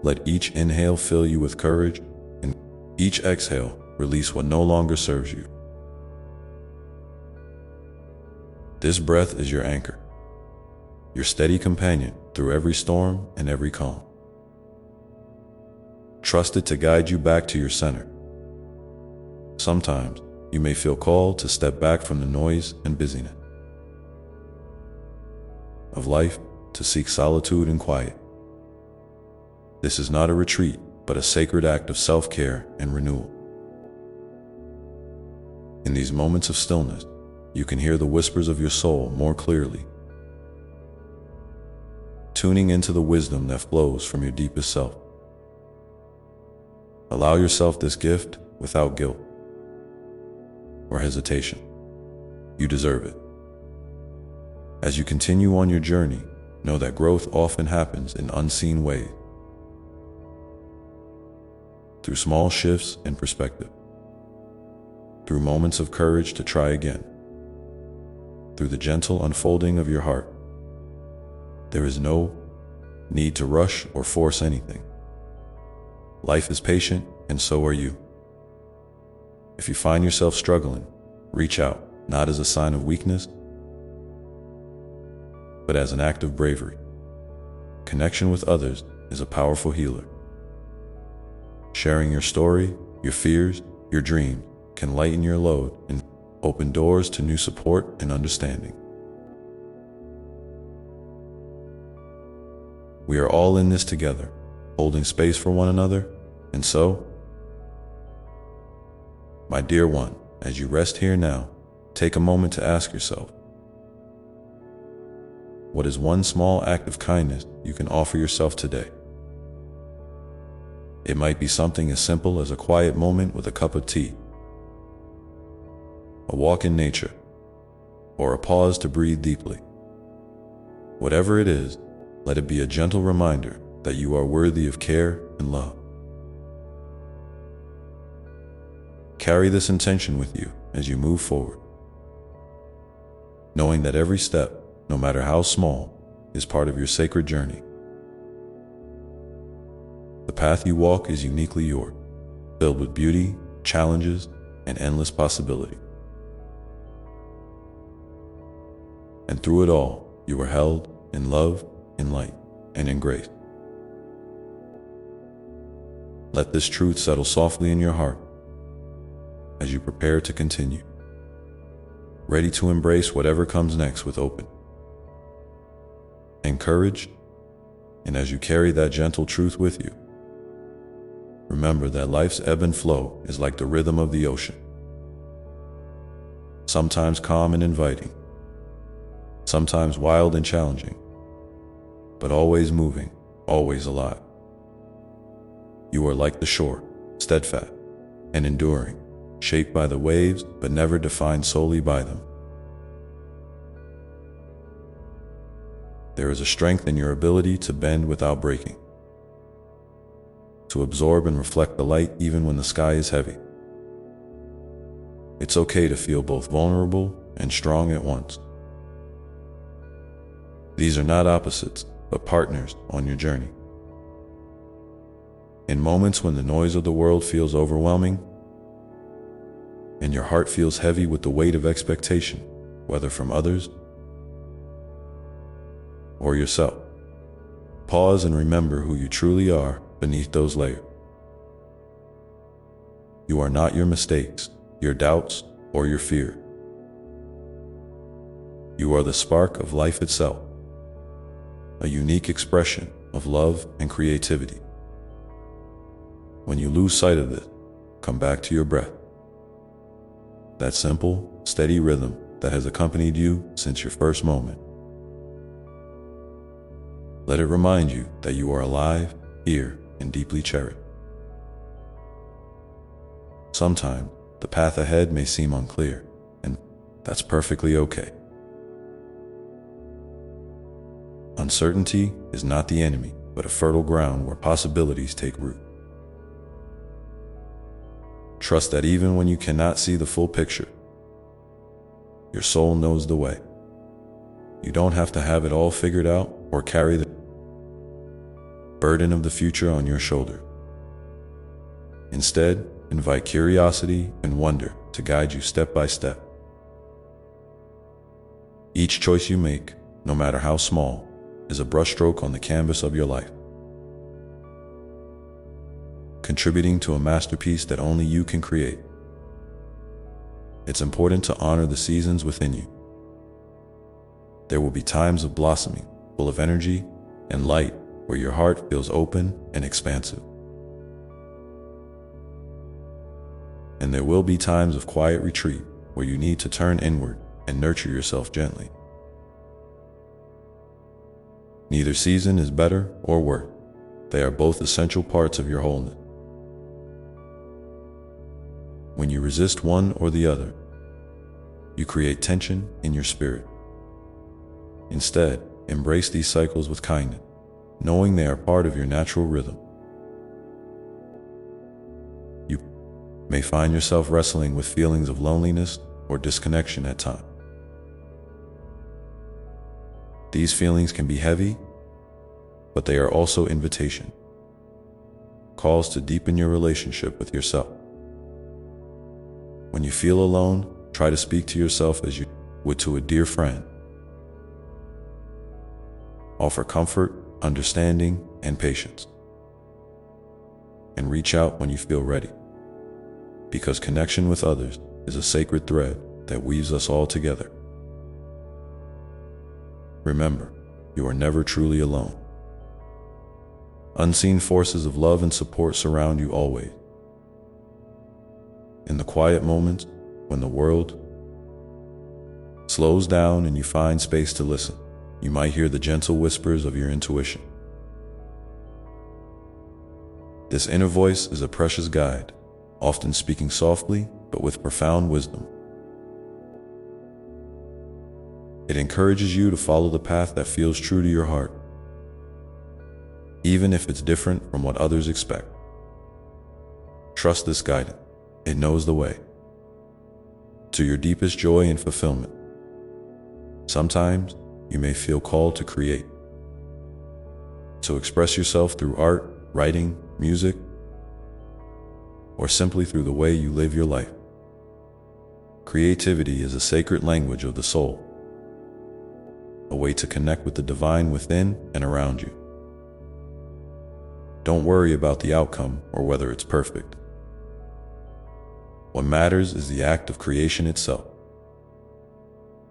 S1: Let each inhale fill you with courage, and each exhale release what no longer serves you. This breath is your anchor, your steady companion through every storm and every calm. Trust it to guide you back to your center. Sometimes you may feel called to step back from the noise and busyness of life to seek solitude and quiet. This is not a retreat, but a sacred act of self-care and renewal. In these moments of stillness, you can hear the whispers of your soul more clearly, tuning into the wisdom that flows from your deepest self. Allow yourself this gift without guilt or hesitation. You deserve it. As you continue on your journey, know that growth often happens in unseen ways, through small shifts in perspective, through moments of courage to try again, through the gentle unfolding of your heart. There is no need to rush or force anything. Life is patient, and so are you. If you find yourself struggling, reach out, not as a sign of weakness, but as an act of bravery. Connection with others is a powerful healer. Sharing your story, your fears, your dreams can lighten your load and open doors to new support and understanding. We are all in this together, holding space for one another, and so, my dear one, as you rest here now, take a moment to ask yourself, what is one small act of kindness you can offer yourself today? It might be something as simple as a quiet moment with a cup of tea, a walk in nature, or a pause to breathe deeply. Whatever it is, let it be a gentle reminder that you are worthy of care and love. Carry this intention with you as you move forward, knowing that every step, no matter how small, is part of your sacred journey. The path you walk is uniquely yours, filled with beauty, challenges, and endless possibility. And through it all, you are held in love, in light, and in grace. Let this truth settle softly in your heart as you prepare to continue, ready to embrace whatever comes next with open and courage. And as you carry that gentle truth with you, remember that life's ebb and flow is like the rhythm of the ocean, sometimes calm and inviting, sometimes wild and challenging, but always moving, always alive. You are like the shore, steadfast and enduring, shaped by the waves, but never defined solely by them. There is a strength in your ability to bend without breaking, to absorb and reflect the light even when the sky is heavy. It's okay to feel both vulnerable and strong at once. These are not opposites, but partners on your journey. In moments when the noise of the world feels overwhelming, and your heart feels heavy with the weight of expectation, whether from others or yourself, pause and remember who you truly are beneath those layers. You are not your mistakes, your doubts, or your fear. You are the spark of life itself, a unique expression of love and creativity. When you lose sight of this, come back to your breath. That simple, steady rhythm that has accompanied you since your first moment. Let it remind you that you are alive, here, and deeply cherished. Sometimes, the path ahead may seem unclear, and that's perfectly okay. Uncertainty is not the enemy, but a fertile ground where possibilities take root. Trust that even when you cannot see the full picture, your soul knows the way. You don't have to have it all figured out or carry the burden of the future on your shoulder. Instead, invite curiosity and wonder to guide you step by step. Each choice you make, no matter how small, is a brushstroke on the canvas of your life, contributing to a masterpiece that only you can create. It's important to honor the seasons within you. There will be times of blossoming, full of energy and light, where your heart feels open and expansive. And there will be times of quiet retreat, where you need to turn inward and nurture yourself gently. Neither season is better or worse. They are both essential parts of your wholeness. When you resist one or the other, you create tension in your spirit. Instead, embrace these cycles with kindness, knowing they are part of your natural rhythm. You may find yourself wrestling with feelings of loneliness or disconnection at times. These feelings can be heavy, but they are also invitations, calls to deepen your relationship with yourself. When you feel alone, try to speak to yourself as you would to a dear friend. Offer comfort, understanding, and patience. And reach out when you feel ready, because connection with others is a sacred thread that weaves us all together. Remember, you are never truly alone. Unseen forces of love and support surround you always. In the quiet moments, when the world slows down and you find space to listen, you might hear the gentle whispers of your intuition. This inner voice is a precious guide, often speaking softly but with profound wisdom. It encourages you to follow the path that feels true to your heart, even if it's different from what others expect. Trust this guidance. It knows the way to your deepest joy and fulfillment. Sometimes you may feel called to create, to express yourself through art, writing, music, or simply through the way you live your life. Creativity is a sacred language of the soul, a way to connect with the divine within and around you. Don't worry about the outcome or whether it's perfect. What matters is the act of creation itself,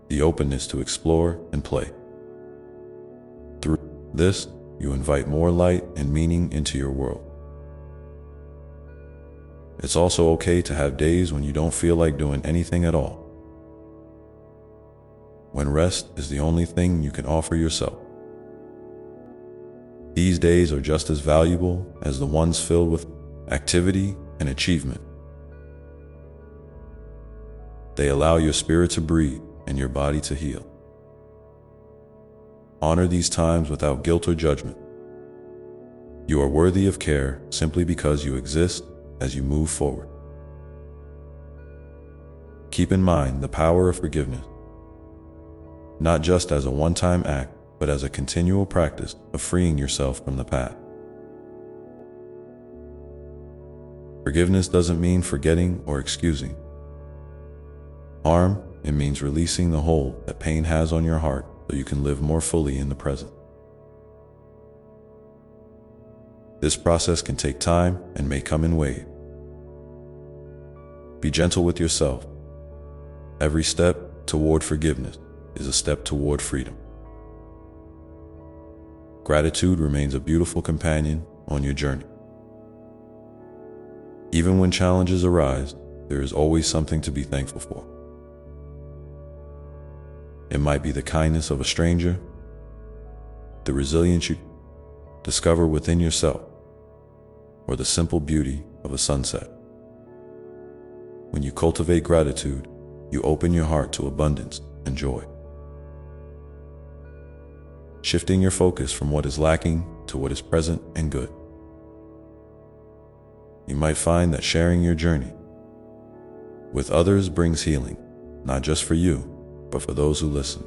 S1: the openness to explore and play. Through this, you invite more light and meaning into your world. It's also okay to have days when you don't feel like doing anything at all, when rest is the only thing you can offer yourself. These days are just as valuable as the ones filled with activity and achievement. They allow your spirit to breathe and your body to heal. Honor these times without guilt or judgment. You are worthy of care simply because you exist as you move forward. Keep in mind the power of forgiveness, not just as a one-time act, but but as a continual practice of freeing yourself from the past. Forgiveness doesn't mean forgetting or excusing harm. It means releasing the hold that pain has on your heart so you can live more fully in the present. This process can take time and may come in waves. Be gentle with yourself. Every step toward forgiveness is a step toward freedom. Gratitude remains a beautiful companion on your journey. Even when challenges arise, there is always something to be thankful for. It might be the kindness of a stranger, the resilience you discover within yourself, or the simple beauty of a sunset. When you cultivate gratitude, you open your heart to abundance and joy, shifting your focus from what is lacking to what is present and good. You might find that sharing your journey with others brings healing, not just for you, but for those who listen.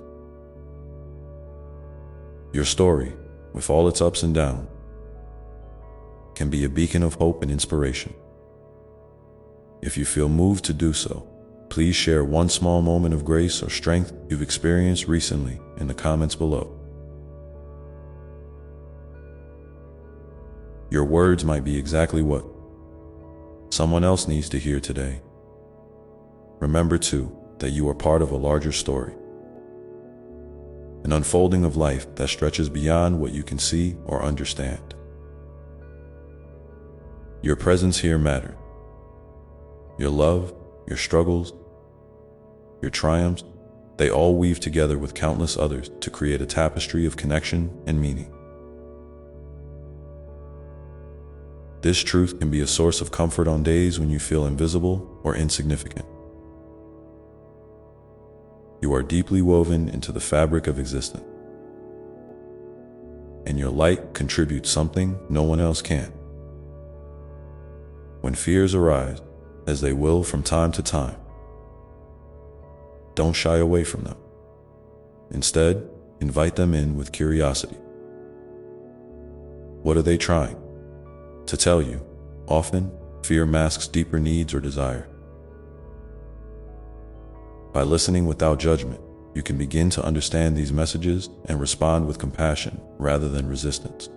S1: Your story, with all its ups and downs, can be a beacon of hope and inspiration. If you feel moved to do so, please share one small moment of grace or strength you've experienced recently in the comments below. Your words might be exactly what someone else needs to hear today. Remember, too, that you are part of a larger story, an unfolding of life that stretches beyond what you can see or understand. Your presence here matters. Your love, your struggles, your triumphs, they all weave together with countless others to create a tapestry of connection and meaning. This truth can be a source of comfort on days when you feel invisible or insignificant. You are deeply woven into the fabric of existence, and your light contributes something no one else can. When fears arise, as they will from time to time, don't shy away from them. Instead, invite them in with curiosity. What are they trying to tell you? Often, fear masks deeper needs or desire. By listening without judgment, you can begin to understand these messages and respond with compassion rather than resistance.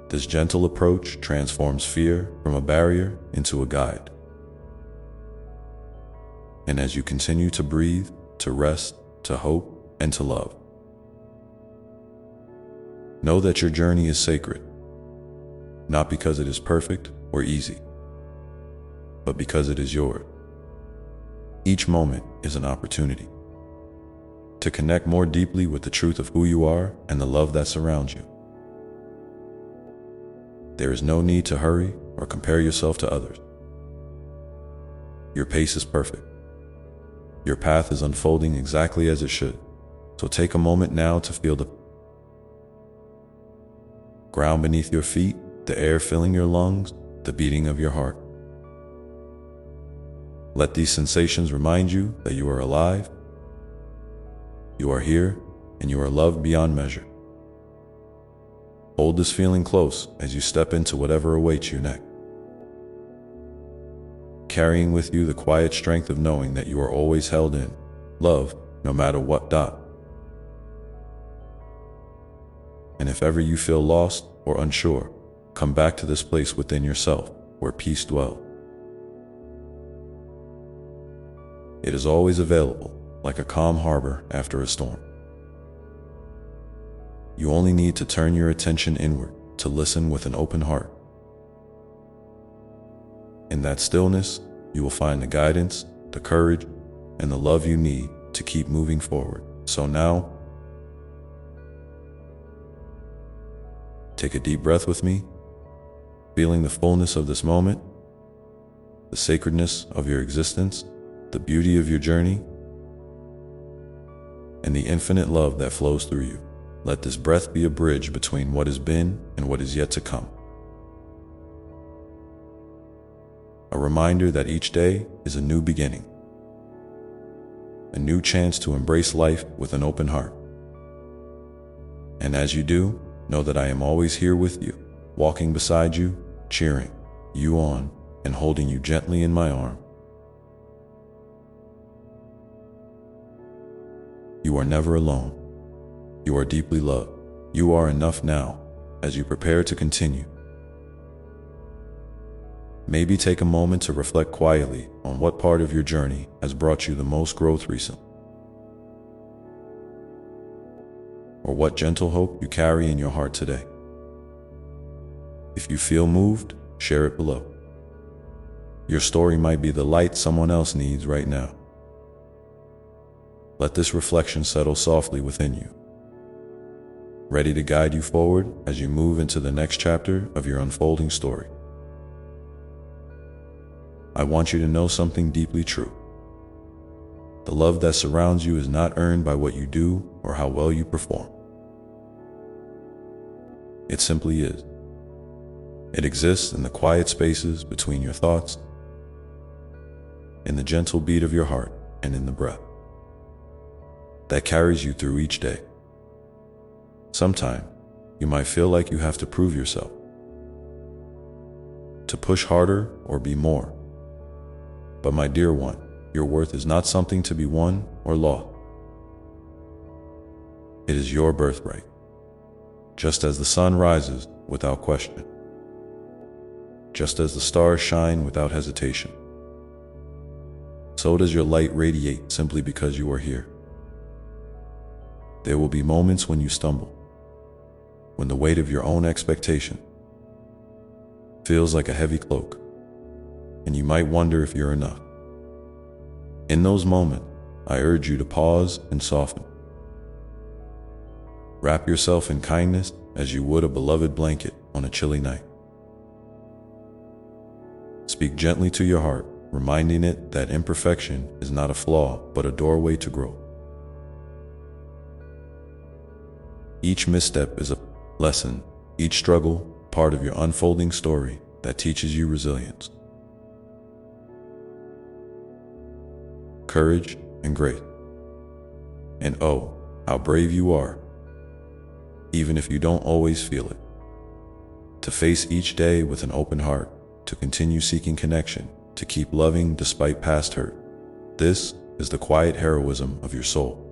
S1: This gentle approach transforms fear from a barrier into a guide. And as you continue to breathe, to rest, to hope, and to love, know that your journey is sacred, not because it is perfect or easy, but because it is yours. Each moment is an opportunity to connect more deeply with the truth of who you are and the love that surrounds you. There is no need to hurry or compare yourself to others. Your pace is perfect. Your path is unfolding exactly as it should. So take a moment now to feel the ground beneath your feet, the air filling your lungs, the beating of your heart. Let these sensations remind you that you are alive, you are here, and you are loved beyond measure. Hold this feeling close as you step into whatever awaits you next, carrying with you the quiet strength of knowing that you are always held in love, no matter what. And if ever you feel lost or unsure, come back to this place within yourself where peace dwells. It is always available, like a calm harbor after a storm. You only need to turn your attention inward to listen with an open heart. In that stillness, you will find the guidance, the courage, and the love you need to keep moving forward. So now, take a deep breath with me, feeling the fullness of this moment, the sacredness of your existence, the beauty of your journey, and the infinite love that flows through you. Let this breath be a bridge between what has been and what is yet to come. A reminder that each day is a new beginning. a new chance to embrace life with an open heart. And as you do, know that I am always here with you, walking beside you, cheering you on, and holding you gently in my arm. You are never alone. You are deeply loved. You are enough now as you prepare to continue. Maybe take a moment to reflect quietly on what part of your journey has brought you the most growth recently, or what gentle hope you carry in your heart today. If you feel moved, share it below. Your story might be the light someone else needs right now. Let this reflection settle softly within you, ready to guide you forward as you move into the next chapter of your unfolding story. I want you to know something deeply true. The love that surrounds you is not earned by what you do or how well you perform. It simply is. It exists in the quiet spaces between your thoughts, in the gentle beat of your heart, and in the breath that carries you through each day. Sometimes, you might feel like you have to prove yourself, to push harder or be more. But my dear one, your worth is not something to be won or lost. It is your birthright. Just as the sun rises without question, just as the stars shine without hesitation, so does your light radiate simply because you are here. There will be moments when you stumble, when the weight of your own expectation feels like a heavy cloak, and you might wonder if you're enough. In those moments, I urge you to pause and soften. Wrap yourself in kindness as you would a beloved blanket on a chilly night. Speak gently to your heart, reminding it that imperfection is not a flaw, but a doorway to growth. Each misstep is a lesson, each struggle, part of your unfolding story that teaches you resilience, courage, and grace. And oh, how brave you are, even if you don't always feel it, to face each day with an open heart, to continue seeking connection, to keep loving despite past hurt. This is the quiet heroism of your soul.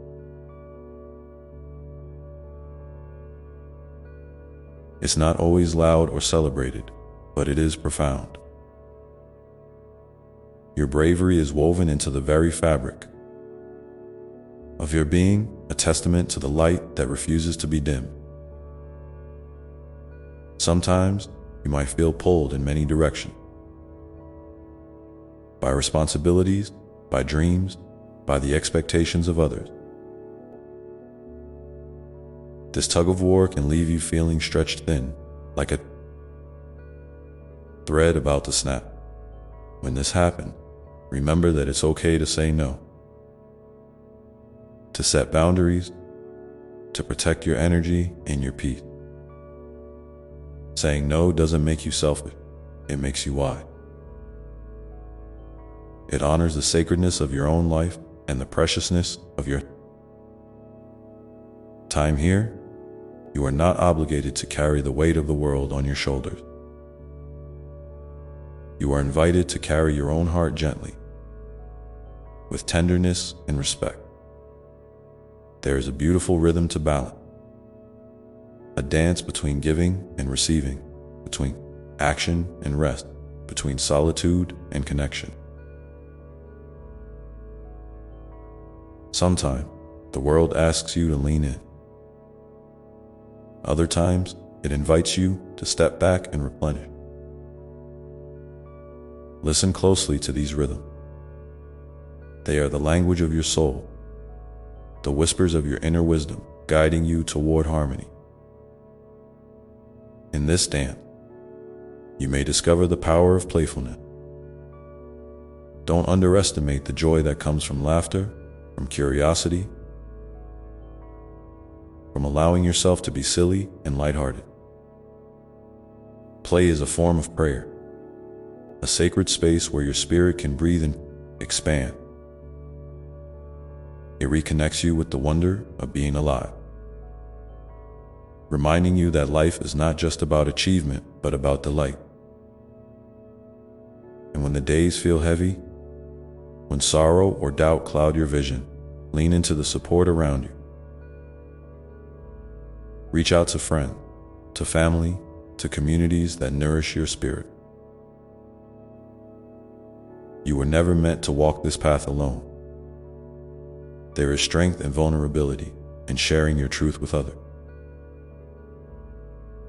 S1: It's not always loud or celebrated, but it is profound. Your bravery is woven into the very fabric of your being, a testament to the light that refuses to be dimmed. Sometimes you might feel pulled in many directions, by responsibilities, by dreams, by the expectations of others. This tug of war can leave you feeling stretched thin, like a thread about to snap. When this happens, remember that it's okay to say no, to set boundaries, to protect your energy and your peace. Saying no doesn't make you selfish, it makes you wise. It honors the sacredness of your own life and the preciousness of your time here. You are not obligated to carry the weight of the world on your shoulders. You are invited to carry your own heart gently, with tenderness and respect. There is a beautiful rhythm to balance, a dance between giving and receiving, between action and rest, between solitude and connection. Sometimes, the world asks you to lean in. Other times, it invites you to step back and replenish. Listen closely to these rhythms. They are the language of your soul, the whispers of your inner wisdom, guiding you toward harmony. In this dance, you may discover the power of playfulness. Don't underestimate the joy that comes from laughter, from curiosity, from allowing yourself to be silly and lighthearted. Play is a form of prayer, a sacred space where your spirit can breathe and expand. It reconnects you with the wonder of being alive, reminding you that life is not just about achievement, but about delight. And when the days feel heavy, when sorrow or doubt cloud your vision, lean into the support around you. Reach out to friends, to family, to communities that nourish your spirit. You were never meant to walk this path alone. There is strength and vulnerability in sharing your truth with others.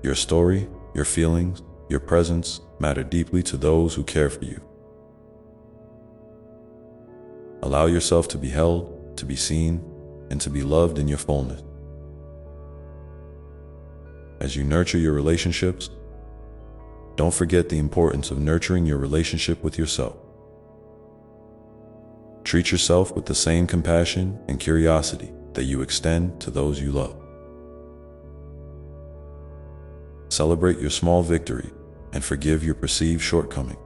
S1: Your story, your feelings, your presence matter deeply to those who care for you. Allow yourself to be held, to be seen, and to be loved in your fullness. As you nurture your relationships, don't forget the importance of nurturing your relationship with yourself. Treat yourself with the same compassion and curiosity that you extend to those you love. Celebrate your small victory and forgive your perceived shortcomings.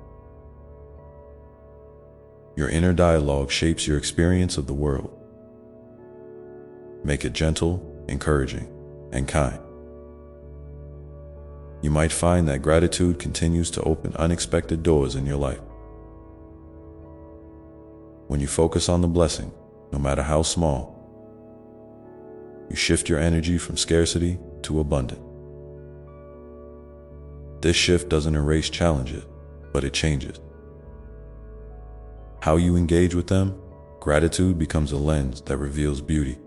S1: Your inner dialogue shapes your experience of the world. Make it gentle, encouraging, and kind. You might find that gratitude continues to open unexpected doors in your life. When you focus on the blessing, no matter how small, you shift your energy from scarcity to abundance. This shift doesn't erase challenges, but it changes how you engage with them. Gratitude becomes a lens that reveals beauty,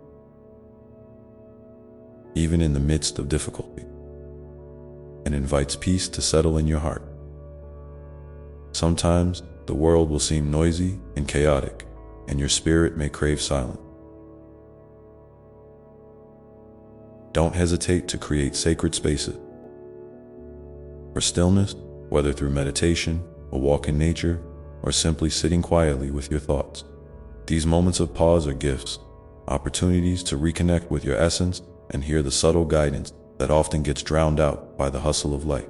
S1: even in the midst of difficulty, and invites peace to settle in your heart. Sometimes the world will seem noisy and chaotic, and your spirit may crave silence. Don't hesitate to create sacred spaces for stillness, whether through meditation, a walk in nature, or simply sitting quietly with your thoughts. These moments of pause are gifts, opportunities to reconnect with your essence and hear the subtle guidance that often gets drowned out by the hustle of life.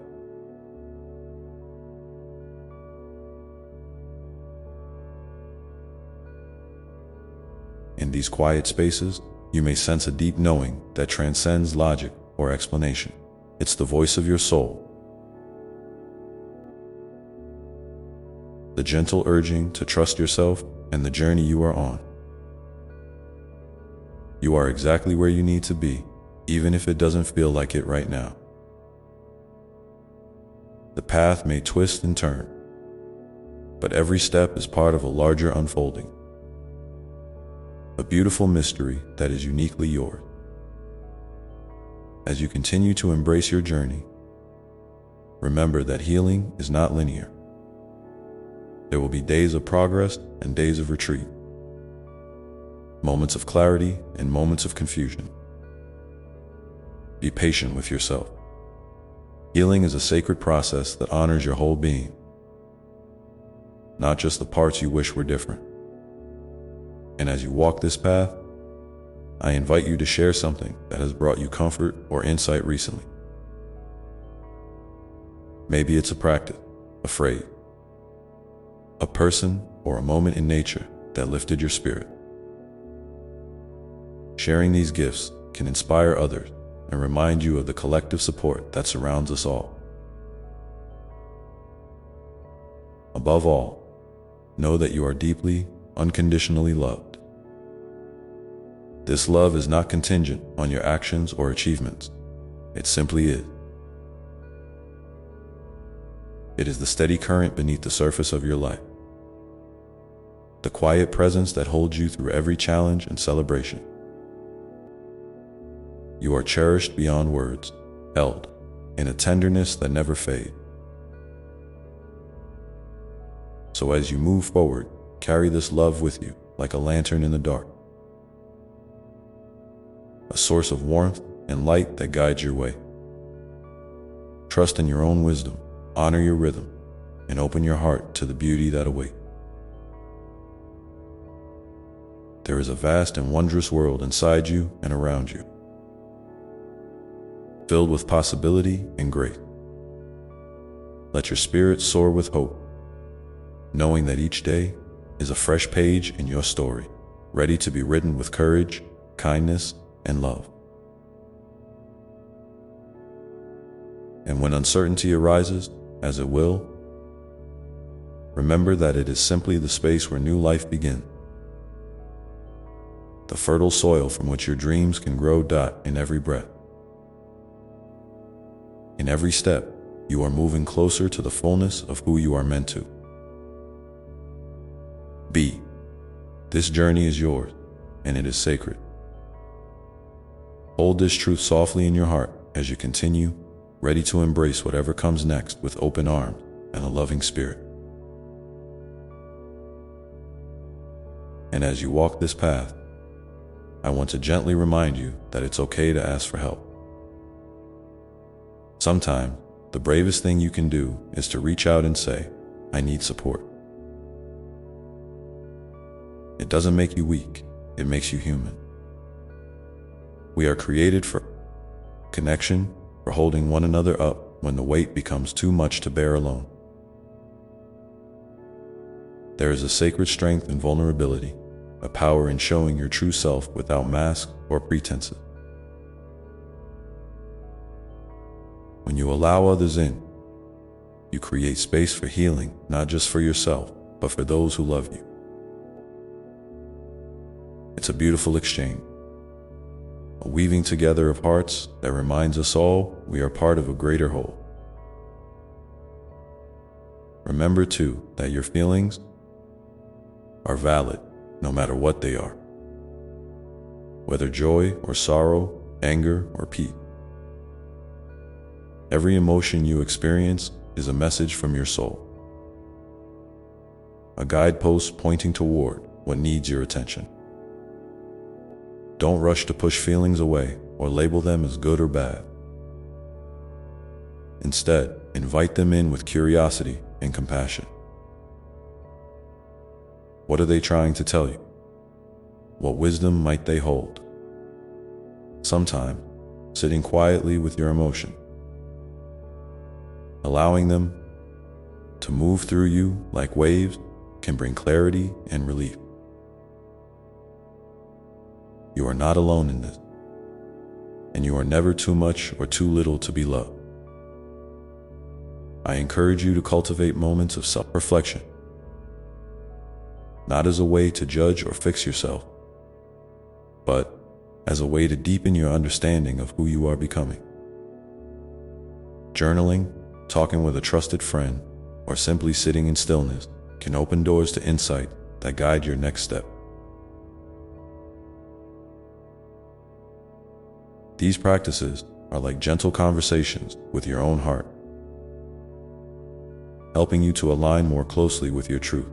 S1: In these quiet spaces, you may sense a deep knowing that transcends logic or explanation. It's the voice of your soul, the gentle urging to trust yourself and the journey you are on. You are exactly where you need to be, even if it doesn't feel like it right now. The path may twist and turn, but every step is part of a larger unfolding, a beautiful mystery that is uniquely yours. As you continue to embrace your journey, remember that healing is not linear. There will be days of progress and days of retreat, moments of clarity and moments of confusion. Be patient with yourself. Healing is a sacred process that honors your whole being, not just the parts you wish were different. And as you walk this path, I invite you to share something that has brought you comfort or insight recently. Maybe it's a practice, a phrase, a person, or a moment in nature that lifted your spirit. Sharing these gifts can inspire others and remind you of the collective support that surrounds us all. Above all, know that you are deeply, unconditionally loved. This love is not contingent on your actions or achievements. It simply is. It is the steady current beneath the surface of your life, the quiet presence that holds you through every challenge and celebration. You are cherished beyond words, held in a tenderness that never fades. So as you move forward, carry this love with you like a lantern in the dark, a source of warmth and light that guides your way. Trust in your own wisdom, honor your rhythm, and open your heart to the beauty that awaits. There is a vast and wondrous world inside you and around you, filled with possibility and grace. Let your spirit soar with hope, knowing that each day is a fresh page in your story, ready to be written with courage, kindness, and love. And when uncertainty arises, as it will, remember that it is simply the space where new life begins. The fertile soil from which your dreams can grow. In every breath. In every step, you are moving closer to the fullness of who you are meant to be. This journey is yours, and it is sacred. Hold this truth softly in your heart as you continue, ready to embrace whatever comes next with open arms and a loving spirit. And as you walk this path, I want to gently remind you that it's okay to ask for help. Sometimes, the bravest thing you can do is to reach out and say, "I need support." It doesn't make you weak, it makes you human. We are created for connection, for holding one another up when the weight becomes too much to bear alone. There is a sacred strength in vulnerability, a power in showing your true self without masks or pretenses. When you allow others in, you create space for healing, not just for yourself, but for those who love you. It's a beautiful exchange, a weaving together of hearts that reminds us all we are part of a greater whole. Remember, too, that your feelings are valid, no matter what they are. Whether joy or sorrow, anger or peace. Every emotion you experience is a message from your soul, a guidepost pointing toward what needs your attention. Don't rush to push feelings away or label them as good or bad. Instead, invite them in with curiosity and compassion. What are they trying to tell you? What wisdom might they hold? Sometimes, sitting quietly with your emotion, allowing them to move through you like waves, can bring clarity and relief. You are not alone in this, and you are never too much or too little to be loved. I encourage you to cultivate moments of self-reflection, not as a way to judge or fix yourself, but as a way to deepen your understanding of who you are becoming. Journaling, talking with a trusted friend, or simply sitting in stillness can open doors to insight that guide your next step. These practices are like gentle conversations with your own heart, helping you to align more closely with your truth.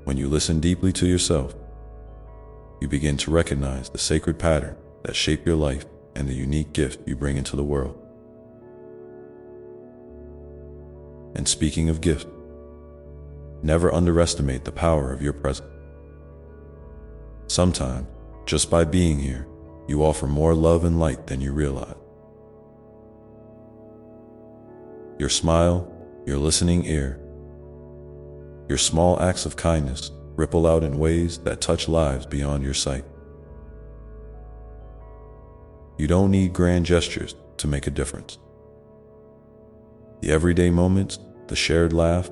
S1: When you listen deeply to yourself, you begin to recognize the sacred pattern that shape your life and the unique gift you bring into the world. And speaking of gifts, never underestimate the power of your presence. Sometimes, just by being here, you offer more love and light than you realize. Your smile, your listening ear, your small acts of kindness ripple out in ways that touch lives beyond your sight. You don't need grand gestures to make a difference. The everyday moments, the shared laugh,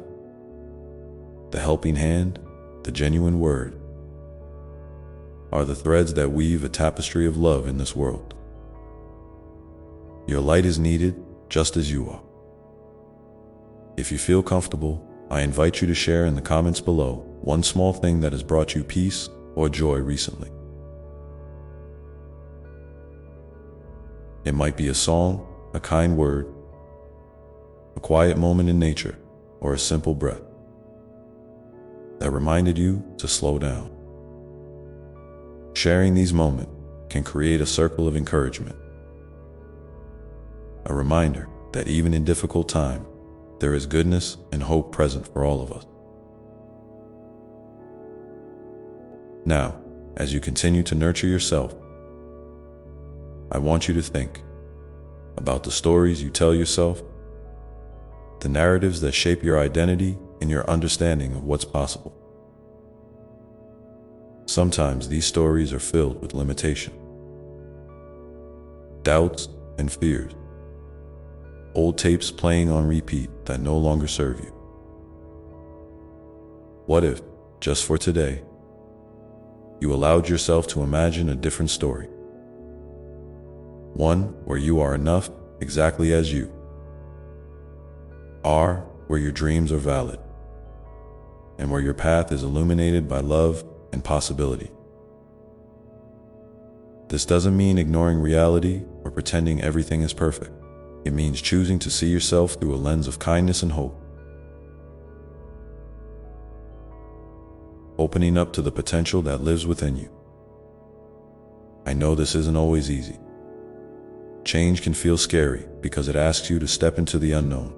S1: the helping hand, the genuine word, are the threads that weave a tapestry of love in this world. Your light is needed just as you are. If you feel comfortable, I invite you to share in the comments below one small thing that has brought you peace or joy recently. It might be a song, a kind word, a quiet moment in nature, or a simple breath that reminded you to slow down. Sharing these moments can create a circle of encouragement, a reminder that even in difficult times, there is goodness and hope present for all of us. Now, as you continue to nurture yourself, I want you to think about the stories you tell yourself, the narratives that shape your identity and your understanding of what's possible. Sometimes these stories are filled with limitation, doubts, and fears, old tapes playing on repeat that no longer serve you. What if, just for today, you allowed yourself to imagine a different story? One where you are enough exactly as you are, where your dreams are valid, and where your path is illuminated by love and possibility. This doesn't mean ignoring reality or pretending everything is perfect. It means choosing to see yourself through a lens of kindness and hope, opening up to the potential that lives within you. I know this isn't always easy. Change can feel scary because it asks you to step into the unknown.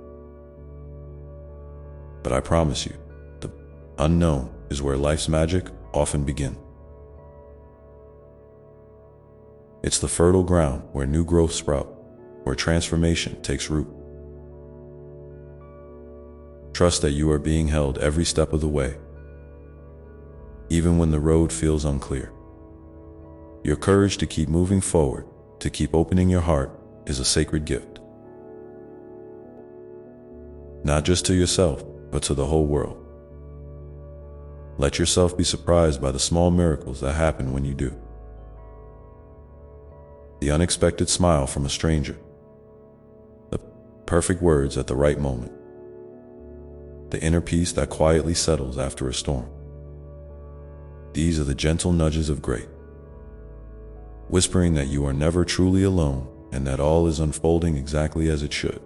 S1: But I promise you, the unknown is where life's magic often begins. It's the fertile ground where new growth sprouts, where transformation takes root. Trust that you are being held every step of the way, even when the road feels unclear. Your courage to keep moving forward, to keep opening your heart, is a sacred gift. Not just to yourself, but to the whole world. Let yourself be surprised by the small miracles that happen when you do. The unexpected smile from a stranger, the perfect words at the right moment, the inner peace that quietly settles after a storm. These are the gentle nudges of grace, whispering that you are never truly alone and that all is unfolding exactly as it should.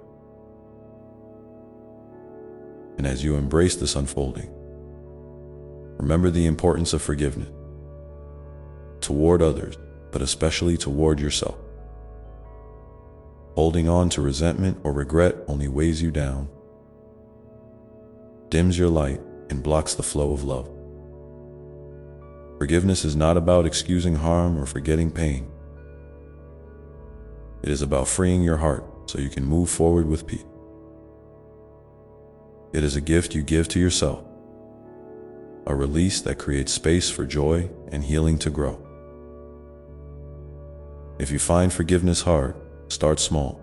S1: And as you embrace this unfolding, remember the importance of forgiveness toward others, but especially toward yourself. Holding on to resentment or regret only weighs you down, dims your light, and blocks the flow of love. Forgiveness is not about excusing harm or forgetting pain. It is about freeing your heart so you can move forward with peace. It is a gift you give to yourself, a release that creates space for joy and healing to grow. If you find forgiveness hard, start small.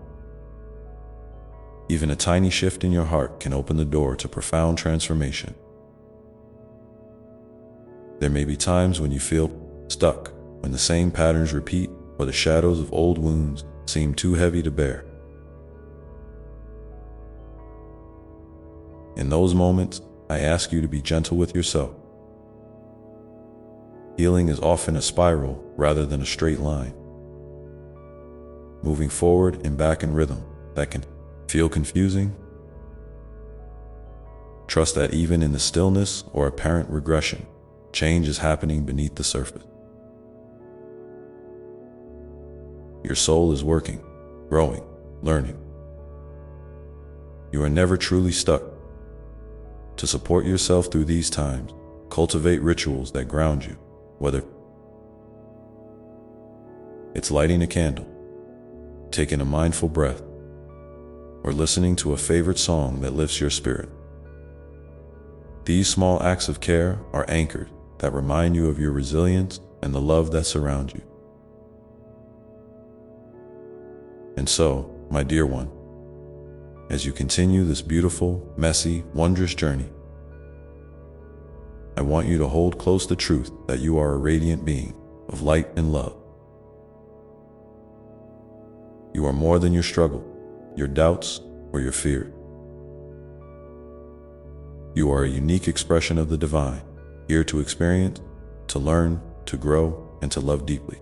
S1: Even a tiny shift in your heart can open the door to profound transformation. There may be times when you feel stuck, when the same patterns repeat or the shadows of old wounds seem too heavy to bear. In those moments, I ask you to be gentle with yourself. Healing is often a spiral rather than a straight line, moving forward and back in rhythm that can feel confusing. Trust that even in the stillness or apparent regression, change is happening beneath the surface. Your soul is working, growing, learning. You are never truly stuck. To support yourself through these times, cultivate rituals that ground you, whether it's lighting a candle, taking a mindful breath, or listening to a favorite song that lifts your spirit. These small acts of care are anchors that remind you of your resilience and the love that surrounds you. And so, my dear one, as you continue this beautiful, messy, wondrous journey, I want you to hold close the truth that you are a radiant being of light and love. You are more than your struggle, your doubts, or your fear. You are a unique expression of the divine, here to experience, to learn, to grow, and to love deeply.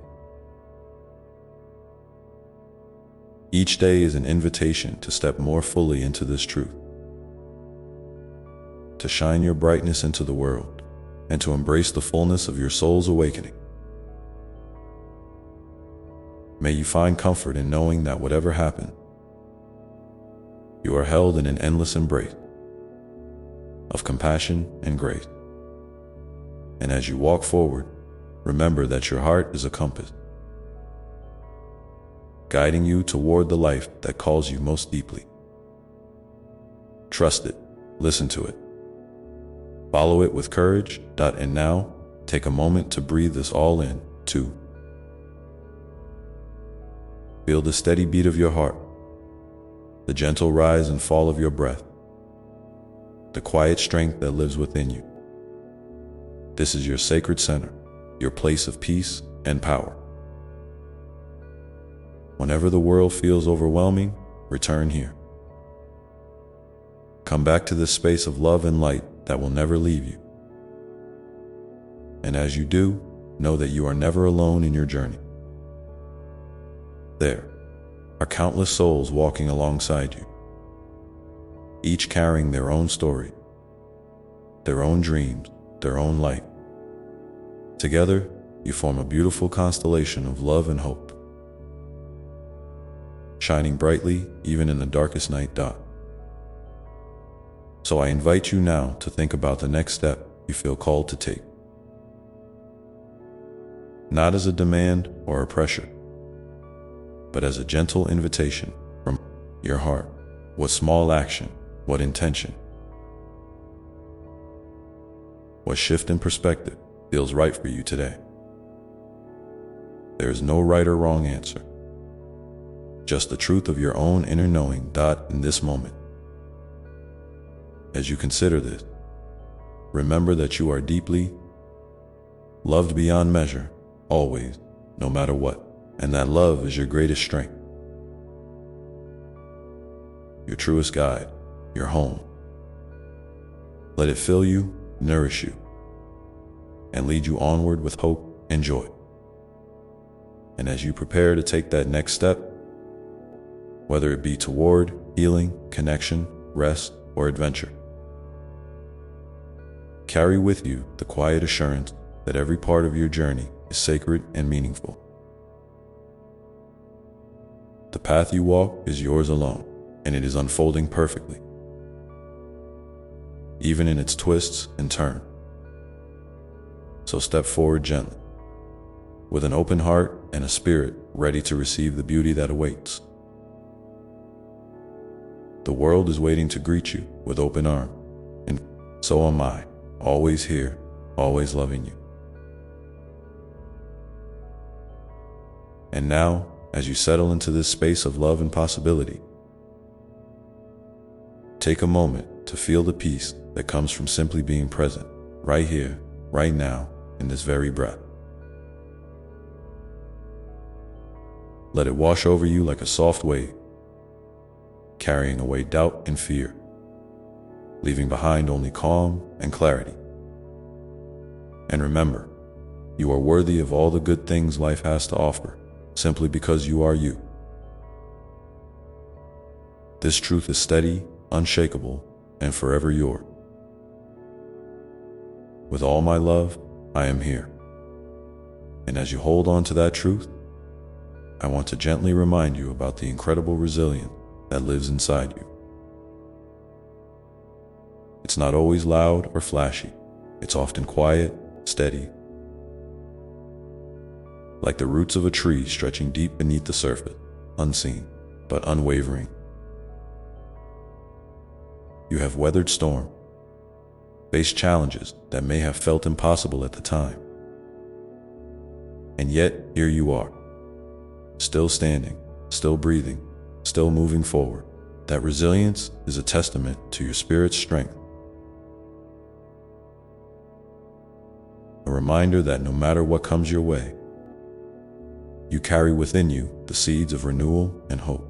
S1: Each day is an invitation to step more fully into this truth, to shine your brightness into the world, and to embrace the fullness of your soul's awakening. May you find comfort in knowing that whatever happens, you are held in an endless embrace of compassion and grace. And as you walk forward, remember that your heart is a compass, guiding you toward the life that calls you most deeply. Trust it, listen to it, follow it with courage. And now, take a moment to breathe this all in, too. Feel the steady beat of your heart, the gentle rise and fall of your breath, the quiet strength that lives within you. This is your sacred center, your place of peace and power. Whenever the world feels overwhelming, return here. Come back to this space of love and light that will never leave you. And as you do, know that you are never alone in your journey. There are countless souls walking alongside you, each carrying their own story, their own dreams, their own light. Together, you form a beautiful constellation of love and hope, shining brightly even in the darkest night. So I invite you now to think about the next step you feel called to take. Not as a demand or a pressure, but as a gentle invitation from your heart. What small action, what intention, what shift in perspective feels right for you today? There is no right or wrong answer, just the truth of your own inner knowing. In this moment, as you consider this, remember that you are deeply loved beyond measure, always, no matter what, and that love is your greatest strength, your truest guide, your home. Let it fill you, nourish you, and lead you onward with hope and joy. And as you prepare to take that next step, whether it be toward healing, connection, rest, or adventure, carry with you the quiet assurance that every part of your journey is sacred and meaningful. The path you walk is yours alone, and it is unfolding perfectly, even in its twists and turns. So step forward gently, with an open heart and a spirit ready to receive the beauty that awaits. The world is waiting to greet you with open arms, and so am I, always here, always loving you. And now, as you settle into this space of love and possibility, take a moment to feel the peace that comes from simply being present, right here, right now, in this very breath. Let it wash over you like a soft wave, carrying away doubt and fear, leaving behind only calm and clarity. And remember, you are worthy of all the good things life has to offer, simply because you are you. This truth is steady, unshakable, and forever yours. With all my love, I am here. And as you hold on to that truth, I want to gently remind you about the incredible resilience that lives inside you. It's not always loud or flashy. It's often quiet, steady, like the roots of a tree stretching deep beneath the surface, unseen, but unwavering. You have weathered storms, faced challenges that may have felt impossible at the time. And yet, here you are, still standing, still breathing, still moving forward. That resilience is a testament to your spirit's strength. A reminder that no matter what comes your way, you carry within you the seeds of renewal and hope.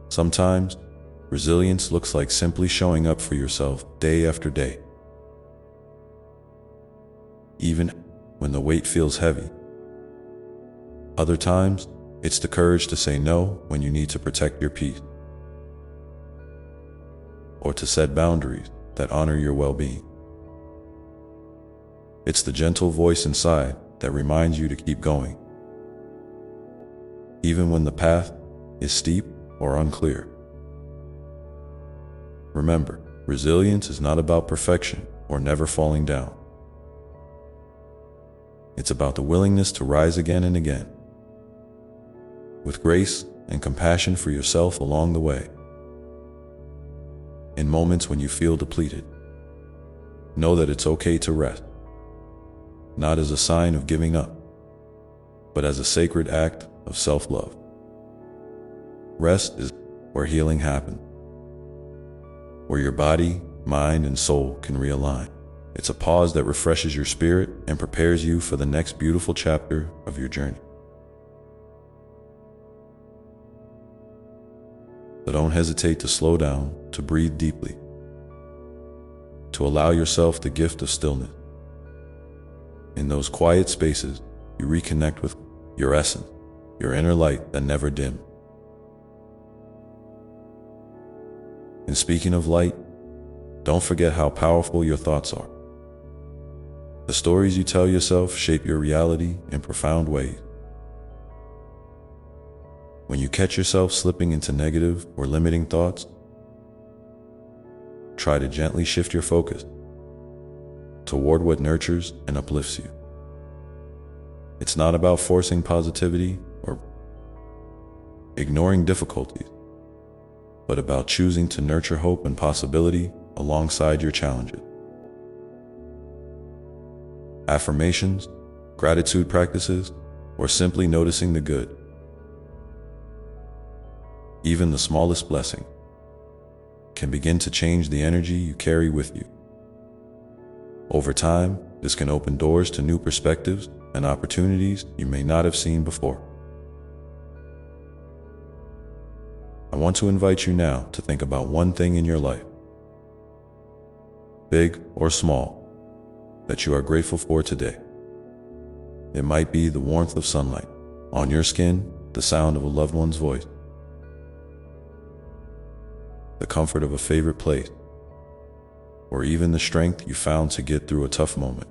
S1: Sometimes, resilience looks like simply showing up for yourself day after day, even when the weight feels heavy. Other times, it's the courage to say no when you need to protect your peace, or to set boundaries that honor your well-being. It's the gentle voice inside that reminds you to keep going, even when the path is steep or unclear. Remember, resilience is not about perfection or never falling down. It's about the willingness to rise again and again, with grace and compassion for yourself along the way. In moments when you feel depleted, know that it's okay to rest, not as a sign of giving up, but as a sacred act of self-love. Rest is where healing happens, where your body, mind, and soul can realign. It's a pause that refreshes your spirit and prepares you for the next beautiful chapter of your journey. So don't hesitate to slow down, to breathe deeply, to allow yourself the gift of stillness. In those quiet spaces, you reconnect with your essence, your inner light that never dims. And speaking of light, don't forget how powerful your thoughts are. The stories you tell yourself shape your reality in profound ways. When you catch yourself slipping into negative or limiting thoughts, try to gently shift your focus toward what nurtures and uplifts you. It's not about forcing positivity or ignoring difficulties, but about choosing to nurture hope and possibility alongside your challenges. Affirmations, gratitude practices, or simply noticing the good. Even the smallest blessing can begin to change the energy you carry with you. Over time, this can open doors to new perspectives and opportunities you may not have seen before. I want to invite you now to think about one thing in your life, big or small, that you are grateful for today. It might be the warmth of sunlight on your skin, the sound of a loved one's voice, the comfort of a favorite place, or even the strength you found to get through a tough moment.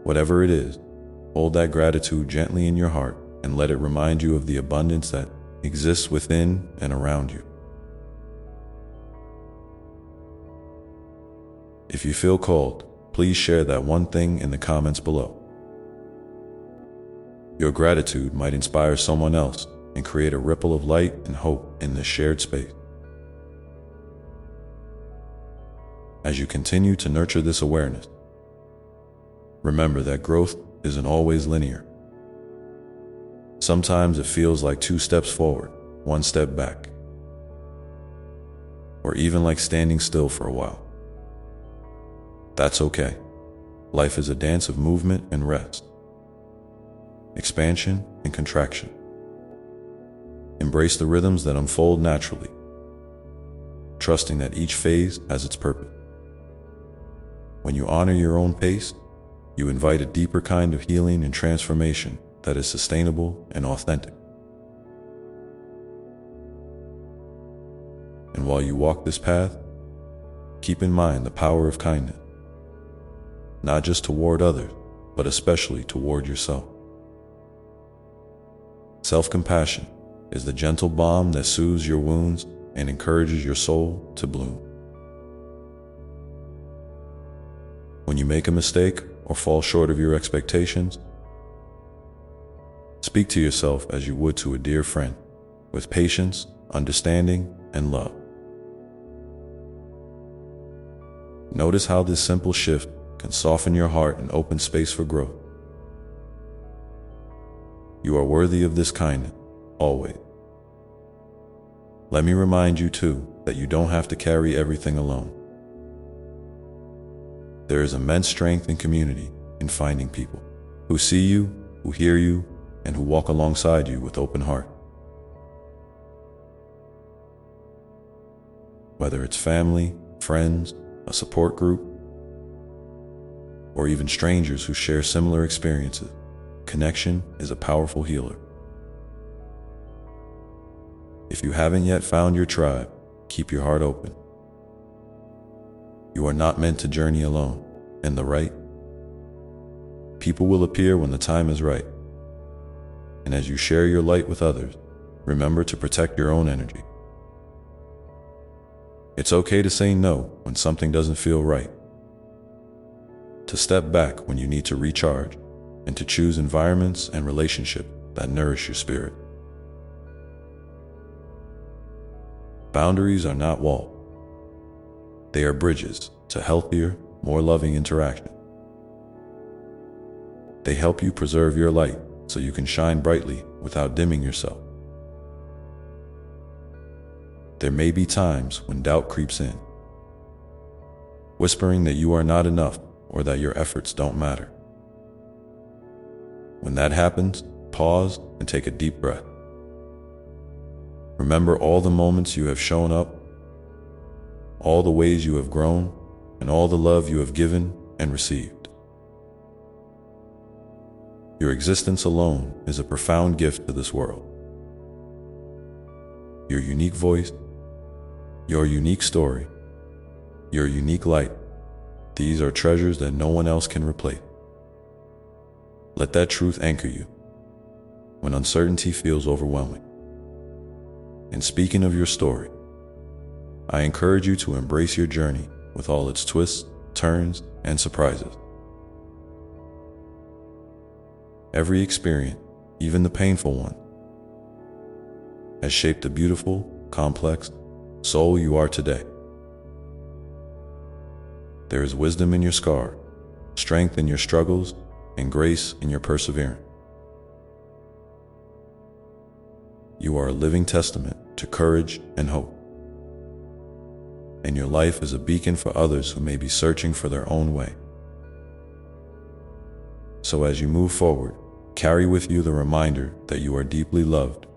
S1: Whatever it is, hold that gratitude gently in your heart and let it remind you of the abundance that exists within and around you. If you feel called, please share that one thing in the comments below. Your gratitude might inspire someone else and create a ripple of light and hope in this shared space. As you continue to nurture this awareness, remember that growth isn't always linear. Sometimes it feels like 2 steps forward, 1 step back, or even like standing still for a while. That's okay. Life is a dance of movement and rest, expansion and contraction. Embrace the rhythms that unfold naturally, trusting that each phase has its purpose. When you honor your own pace, you invite a deeper kind of healing and transformation that is sustainable and authentic. And while you walk this path, keep in mind the power of kindness, not just toward others, but especially toward yourself. Self-compassion is the gentle balm that soothes your wounds and encourages your soul to bloom. When you make a mistake or fall short of your expectations, speak to yourself as you would to a dear friend, with patience, understanding, and love. Notice how this simple shift can soften your heart and open space for growth. You are worthy of this kindness, always. Let me remind you too that you don't have to carry everything alone. There is immense strength and community in finding people who see you, who hear you, and who walk alongside you with open heart. Whether it's family, friends, a support group, or even strangers who share similar experiences, connection is a powerful healer. If you haven't yet found your tribe, keep your heart open. You are not meant to journey alone, and the right people will appear when the time is right. And as you share your light with others, remember to protect your own energy. It's okay to say no when something doesn't feel right, to step back when you need to recharge, and to choose environments and relationships that nourish your spirit. Boundaries are not walls. They are bridges to healthier, more loving interaction. They help you preserve your light so you can shine brightly without dimming yourself. There may be times when doubt creeps in, whispering that you are not enough or that your efforts don't matter. When that happens, pause and take a deep breath. Remember all the moments you have shown up, all the ways you have grown, and all the love you have given and received. Your existence alone is a profound gift to this world. Your unique voice, your unique story, your unique light, these are treasures that no one else can replace. Let that truth anchor you when uncertainty feels overwhelming. And speaking of your story, I encourage you to embrace your journey with all its twists, turns, and surprises. Every experience, even the painful one, has shaped the beautiful, complex soul you are today. There is wisdom in your scar, strength in your struggles, and grace in your perseverance. You are a living testament to courage and hope. And your life is a beacon for others who may be searching for their own way. So as you move forward, carry with you the reminder that you are deeply loved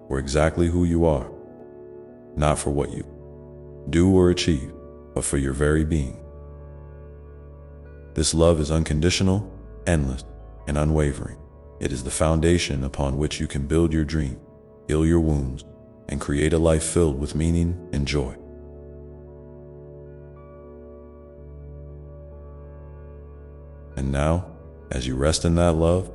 S1: for exactly who you are, not for what you do or achieve, but for your very being. This love is unconditional, endless, and unwavering. It is the foundation upon which you can build your dream, heal your wounds, and create a life filled with meaning and joy. And now, as you rest in that love,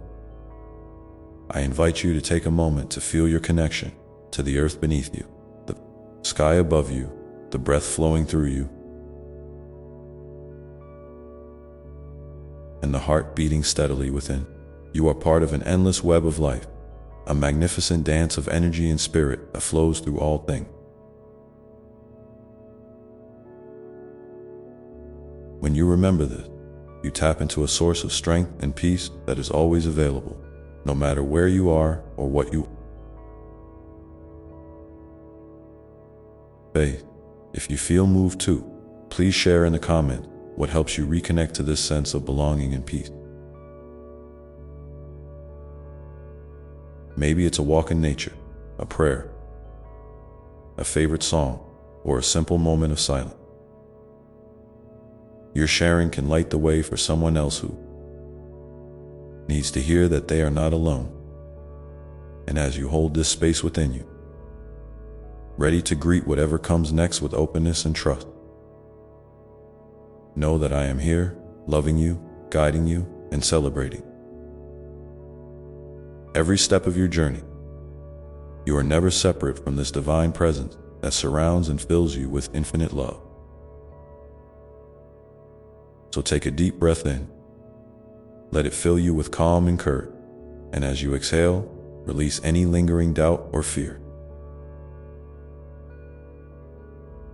S1: I invite you to take a moment to feel your connection to the earth beneath you, the sky above you, the breath flowing through you, and the heart beating steadily within. You are part of an endless web of life, a magnificent dance of energy and spirit that flows through all things. When you remember this, you tap into a source of strength and peace that is always available, no matter where you are or what you face. If you feel moved too, please share in the comments what helps you reconnect to this sense of belonging and peace. Maybe it's a walk in nature, a prayer, a favorite song, or a simple moment of silence. Your sharing can light the way for someone else who needs to hear that they are not alone. And as you hold this space within you, ready to greet whatever comes next with openness and trust, know that I am here, loving you, guiding you, and celebrating every step of your journey. You are never separate from this divine presence that surrounds and fills you with infinite love. So take a deep breath in. Let it fill you with calm and courage. And as you exhale, release any lingering doubt or fear.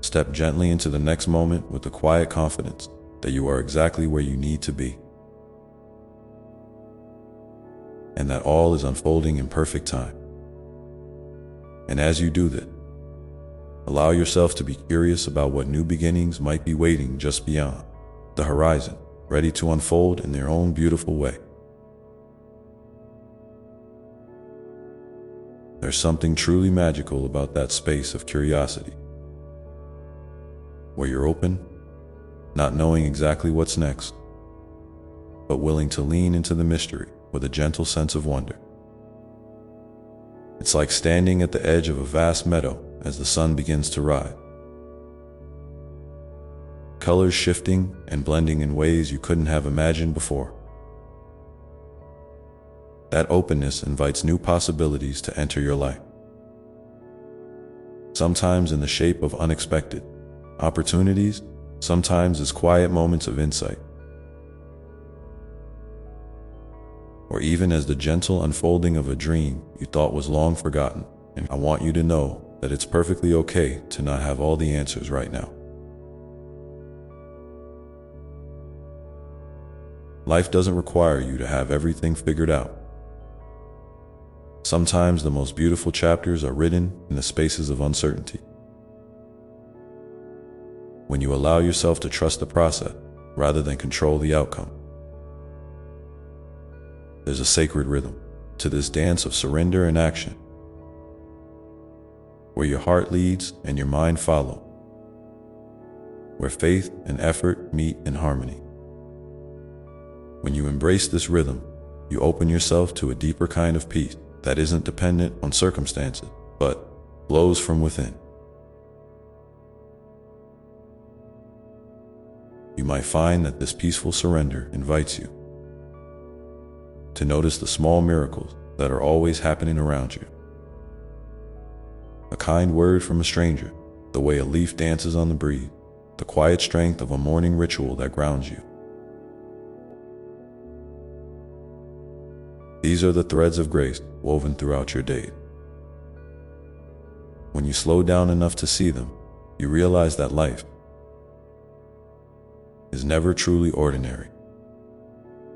S1: Step gently into the next moment with the quiet confidence that you are exactly where you need to be, and that all is unfolding in perfect time. And as you do that, allow yourself to be curious about what new beginnings might be waiting just beyond the horizon, ready to unfold in their own beautiful way. There's something truly magical about that space of curiosity, where you're open, not knowing exactly what's next, but willing to lean into the mystery with a gentle sense of wonder. It's like standing at the edge of a vast meadow as the sun begins to rise, colors shifting and blending in ways you couldn't have imagined before. That openness invites new possibilities to enter your life, sometimes in the shape of unexpected opportunities, sometimes as quiet moments of insight, or even as the gentle unfolding of a dream you thought was long forgotten. And I want you to know that it's perfectly okay to not have all the answers right now. Life doesn't require you to have everything figured out. Sometimes the most beautiful chapters are written in the spaces of uncertainty. When you allow yourself to trust the process rather than control the outcome. There's a sacred rhythm to this dance of surrender and action, where your heart leads and your mind follow, where faith and effort meet in harmony. When you embrace this rhythm, you open yourself to a deeper kind of peace that isn't dependent on circumstances, but flows from within. You might find that this peaceful surrender invites you to notice the small miracles that are always happening around you. A kind word from a stranger, the way a leaf dances on the breeze, the quiet strength of a morning ritual that grounds you. These are the threads of grace woven throughout your day. When you slow down enough to see them, you realize that life is never truly ordinary.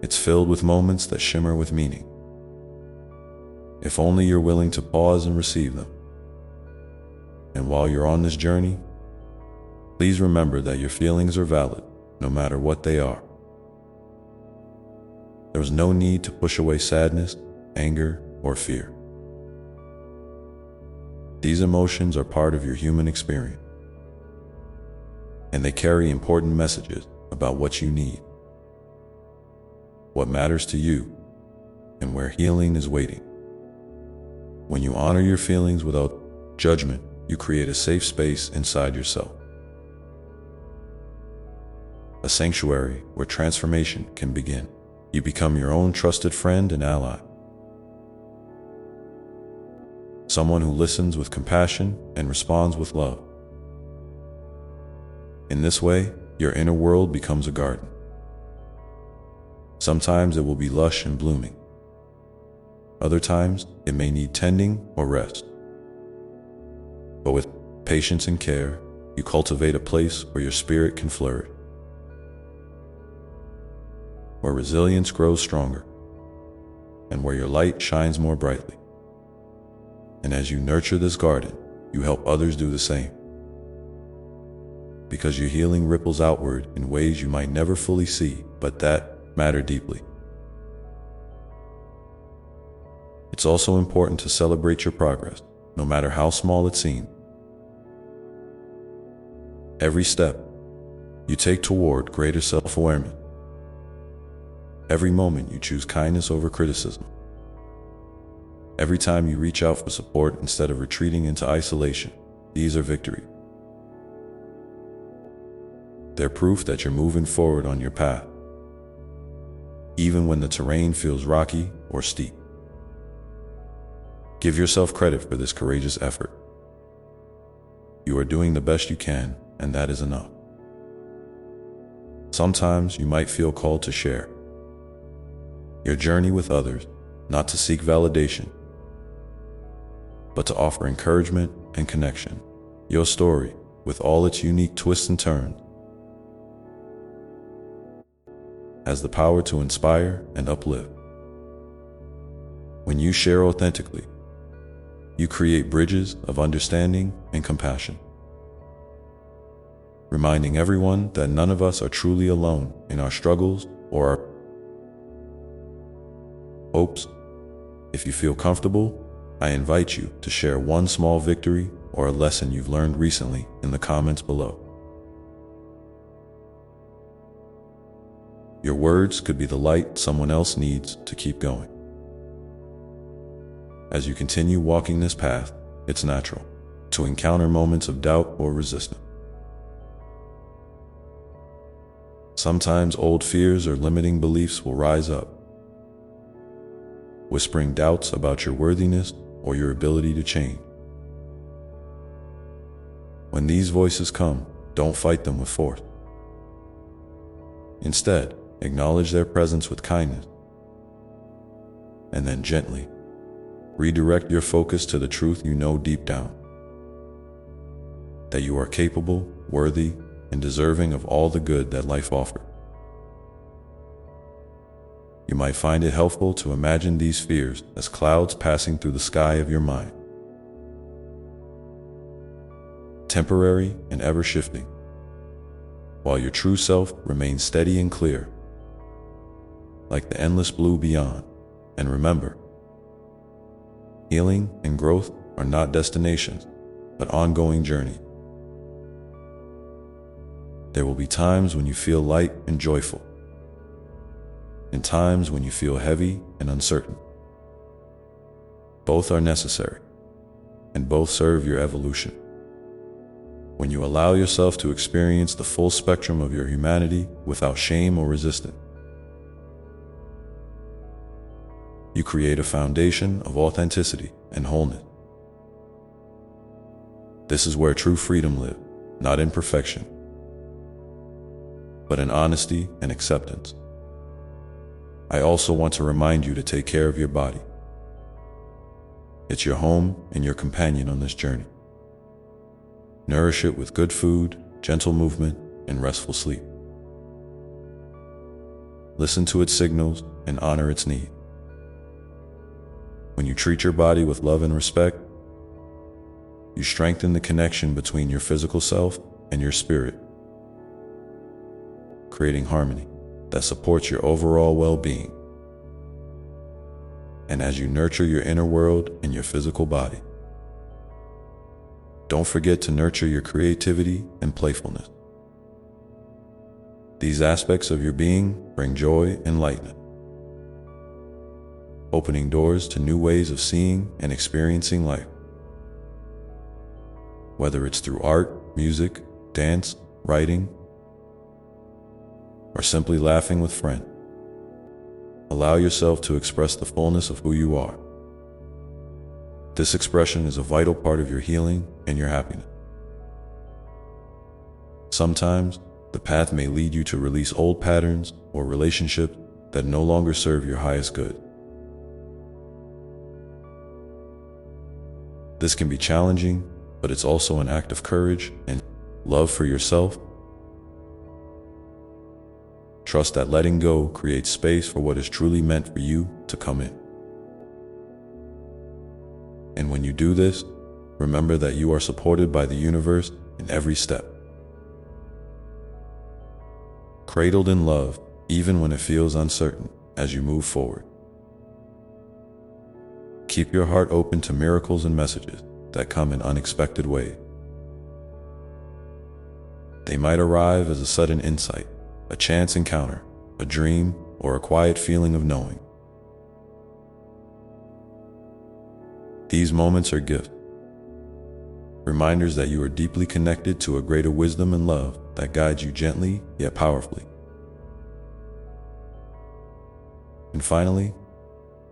S1: It's filled with moments that shimmer with meaning. If only you're willing to pause and receive them. And while you're on this journey, please remember that your feelings are valid, no matter what they are. There's no need to push away sadness, anger, or fear. These emotions are part of your human experience, and they carry important messages about what you need, what matters to you, and where healing is waiting. When you honor your feelings without judgment, you create a safe space inside yourself, a sanctuary where transformation can begin. You become your own trusted friend and ally, someone who listens with compassion and responds with love. In this way, your inner world becomes a garden. Sometimes it will be lush and blooming. Other times, it may need tending or rest. But with patience and care, you cultivate a place where your spirit can flourish, where resilience grows stronger, and where your light shines more brightly. And as you nurture this garden, you help others do the same, because your healing ripples outward in ways you might never fully see, but that matter deeply. It's also important to celebrate your progress, no matter how small it seems. Every step you take toward greater self-awareness, every moment you choose kindness over criticism, every time you reach out for support instead of retreating into isolation, these are victories. They're proof that you're moving forward on your path, even when the terrain feels rocky or steep. Give yourself credit for this courageous effort. You are doing the best you can, and that is enough. Sometimes you might feel called to share your journey with others, not to seek validation, but to offer encouragement and connection. Your story, with all its unique twists and turns, has the power to inspire and uplift. When you share authentically, you create bridges of understanding and compassion, reminding everyone that none of us are truly alone in our struggles or our hopes. If you feel comfortable, I invite you to share one small victory or a lesson you've learned recently in the comments below. Your words could be the light someone else needs to keep going. As you continue walking this path, it's natural to encounter moments of doubt or resistance. Sometimes old fears or limiting beliefs will rise up, whispering doubts about your worthiness or your ability to change. When these voices come, don't fight them with force. Instead, acknowledge their presence with kindness, and then gently redirect your focus to the truth you know deep down, that you are capable, worthy, and deserving of all the good that life offers. you might find it helpful to imagine these fears as clouds passing through the sky of your mind, temporary and ever-shifting, while your true self remains steady and clear, like the endless blue beyond. And remember, healing and growth are not destinations, but ongoing journeys. There will be times when you feel light and joyful, and times when you feel heavy and uncertain. Both are necessary, and both serve your evolution. When you allow yourself to experience the full spectrum of your humanity without shame or resistance, you create a foundation of authenticity and wholeness. This is where true freedom lives, not in perfection, but in honesty and acceptance. I also want to remind you to take care of your body. It's your home and your companion on this journey. Nourish it with good food, gentle movement, and restful sleep. Listen to its signals and honor its needs. When you treat your body with love and respect, you strengthen the connection between your physical self and your spirit, creating harmony that supports your overall well-being. And as you nurture your inner world and your physical body, don't forget to nurture your creativity and playfulness. These aspects of your being bring joy and lightness, opening doors to new ways of seeing and experiencing life. Whether it's through art, music, dance, writing, or simply laughing with friends, allow yourself to express the fullness of who you are. This expression is a vital part of your healing and your happiness. Sometimes, the path may lead you to release old patterns or relationships that no longer serve your highest good. This can be challenging, but it's also an act of courage and love for yourself. Trust that letting go creates space for what is truly meant for you to come in. And when you do this, remember that you are supported by the universe in every step. Cradled in love, even when it feels uncertain as you move forward. Keep your heart open to miracles and messages that come in unexpected ways. They might arrive as a sudden insight, a chance encounter, a dream, or a quiet feeling of knowing. These moments are gifts, reminders that you are deeply connected to a greater wisdom and love that guides you gently yet powerfully. And finally,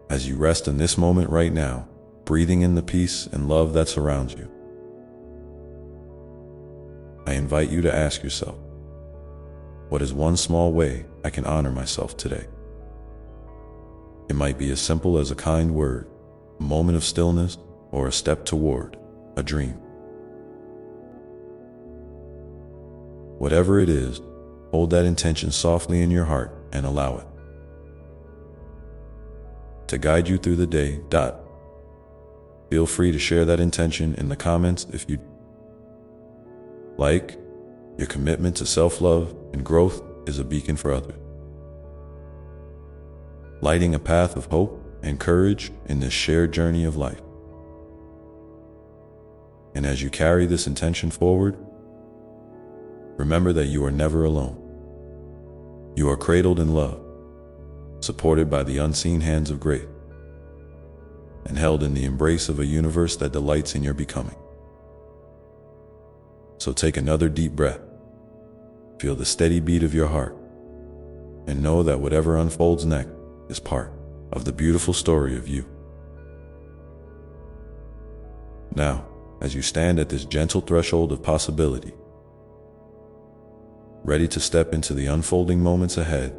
S1: as you rest in this moment right now, breathing in the peace and love that surrounds you, I invite you to ask yourself, what is one small way I can honor myself today? It might be as simple as a kind word, a moment of stillness, or a step toward a dream. Whatever it is, hold that intention softly in your heart and allow it to guide you through the day. Feel free to share that intention in the comments if you like. Your commitment to self-love and growth is a beacon for others, lighting a path of hope and courage in this shared journey of life. And as you carry this intention forward, remember that you are never alone. You are cradled in love, supported by the unseen hands of grace, and held in the embrace of a universe that delights in your becoming. So take another deep breath, feel the steady beat of your heart, and know that whatever unfolds next is part of the beautiful story of you. Now, as you stand at this gentle threshold of possibility, ready to step into the unfolding moments ahead,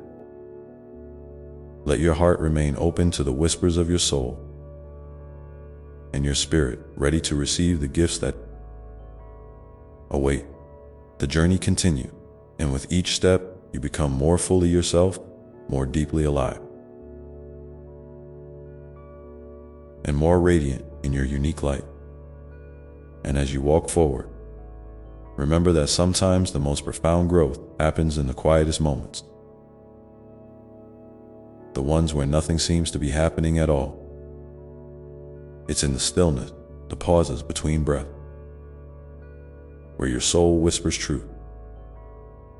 S1: let your heart remain open to the whispers of your soul, and your spirit ready to receive the gifts that await. The journey continues, and with each step, you become more fully yourself, more deeply alive. and more radiant in your unique light. And as you walk forward, remember that sometimes the most profound growth happens in the quietest moments, the ones where nothing seems to be happening at all. It's in the stillness, the pauses between breaths, where your soul whispers truth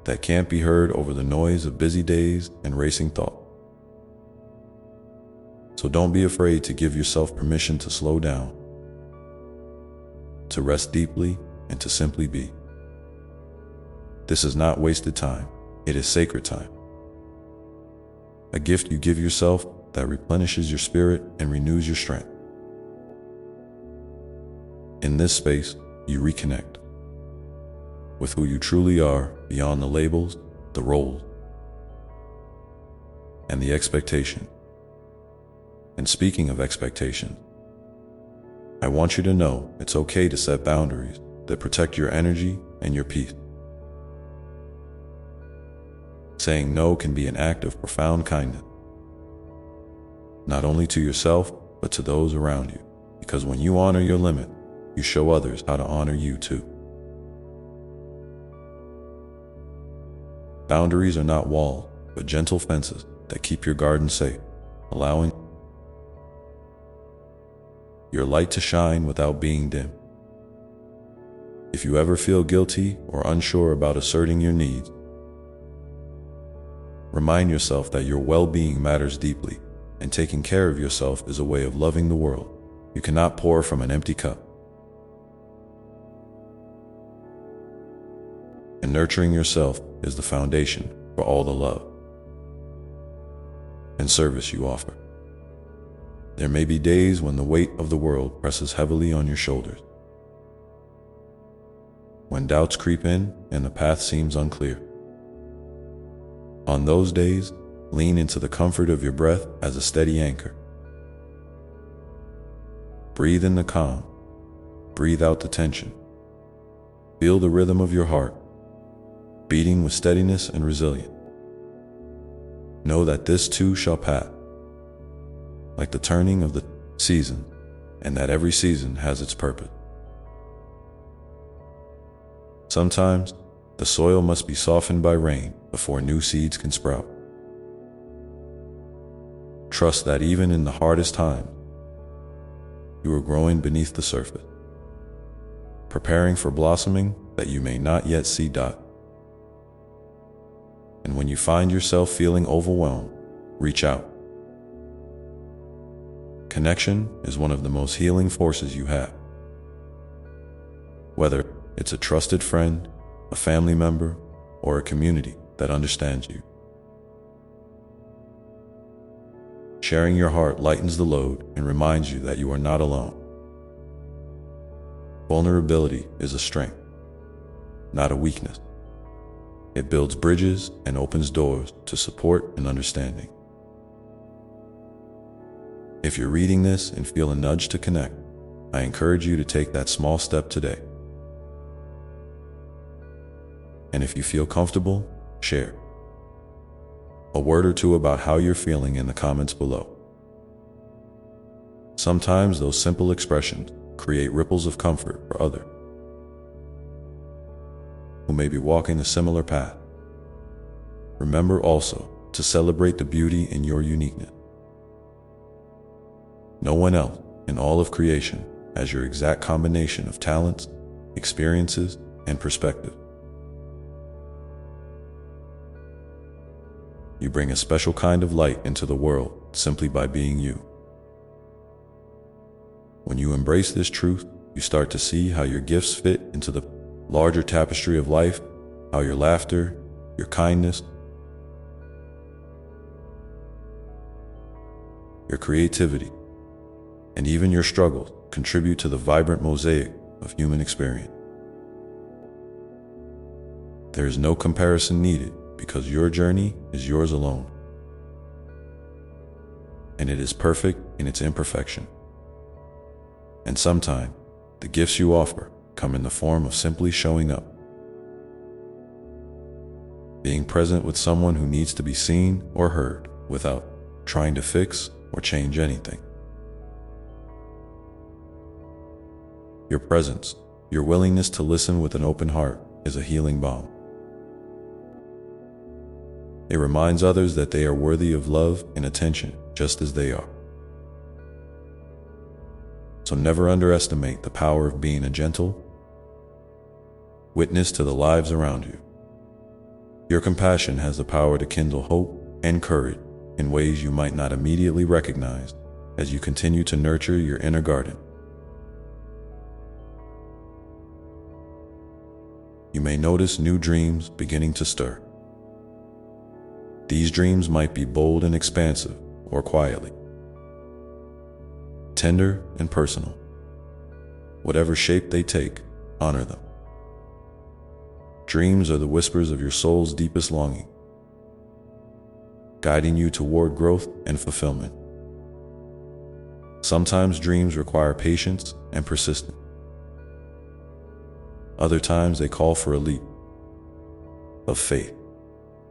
S1: that can't be heard over the noise of busy days and racing thought. So don't be afraid to give yourself permission to slow down, to rest deeply, and to simply be. This is not wasted time, it is sacred time. A gift you give yourself that replenishes your spirit and renews your strength. In this space, you reconnect with who you truly are beyond the labels, the roles, and the expectation. And speaking of expectations, I want you to know it's okay to set boundaries that protect your energy and your peace. Saying no can be an act of profound kindness, not only to yourself, but to those around you, because when you honor your limit, you show others how to honor you too. Boundaries are not walls, but gentle fences that keep your garden safe, allowing your light to shine without being dim. If you ever feel guilty or unsure about asserting your needs, remind yourself that your well-being matters deeply, and taking care of yourself is a way of loving the world. You cannot pour from an empty cup. And nurturing yourself is the foundation for all the love and service you offer. There may be days when the weight of the world presses heavily on your shoulders, when doubts creep in and the path seems unclear. On those days, lean into the comfort of your breath as a steady anchor. Breathe in the calm, breathe out the tension. Feel the rhythm of your heart, beating with steadiness and resilience. Know that this too shall pass, like the turning of the season, and that every season has its purpose. Sometimes, the soil must be softened by rain before new seeds can sprout. Trust that even in the hardest times, you are growing beneath the surface, preparing for blossoming that you may not yet see. And when you find yourself feeling overwhelmed, reach out. Connection is one of the most healing forces you have. Whether it's a trusted friend, a family member, or a community that understands you. Sharing your heart lightens the load and reminds you that you are not alone. Vulnerability is a strength, not a weakness. It builds bridges and opens doors to support and understanding. If you're reading this and feel a nudge to connect, I encourage you to take that small step today. And if you feel comfortable, share a word or two about how you're feeling in the comments below. Sometimes those simple expressions create ripples of comfort for others who may be walking a similar path. Remember also to celebrate the beauty in your uniqueness. No one else in all of creation has your exact combination of talents, experiences, and perspective. You bring a special kind of light into the world simply by being you. When you embrace this truth, you start to see how your gifts fit into the larger tapestry of life, how your laughter, your kindness, your creativity, and even your struggles contribute to the vibrant mosaic of human experience. There is no comparison needed because your journey is yours alone, and it is perfect in its imperfection. And sometimes, the gifts you offer come in the form of simply showing up, being present with someone who needs to be seen or heard without trying to fix or change anything. Your presence, your willingness to listen with an open heart, is a healing balm. It reminds others that they are worthy of love and attention just as they are. So never underestimate the power of being a gentle witness to the lives around you. Your compassion has the power to kindle hope and courage in ways you might not immediately recognize as you continue to nurture your inner garden. You may notice new dreams beginning to stir. These dreams might be bold and expansive, or quietly tender and personal. Whatever shape they take, honor them. Dreams are the whispers of your soul's deepest longing, guiding you toward growth and fulfillment. Sometimes dreams require patience and persistence. Other times they call for a leap of faith.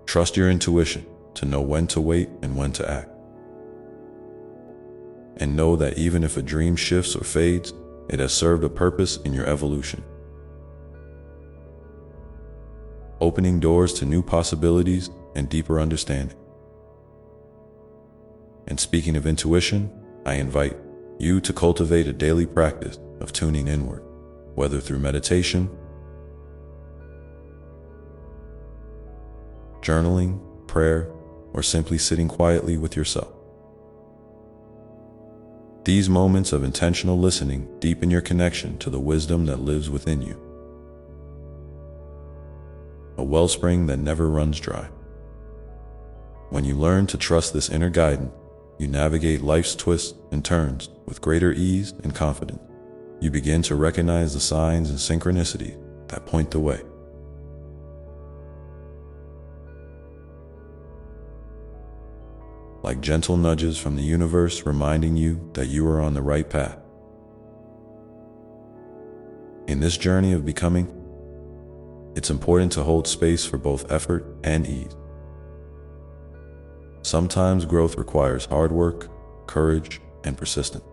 S1: Trust your intuition to know when to wait and when to act. And know that even if a dream shifts or fades, it has served a purpose in your evolution, opening doors to new possibilities and deeper understanding. And speaking of intuition, I invite you to cultivate a daily practice of tuning inward, whether through meditation, journaling, prayer, or simply sitting quietly with yourself. These moments of intentional listening deepen your connection to the wisdom that lives within you, a wellspring that never runs dry. When you learn to trust this inner guidance, you navigate life's twists and turns with greater ease and confidence. You begin to recognize the signs and synchronicities that point the way. Like gentle nudges from the universe reminding you that you are on the right path. In this journey of becoming, it's important to hold space for both effort and ease. Sometimes growth requires hard work, courage, and persistence.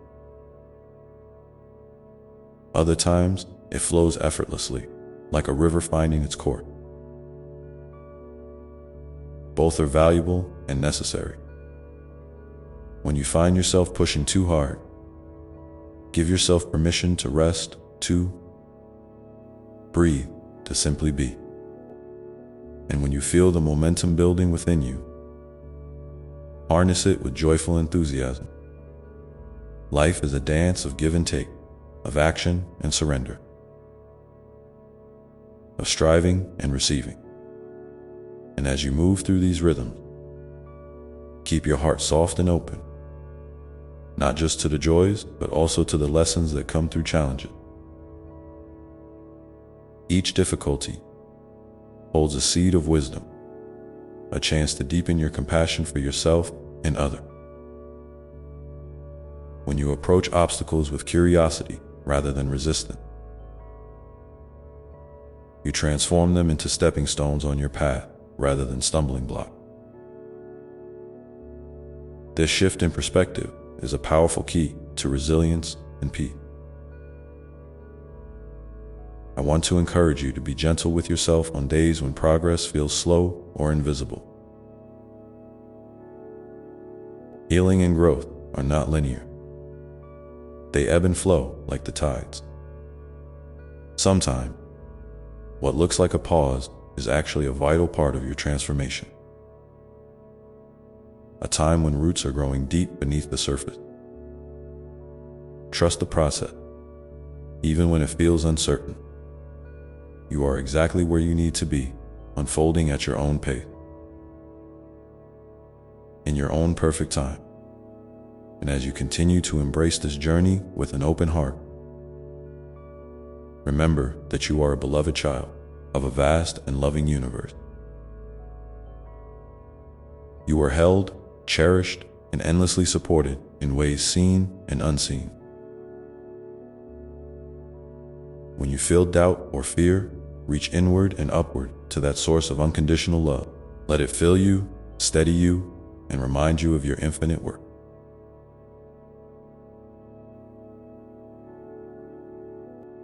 S1: Other times, it flows effortlessly, like a river finding its course. Both are valuable and necessary. When you find yourself pushing too hard, give yourself permission to rest, to breathe, to simply be. And when you feel the momentum building within you, harness it with joyful enthusiasm. Life is a dance of give and take, of action and surrender, of striving and receiving. And as you move through these rhythms, keep your heart soft and open, not just to the joys, but also to the lessons that come through challenges. Each difficulty holds a seed of wisdom, a chance to deepen your compassion for yourself and others. When you approach obstacles with curiosity rather than resistance, you transform them into stepping stones on your path rather than stumbling blocks. This shift in perspective is a powerful key to resilience and peace. I want to encourage you to be gentle with yourself on days when progress feels slow or invisible. Healing and growth are not linear. They ebb and flow like the tides. Sometimes, what looks like a pause is actually a vital part of your transformation. A time when roots are growing deep beneath the surface. Trust the process, even when it feels uncertain. You are exactly where you need to be, unfolding at your own pace, in your own perfect time. And as you continue to embrace this journey with an open heart, remember that you are a beloved child of a vast and loving universe. You are held, cherished, and endlessly supported in ways seen and unseen. When you feel doubt or fear, reach inward and upward to that source of unconditional love. Let it fill you, steady you, and remind you of your infinite worth.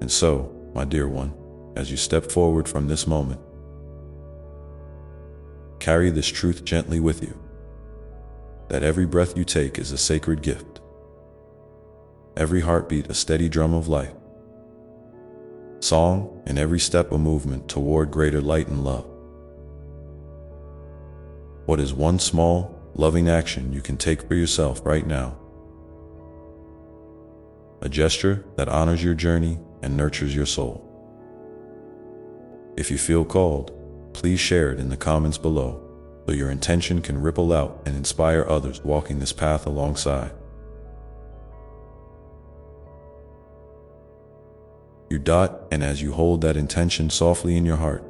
S1: And so, my dear one, as you step forward from this moment, carry this truth gently with you, that every breath you take is a sacred gift, every heartbeat a steady drum of life, song and every step a movement toward greater light and love. What is one small, loving action you can take for yourself right now? A gesture that honors your journey and nurtures your soul. If you feel called, please share it in the comments below, so your intention can ripple out and inspire others walking this path alongside. You dot, and as you hold that intention softly in your heart,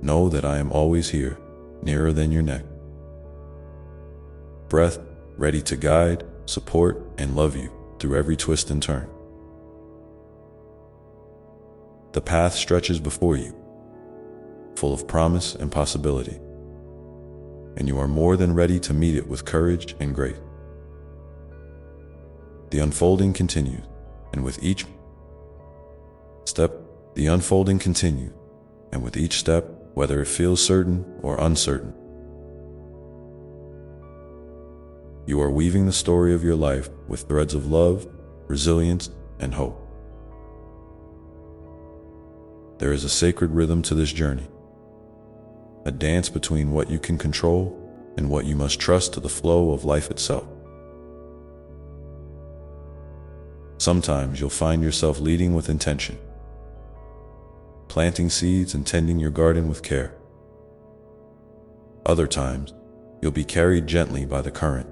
S1: know that I am always here, nearer than your neck. Breath, ready to guide, support, and love you through every twist and turn. The path stretches before you, full of promise and possibility, and you are more than ready to meet it with courage and grace. The unfolding continues, and with each step, whether it feels certain or uncertain, you are weaving the story of your life with threads of love, resilience, and hope. There is a sacred rhythm to this journey, a dance between what you can control and what you must trust to the flow of life itself. Sometimes you'll find yourself leading with intention, planting seeds and tending your garden with care. Other times, you'll be carried gently by the current,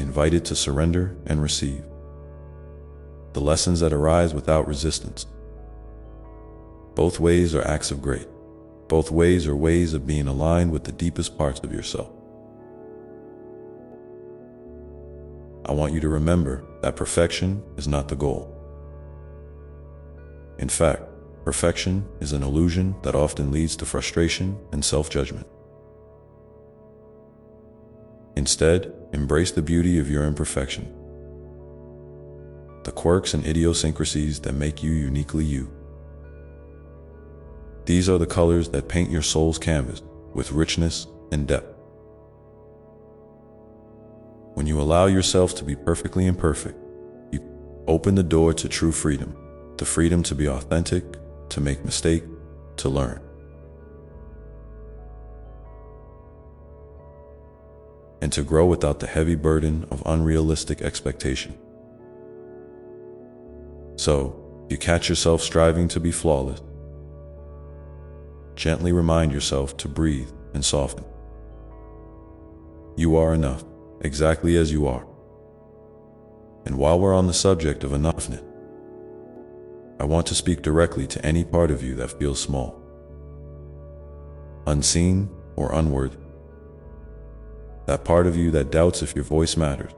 S1: invited to surrender and receive the lessons that arise without resistance. Both ways are acts of grace. Both ways are ways of being aligned with the deepest parts of yourself. I want you to remember that perfection is not the goal. In fact, perfection is an illusion that often leads to frustration and self-judgment. Instead, embrace the beauty of your imperfection, the quirks and idiosyncrasies that make you uniquely you. These are the colors that paint your soul's canvas with richness and depth. When you allow yourself to be perfectly imperfect, you open the door to true freedom, the freedom to be authentic, to make mistakes, to learn. And to grow without the heavy burden of unrealistic expectation. So, if you catch yourself striving to be flawless, gently remind yourself to breathe and soften. You are enough, exactly as you are. And while we're on the subject of enoughness, I want to speak directly to any part of you that feels small, unseen, or unworthy. That part of you that doubts if your voice matters,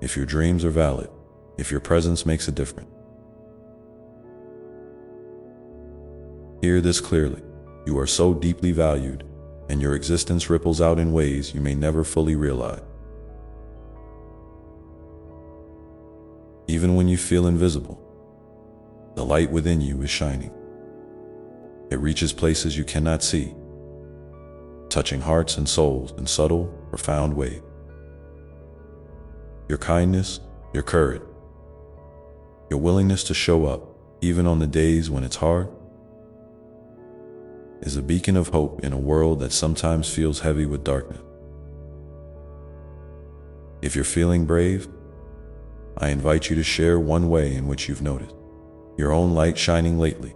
S1: if your dreams are valid, if your presence makes a difference. Hear this clearly. You are so deeply valued, and your existence ripples out in ways you may never fully realize. Even when you feel invisible, the light within you is shining. It reaches places you cannot see, touching hearts and souls in subtle, profound ways. Your kindness, your courage, your willingness to show up, even on the days when it's hard, is a beacon of hope in a world that sometimes feels heavy with darkness. If you're feeling brave, I invite you to share one way in which you've noticed your own light shining lately.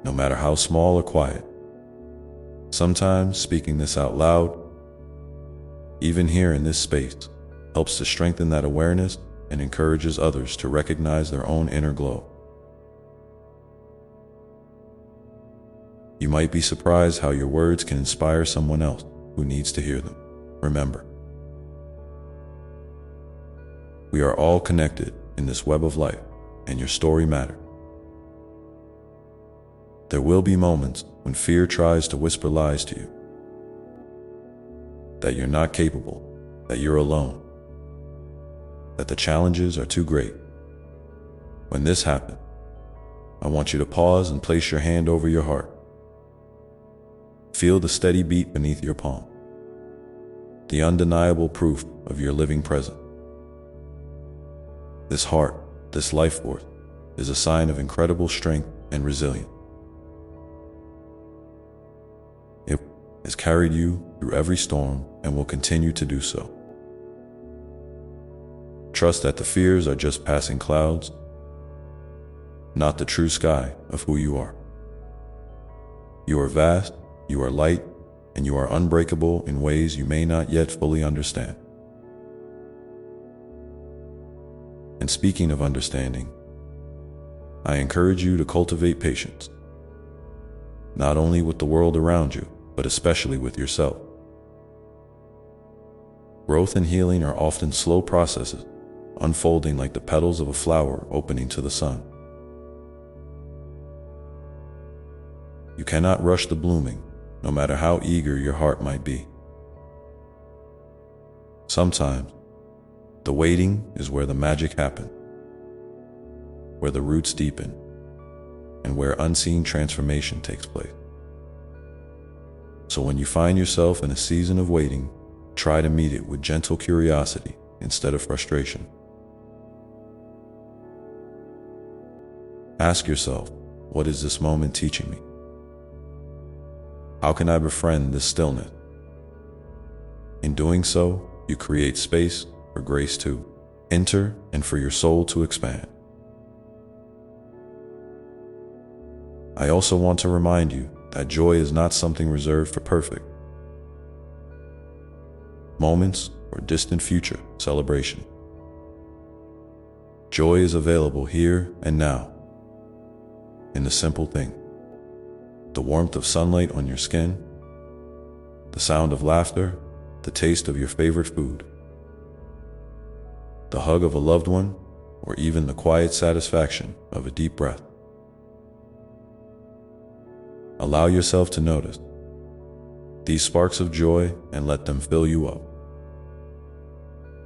S1: No matter how small or quiet, sometimes speaking this out loud, even here in this space, helps to strengthen that awareness and encourages others to recognize their own inner glow. You might be surprised how your words can inspire someone else who needs to hear them. Remember, we are all connected in this web of life, and your story matters. There will be moments when fear tries to whisper lies to you, that you're not capable, that you're alone. that the challenges are too great. When this happens, I want you to pause and place your hand over your heart. Feel the steady beat beneath your palm, the undeniable proof of your living presence. This heart, this life force, is a sign of incredible strength and resilience. It has carried you through every storm and will continue to do so. Trust that the fears are just passing clouds, not the true sky of who you are. You are vast, you are light, and you are unbreakable in ways you may not yet fully understand. And speaking of understanding, I encourage you to cultivate patience, not only with the world around you, but especially with yourself. Growth and healing are often slow processes, unfolding like the petals of a flower opening to the sun. You cannot rush the blooming, no matter how eager your heart might be. Sometimes, the waiting is where the magic happens, where the roots deepen, and where unseen transformation takes place. So when you find yourself in a season of waiting, try to meet it with gentle curiosity instead of frustration. Ask yourself, what is this moment teaching me? How can I befriend this stillness? In doing so, you create space for grace to enter and for your soul to expand. I also want to remind you that joy is not something reserved for perfect moments or distant future celebration. Joy is available here and now, in the simple thing: the warmth of sunlight on your skin, the sound of laughter, the taste of your favorite food, the hug of a loved one, or even the quiet satisfaction of a deep breath. Allow yourself to notice these sparks of joy and let them fill you up.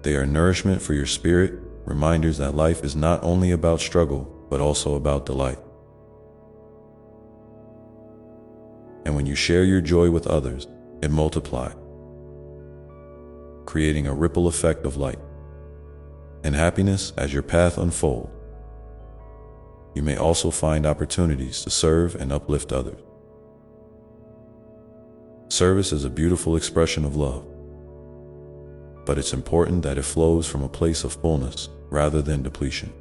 S1: They are nourishment for your spirit, reminders that life is not only about struggle, but also about delight. And when you share your joy with others, it multiplies, creating a ripple effect of light and happiness as your path unfolds. You may also find opportunities to serve and uplift others. Service is a beautiful expression of love, but it's important that it flows from a place of fullness rather than depletion.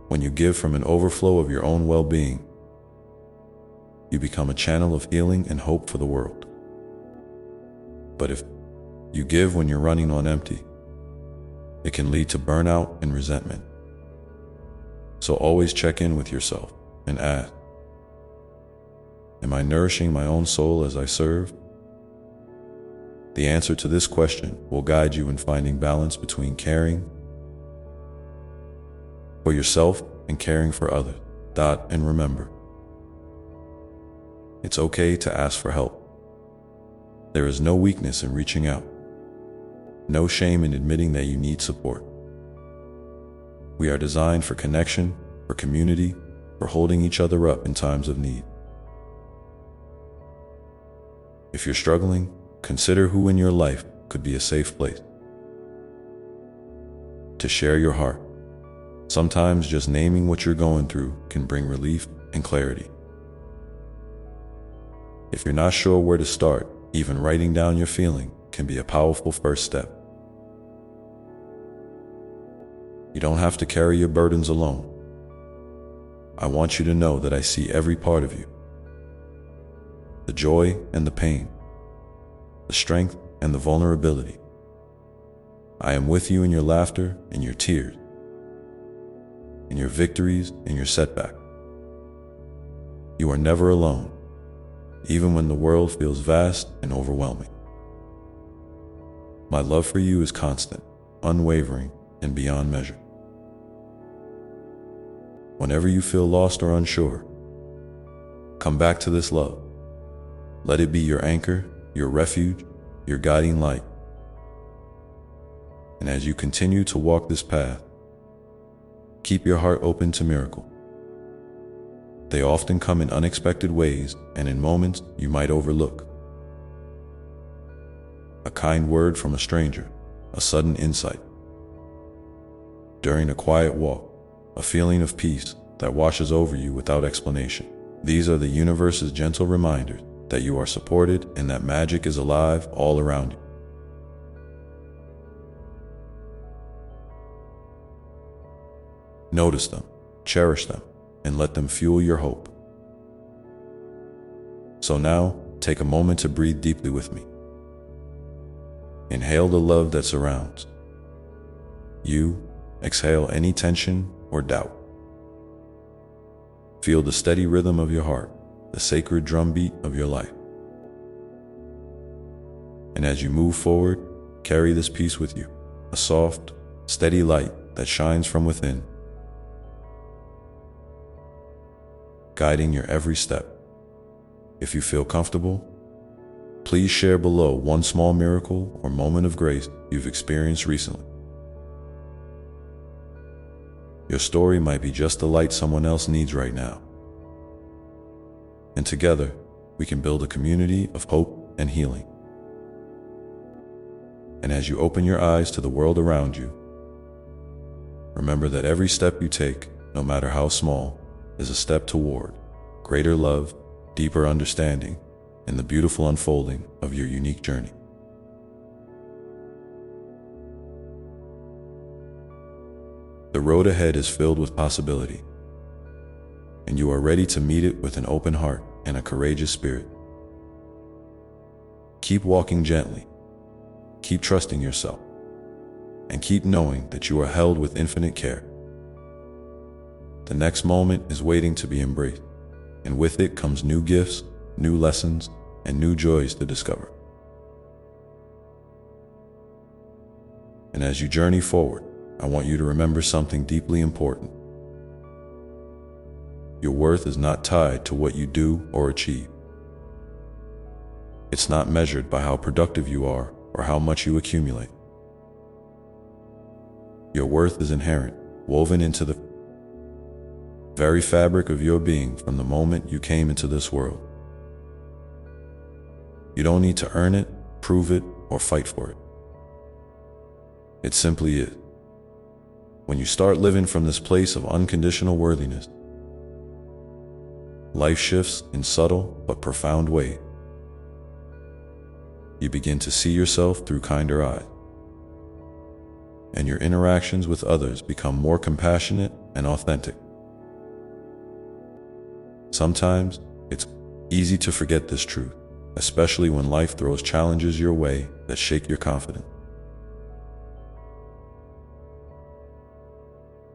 S1: When you give from an overflow of your own well-being, you become a channel of healing and hope for the world. But if you give when you're running on empty, it can lead to burnout and resentment. So always check in with yourself and ask, am I nourishing my own soul as I serve? The answer to this question will guide you in finding balance between caring for yourself and caring for others. And remember, it's okay to ask for help. There is no weakness in reaching out, no shame in admitting that you need support. We are designed for connection, for community, for holding each other up in times of need. If you're struggling, consider who in your life could be a safe place to share your heart. Sometimes just naming what you're going through can bring relief and clarity. If you're not sure where to start, even writing down your feeling can be a powerful first step. You don't have to carry your burdens alone. I want you to know that I see every part of you. The joy and the pain, the strength and the vulnerability. I am with you in your laughter and your tears, in your victories and your setbacks. You are never alone, even when the world feels vast and overwhelming. My love for you is constant, unwavering, and beyond measure. Whenever you feel lost or unsure, come back to this love. Let it be your anchor, your refuge, your guiding light. And as you continue to walk this path, keep your heart open to miracle. They often come in unexpected ways and in moments you might overlook. A kind word from a stranger, a sudden insight. During a quiet walk, a feeling of peace that washes over you without explanation. These are the universe's gentle reminders that you are supported and that magic is alive all around you. Notice them, cherish them, and let them fuel your hope. So now, take a moment to breathe deeply with me. Inhale the love that surrounds you. Exhale any tension or doubt. Feel the steady rhythm of your heart, the sacred drumbeat of your life. And as you move forward, carry this peace with you, a soft, steady light that shines from within, guiding your every step. If you feel comfortable, please share below one small miracle or moment of grace you've experienced recently. Your story might be just the light someone else needs right now. And together, we can build a community of hope and healing. And as you open your eyes to the world around you, remember that every step you take, no matter how small, is a step toward greater love, deeper understanding, and the beautiful unfolding of your unique journey. The road ahead is filled with possibility, and you are ready to meet it with an open heart and a courageous spirit. Keep walking gently, keep trusting yourself, and keep knowing that you are held with infinite care. The next moment is waiting to be embraced, and with it comes new gifts, new lessons, and new joys to discover. And as you journey forward, I want you to remember something deeply important. Your worth is not tied to what you do or achieve. It's not measured by how productive you are or how much you accumulate. Your worth is inherent, woven into the very fabric of your being from the moment you came into this world. You don't need to earn it, prove it, or fight for it. It simply is. When you start living from this place of unconditional worthiness, life shifts in subtle but profound ways. You begin to see yourself through kinder eyes, and your interactions with others become more compassionate and authentic. Sometimes it's easy to forget this truth, especially when life throws challenges your way that shake your confidence.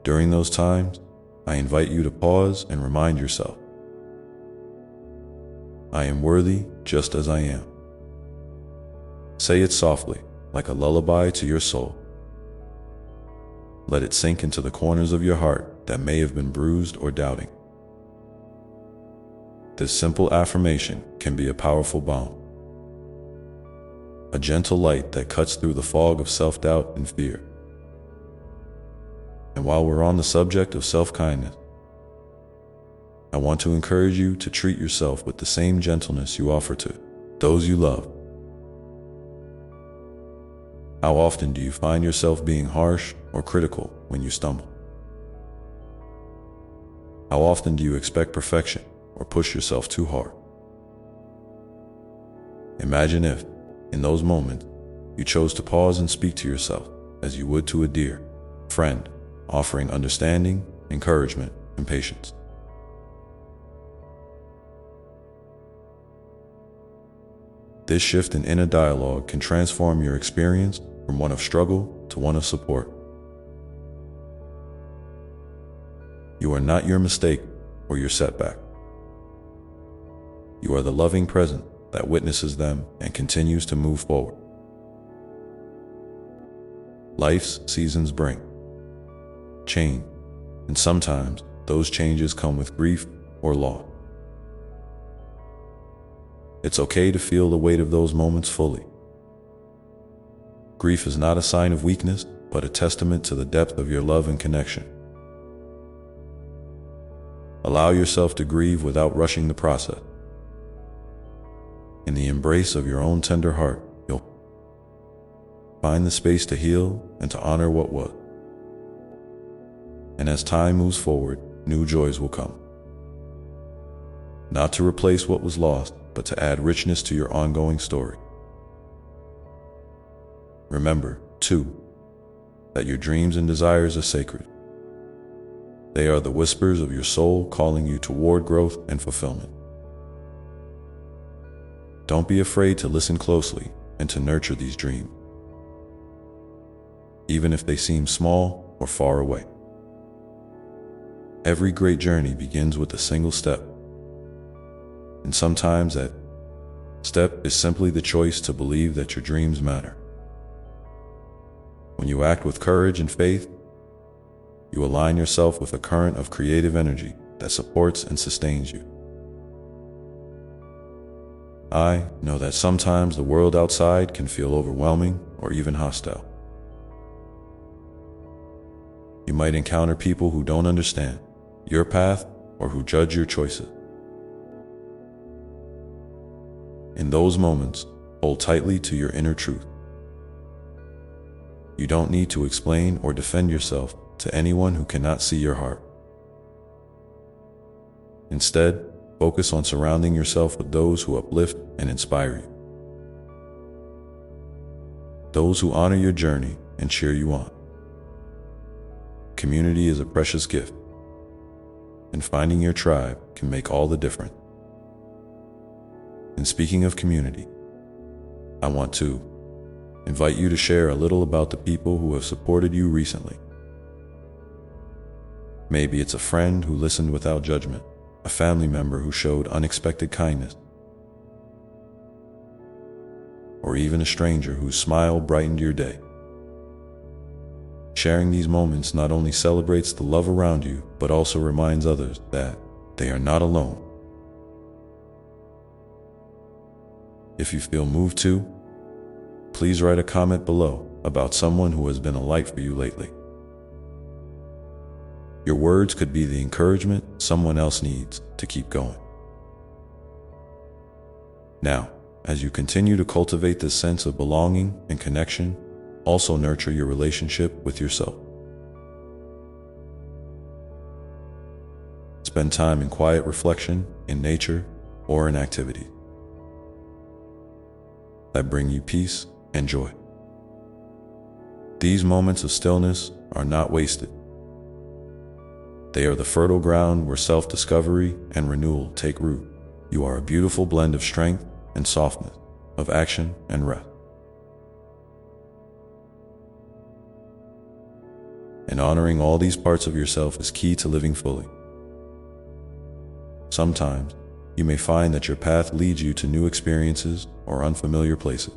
S1: During those times, I invite you to pause and remind yourself, I am worthy just as I am. Say it softly, like a lullaby to your soul. Let it sink into the corners of your heart that may have been bruised or doubting. This simple affirmation can be a powerful balm, a gentle light that cuts through the fog of self-doubt and fear. And while we're on the subject of self-kindness, I want to encourage you to treat yourself with the same gentleness you offer to those you love. How often do you find yourself being harsh or critical when you stumble? How often do you expect perfection or push yourself too hard? Imagine if, in those moments, you chose to pause and speak to yourself as you would to a dear friend, offering understanding, encouragement, and patience. This shift in inner dialogue can transform your experience from one of struggle to one of support. You are not your mistake or your setback. You are the loving presence that witnesses them and continues to move forward. Life's seasons bring change, and sometimes those changes come with grief or loss. It's okay to feel the weight of those moments fully. Grief is not a sign of weakness, but a testament to the depth of your love and connection. Allow yourself to grieve without rushing the process. In the embrace of your own tender heart, you'll find the space to heal and to honor what was. And as time moves forward, new joys will come. Not to replace what was lost, but to add richness to your ongoing story. Remember, too, that your dreams and desires are sacred. They are the whispers of your soul calling you toward growth and fulfillment. Don't be afraid to listen closely and to nurture these dreams, even if they seem small or far away. Every great journey begins with a single step, and sometimes that step is simply the choice to believe that your dreams matter. When you act with courage and faith, you align yourself with a current of creative energy that supports and sustains you. I know that sometimes the world outside can feel overwhelming or even hostile. You might encounter people who don't understand your path or who judge your choices. In those moments, hold tightly to your inner truth. You don't need to explain or defend yourself to anyone who cannot see your heart. Instead, focus on surrounding yourself with those who uplift and inspire you. Those who honor your journey and cheer you on. Community is a precious gift, and finding your tribe can make all the difference. And speaking of community, I want to invite you to share a little about the people who have supported you recently. Maybe it's a friend who listened without judgment, a family member who showed unexpected kindness, or even a stranger whose smile brightened your day. Sharing these moments not only celebrates the love around you, but also reminds others that they are not alone. If you feel moved to, please write a comment below about someone who has been a light for you lately. Your words could be the encouragement someone else needs to keep going. Now, as you continue to cultivate this sense of belonging and connection, also nurture your relationship with yourself. Spend time in quiet reflection, in nature, or in activities that bring you peace and joy. These moments of stillness are not wasted. They are the fertile ground where self-discovery and renewal take root. You are a beautiful blend of strength and softness, of action and rest. And honoring all these parts of yourself is key to living fully. Sometimes, you may find that your path leads you to new experiences or unfamiliar places.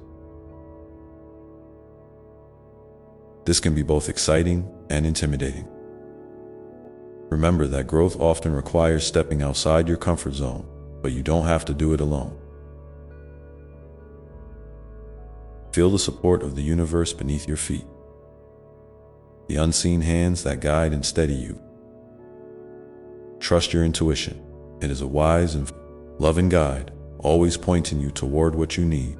S1: This can be both exciting and intimidating. Remember that growth often requires stepping outside your comfort zone, but you don't have to do it alone. Feel the support of the universe beneath your feet, the unseen hands that guide and steady you. Trust your intuition. It is a wise and loving guide, always pointing you toward what you need.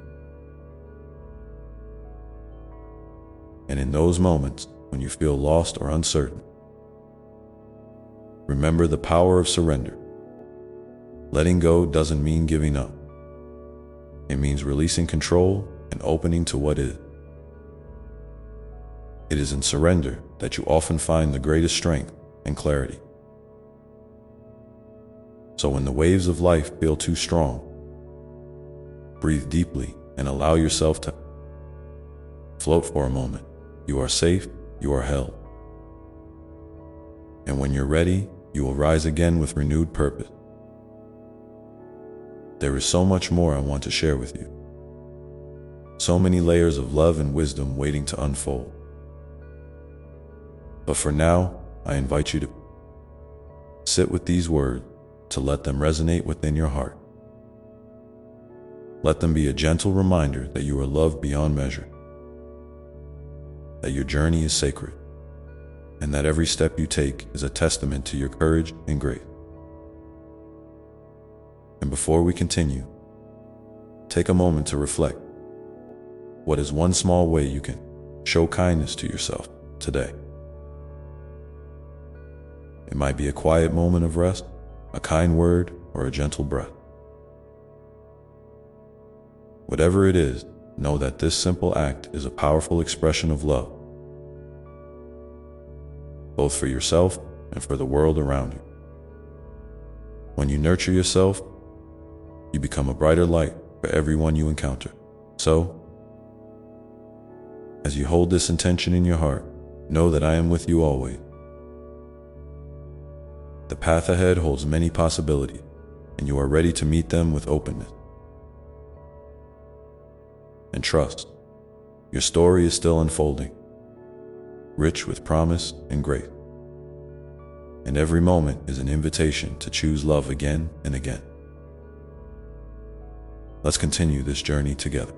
S1: And in those moments when you feel lost or uncertain, remember the power of surrender. Letting go doesn't mean giving up. It means releasing control and opening to what is. It is in surrender that you often find the greatest strength and clarity. So when the waves of life feel too strong, breathe deeply and allow yourself to float for a moment. You are safe, you are held. And when you're ready, you will rise again with renewed purpose. There is so much more I want to share with you. So many layers of love and wisdom waiting to unfold. But for now, I invite you to sit with these words, to let them resonate within your heart. Let them be a gentle reminder that you are loved beyond measure. that your journey is sacred, and that every step you take is a testament to your courage and grace. And before we continue, take a moment to reflect. What is one small way you can show kindness to yourself today? It might be a quiet moment of rest, a kind word, or a gentle breath. Whatever it is, know that this simple act is a powerful expression of love, both for yourself and for the world around you. When you nurture yourself, you become a brighter light for everyone you encounter. So, as you hold this intention in your heart, know that I am with you always. The path ahead holds many possibilities, and you are ready to meet them with openness. And trust, your story is still unfolding, rich with promise and grace. And every moment is an invitation to choose love again and again. Let's continue this journey together,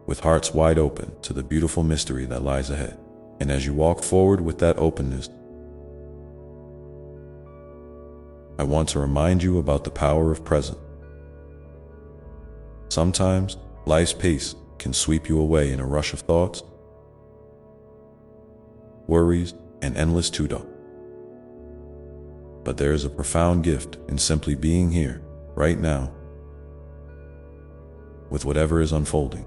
S1: with hearts wide open to the beautiful mystery that lies ahead. And as you walk forward with that openness, I want to remind you about the power of presence. Sometimes, life's pace can sweep you away in a rush of thoughts, worries, and endless to-do. But there is a profound gift in simply being here, right now, with whatever is unfolding.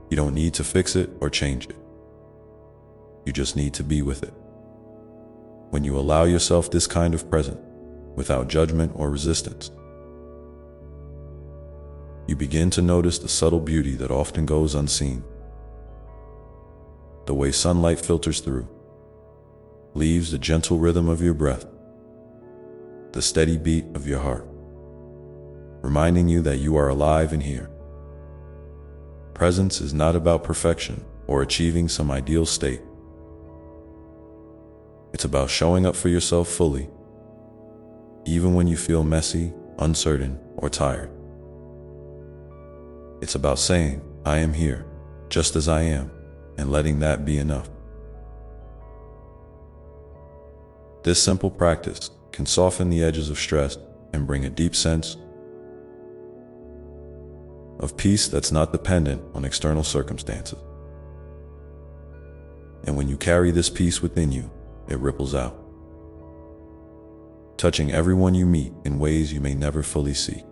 S1: You don't need to fix it or change it. You just need to be with it. When you allow yourself this kind of presence, without judgment or resistance, you begin to notice the subtle beauty that often goes unseen. The way sunlight filters through, leaves the gentle rhythm of your breath, the steady beat of your heart, reminding you that you are alive and here. Presence is not about perfection or achieving some ideal state. It's about showing up for yourself fully, even when you feel messy, uncertain, or tired. It's about saying, I am here, just as I am, and letting that be enough. This simple practice can soften the edges of stress and bring a deep sense of peace that's not dependent on external circumstances. And when you carry this peace within you, it ripples out, touching everyone you meet in ways you may never fully see.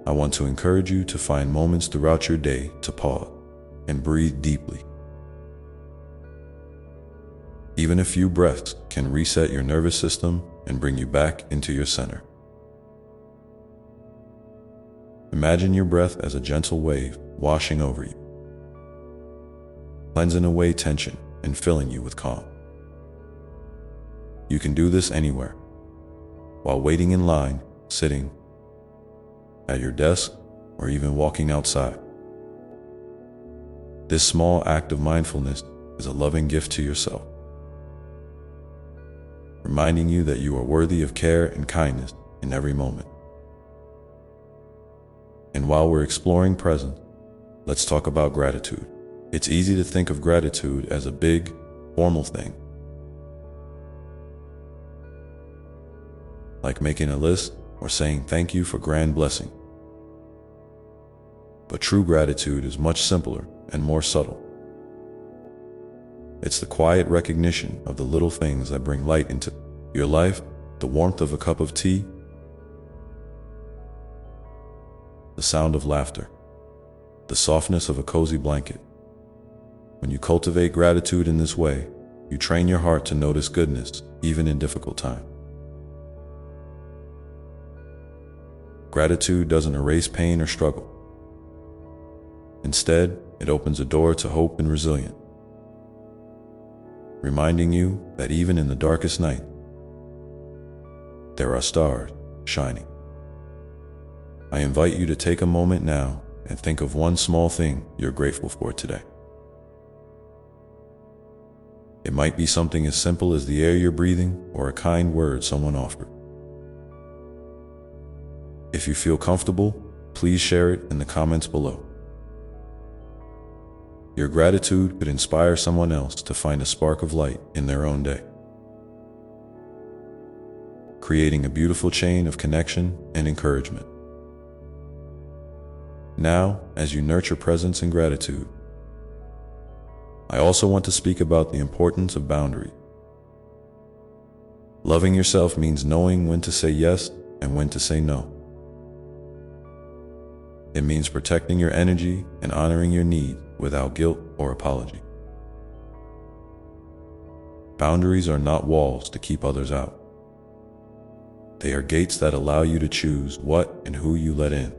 S1: I want to encourage you to find moments throughout your day to pause and breathe deeply. Even a few breaths can reset your nervous system and bring you back into your center. Imagine your breath as a gentle wave washing over you, cleansing away tension and filling you with calm. You can do this anywhere, while waiting in line, sitting at your desk, or even walking outside. This small act of mindfulness is a loving gift to yourself, reminding you that you are worthy of care and kindness in every moment. And while we're exploring presence, let's talk about gratitude. It's easy to think of gratitude as a big, formal thing, like making a list or saying thank you for grand blessing. But true gratitude is much simpler and more subtle. It's the quiet recognition of the little things that bring light into your life, the warmth of a cup of tea, the sound of laughter, the softness of a cozy blanket. When you cultivate gratitude in this way, you train your heart to notice goodness, even in difficult times. Gratitude doesn't erase pain or struggle. Instead, it opens a door to hope and resilience, reminding you that even in the darkest night, there are stars shining. I invite you to take a moment now and think of one small thing you're grateful for today. It might be something as simple as the air you're breathing or a kind word someone offered. If you feel comfortable, please share it in the comments below. Your gratitude could inspire someone else to find a spark of light in their own day, creating a beautiful chain of connection and encouragement. Now, as you nurture presence and gratitude, I also want to speak about the importance of boundaries. Loving yourself means knowing when to say yes and when to say no. It means protecting your energy and honoring your needs without guilt or apology. Boundaries are not walls to keep others out. They are gates that allow you to choose what and who you let in.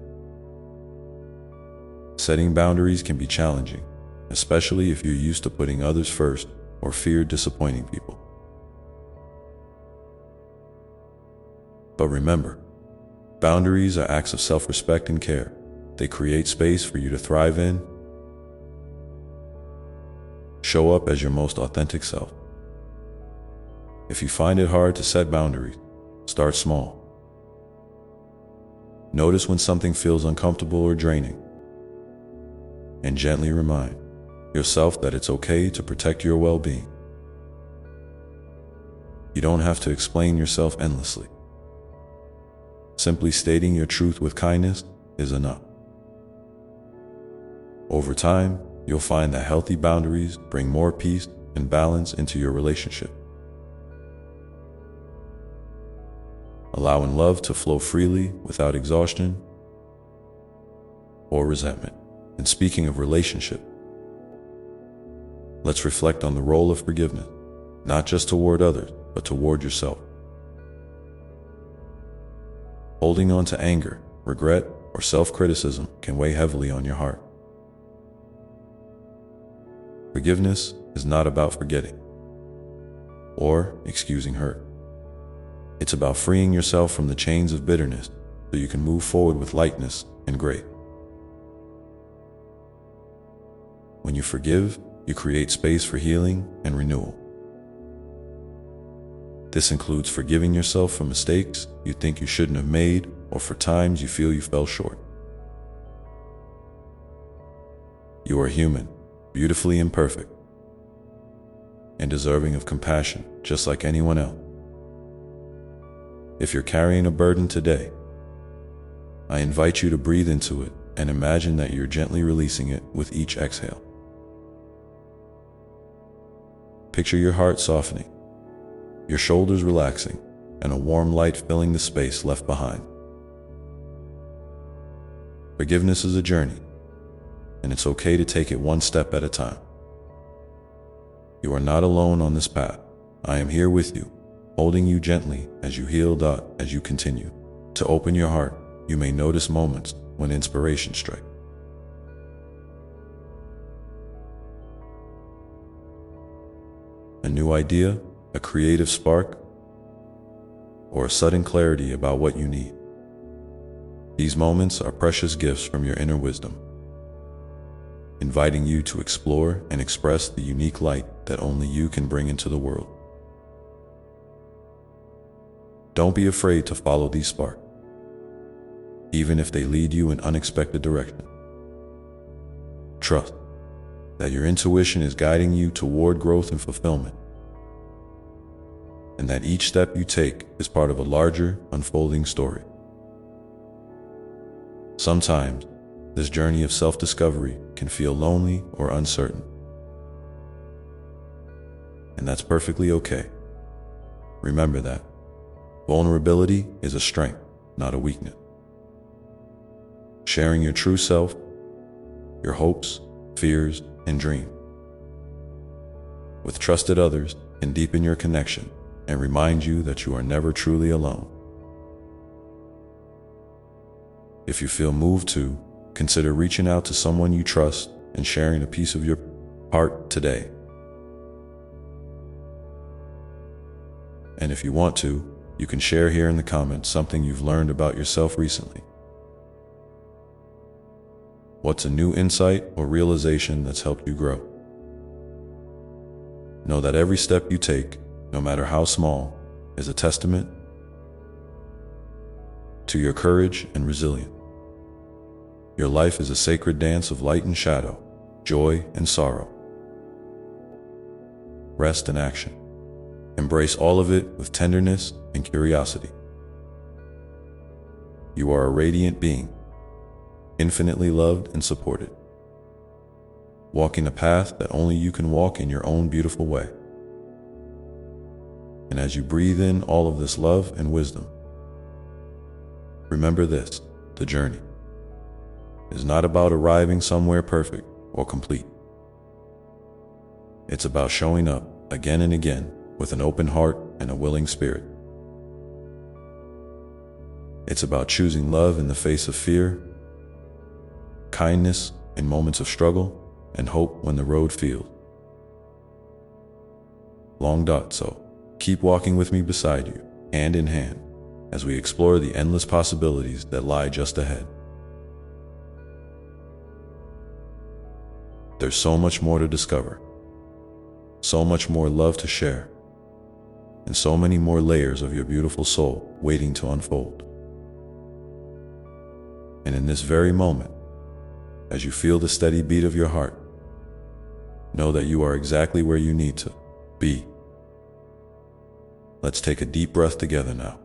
S1: Setting boundaries can be challenging, especially if you're used to putting others first or fear disappointing people. But remember, boundaries are acts of self-respect and care. They create space for you to thrive in. Show up as your most authentic self. If you find it hard to set boundaries, start small. Notice when something feels uncomfortable or draining, and gently remind yourself that it's okay to protect your well-being. You don't have to explain yourself endlessly. Simply stating your truth with kindness is enough. Over time, you'll find that healthy boundaries bring more peace and balance into your relationship, allowing love to flow freely without exhaustion or resentment. And speaking of relationship, let's reflect on the role of forgiveness, not just toward others, but toward yourself. Holding on to anger, regret, or self-criticism can weigh heavily on your heart. Forgiveness is not about forgetting or excusing hurt. It's about freeing yourself from the chains of bitterness so you can move forward with lightness and grace. When you forgive, you create space for healing and renewal. This includes forgiving yourself for mistakes you think you shouldn't have made or for times you feel you fell short. You are human, beautifully imperfect, and deserving of compassion just like anyone else. If you're carrying a burden today, I invite you to breathe into it and imagine that you're gently releasing it with each exhale. Picture your heart softening, your shoulders relaxing, and a warm light filling the space left behind. Forgiveness is a journey, and it's okay to take it one step at a time. You are not alone on this path. I am here with you, holding you gently as you heal. As you continue to open your heart, you may notice moments when inspiration strikes. A new idea, a creative spark, or a sudden clarity about what you need. These moments are precious gifts from your inner wisdom, inviting you to explore and express the unique light that only you can bring into the world. Don't be afraid to follow these sparks, even if they lead you in unexpected directions. Trust that your intuition is guiding you toward growth and fulfillment, and that each step you take is part of a larger, unfolding story. Sometimes, this journey of self-discovery can feel lonely or uncertain, and that's perfectly okay. Remember that vulnerability is a strength, not a weakness. Sharing your true self, your hopes, fears, and dreams with trusted others can deepen your connection and remind you that you are never truly alone. If you feel moved to, consider reaching out to someone you trust and sharing a piece of your heart today. And if you want to, you can share here in the comments something you've learned about yourself recently. What's a new insight or realization that's helped you grow? Know that every step you take, no matter how small, is a testament to your courage and resilience. Your life is a sacred dance of light and shadow, joy and sorrow, rest and action. Embrace all of it with tenderness and curiosity. You are a radiant being, infinitely loved and supported, walking a path that only you can walk in your own beautiful way. And as you breathe in all of this love and wisdom, remember this: the journey is not about arriving somewhere perfect or complete. It's about showing up again and again with an open heart and a willing spirit. It's about choosing love in the face of fear, kindness in moments of struggle, and hope when the road feels long. So keep walking with me beside you, hand in hand, as we explore the endless possibilities that lie just ahead. There's so much more to discover, so much more love to share, and so many more layers of your beautiful soul waiting to unfold. And in this very moment, as you feel the steady beat of your heart, know that you are exactly where you need to be. Let's take a deep breath together now,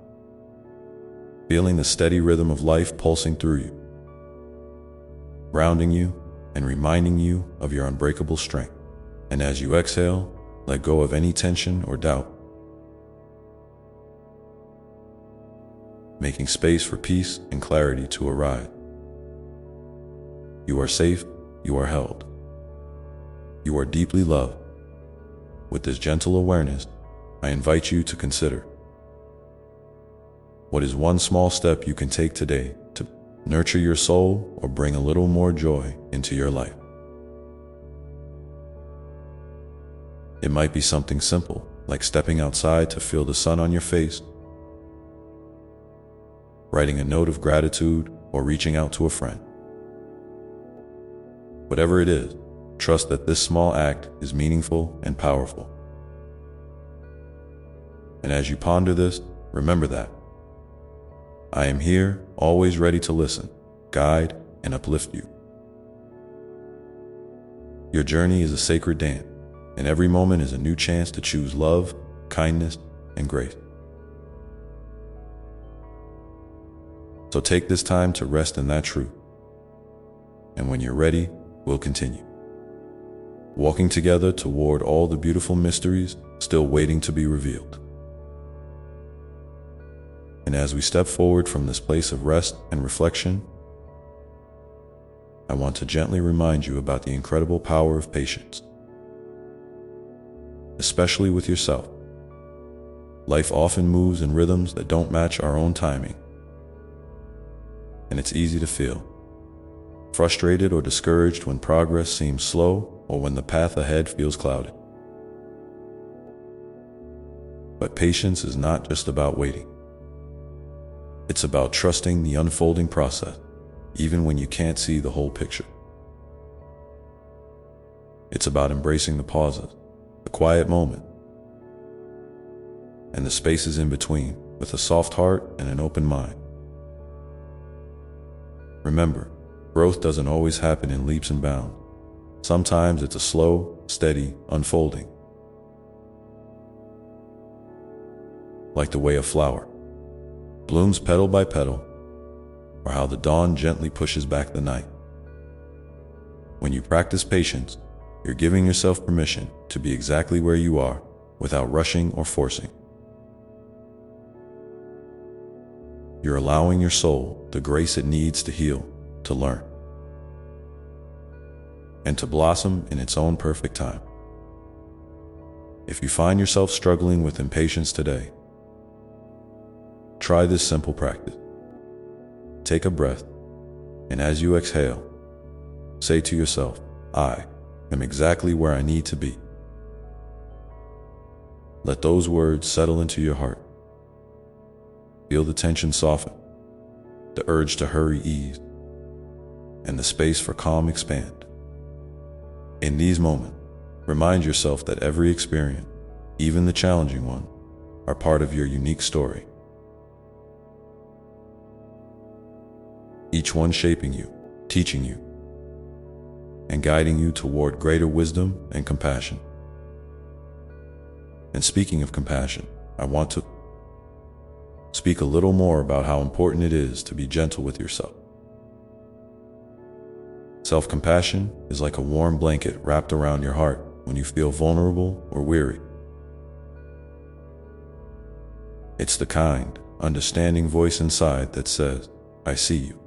S1: feeling the steady rhythm of life pulsing through you, grounding you and reminding you of your unbreakable strength. And as you exhale, let go of any tension or doubt, making space for peace and clarity to arrive. You are safe, you are held, you are deeply loved. With this gentle awareness, I invite you to consider: what is one small step you can take today to nurture your soul or bring a little more joy into your life? It might be something simple, like stepping outside to feel the sun on your face, writing a note of gratitude, or reaching out to a friend. Whatever it is, trust that this small act is meaningful and powerful. And as you ponder this, remember that I am here, always ready to listen, guide, and uplift you. Your journey is a sacred dance, and every moment is a new chance to choose love, kindness, and grace. So take this time to rest in that truth. And when you're ready, we'll continue, walking together toward all the beautiful mysteries still waiting to be revealed. And as we step forward from this place of rest and reflection, I want to gently remind you about the incredible power of patience, especially with yourself. Life often moves in rhythms that don't match our own timing, and it's easy to feel frustrated or discouraged when progress seems slow or when the path ahead feels clouded. But patience is not just about waiting. It's about trusting the unfolding process, even when you can't see the whole picture. It's about embracing the pauses, the quiet moment, and the spaces in between with a soft heart and an open mind. Remember, growth doesn't always happen in leaps and bounds. Sometimes it's a slow, steady unfolding, like the way a flower blooms petal by petal, or how the dawn gently pushes back the night. When you practice patience, you're giving yourself permission to be exactly where you are without rushing or forcing. You're allowing your soul the grace it needs to heal, to learn, and to blossom in its own perfect time. If you find yourself struggling with impatience today, try this simple practice. Take a breath, and as you exhale, say to yourself, I am exactly where I need to be. Let those words settle into your heart. Feel the tension soften, the urge to hurry ease, and the space for calm expand. In these moments, remind yourself that every experience, even the challenging one, are part of your unique story. Each one shaping you, teaching you, and guiding you toward greater wisdom and compassion. And speaking of compassion, I want to speak a little more about how important it is to be gentle with yourself. Self-compassion is like a warm blanket wrapped around your heart when you feel vulnerable or weary. It's the kind, understanding voice inside that says, "I see you.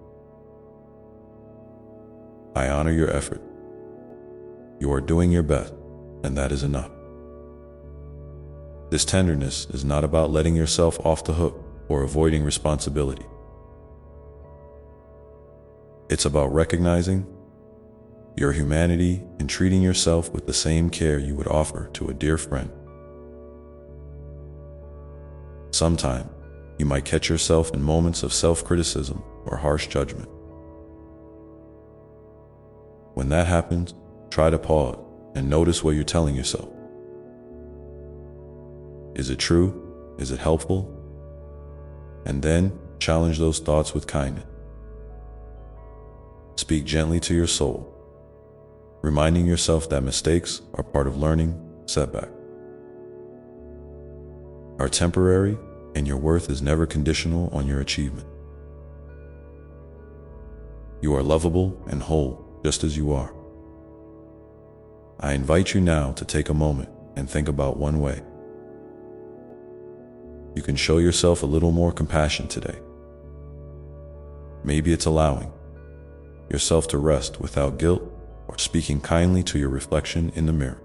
S1: I honor your effort. You are doing your best, and that is enough." This tenderness is not about letting yourself off the hook or avoiding responsibility. It's about recognizing your humanity and treating yourself with the same care you would offer to a dear friend. Sometimes, you might catch yourself in moments of self-criticism or harsh judgment. When that happens, try to pause and notice what you're telling yourself. Is it true? Is it helpful? And then challenge those thoughts with kindness. Speak gently to your soul, reminding yourself that mistakes are part of learning, setbacks are temporary, and your worth is never conditional on your achievement. You are lovable and whole just as you are. I invite you now to take a moment and think about one way you can show yourself a little more compassion today. Maybe it's allowing yourself to rest without guilt or speaking kindly to your reflection in the mirror.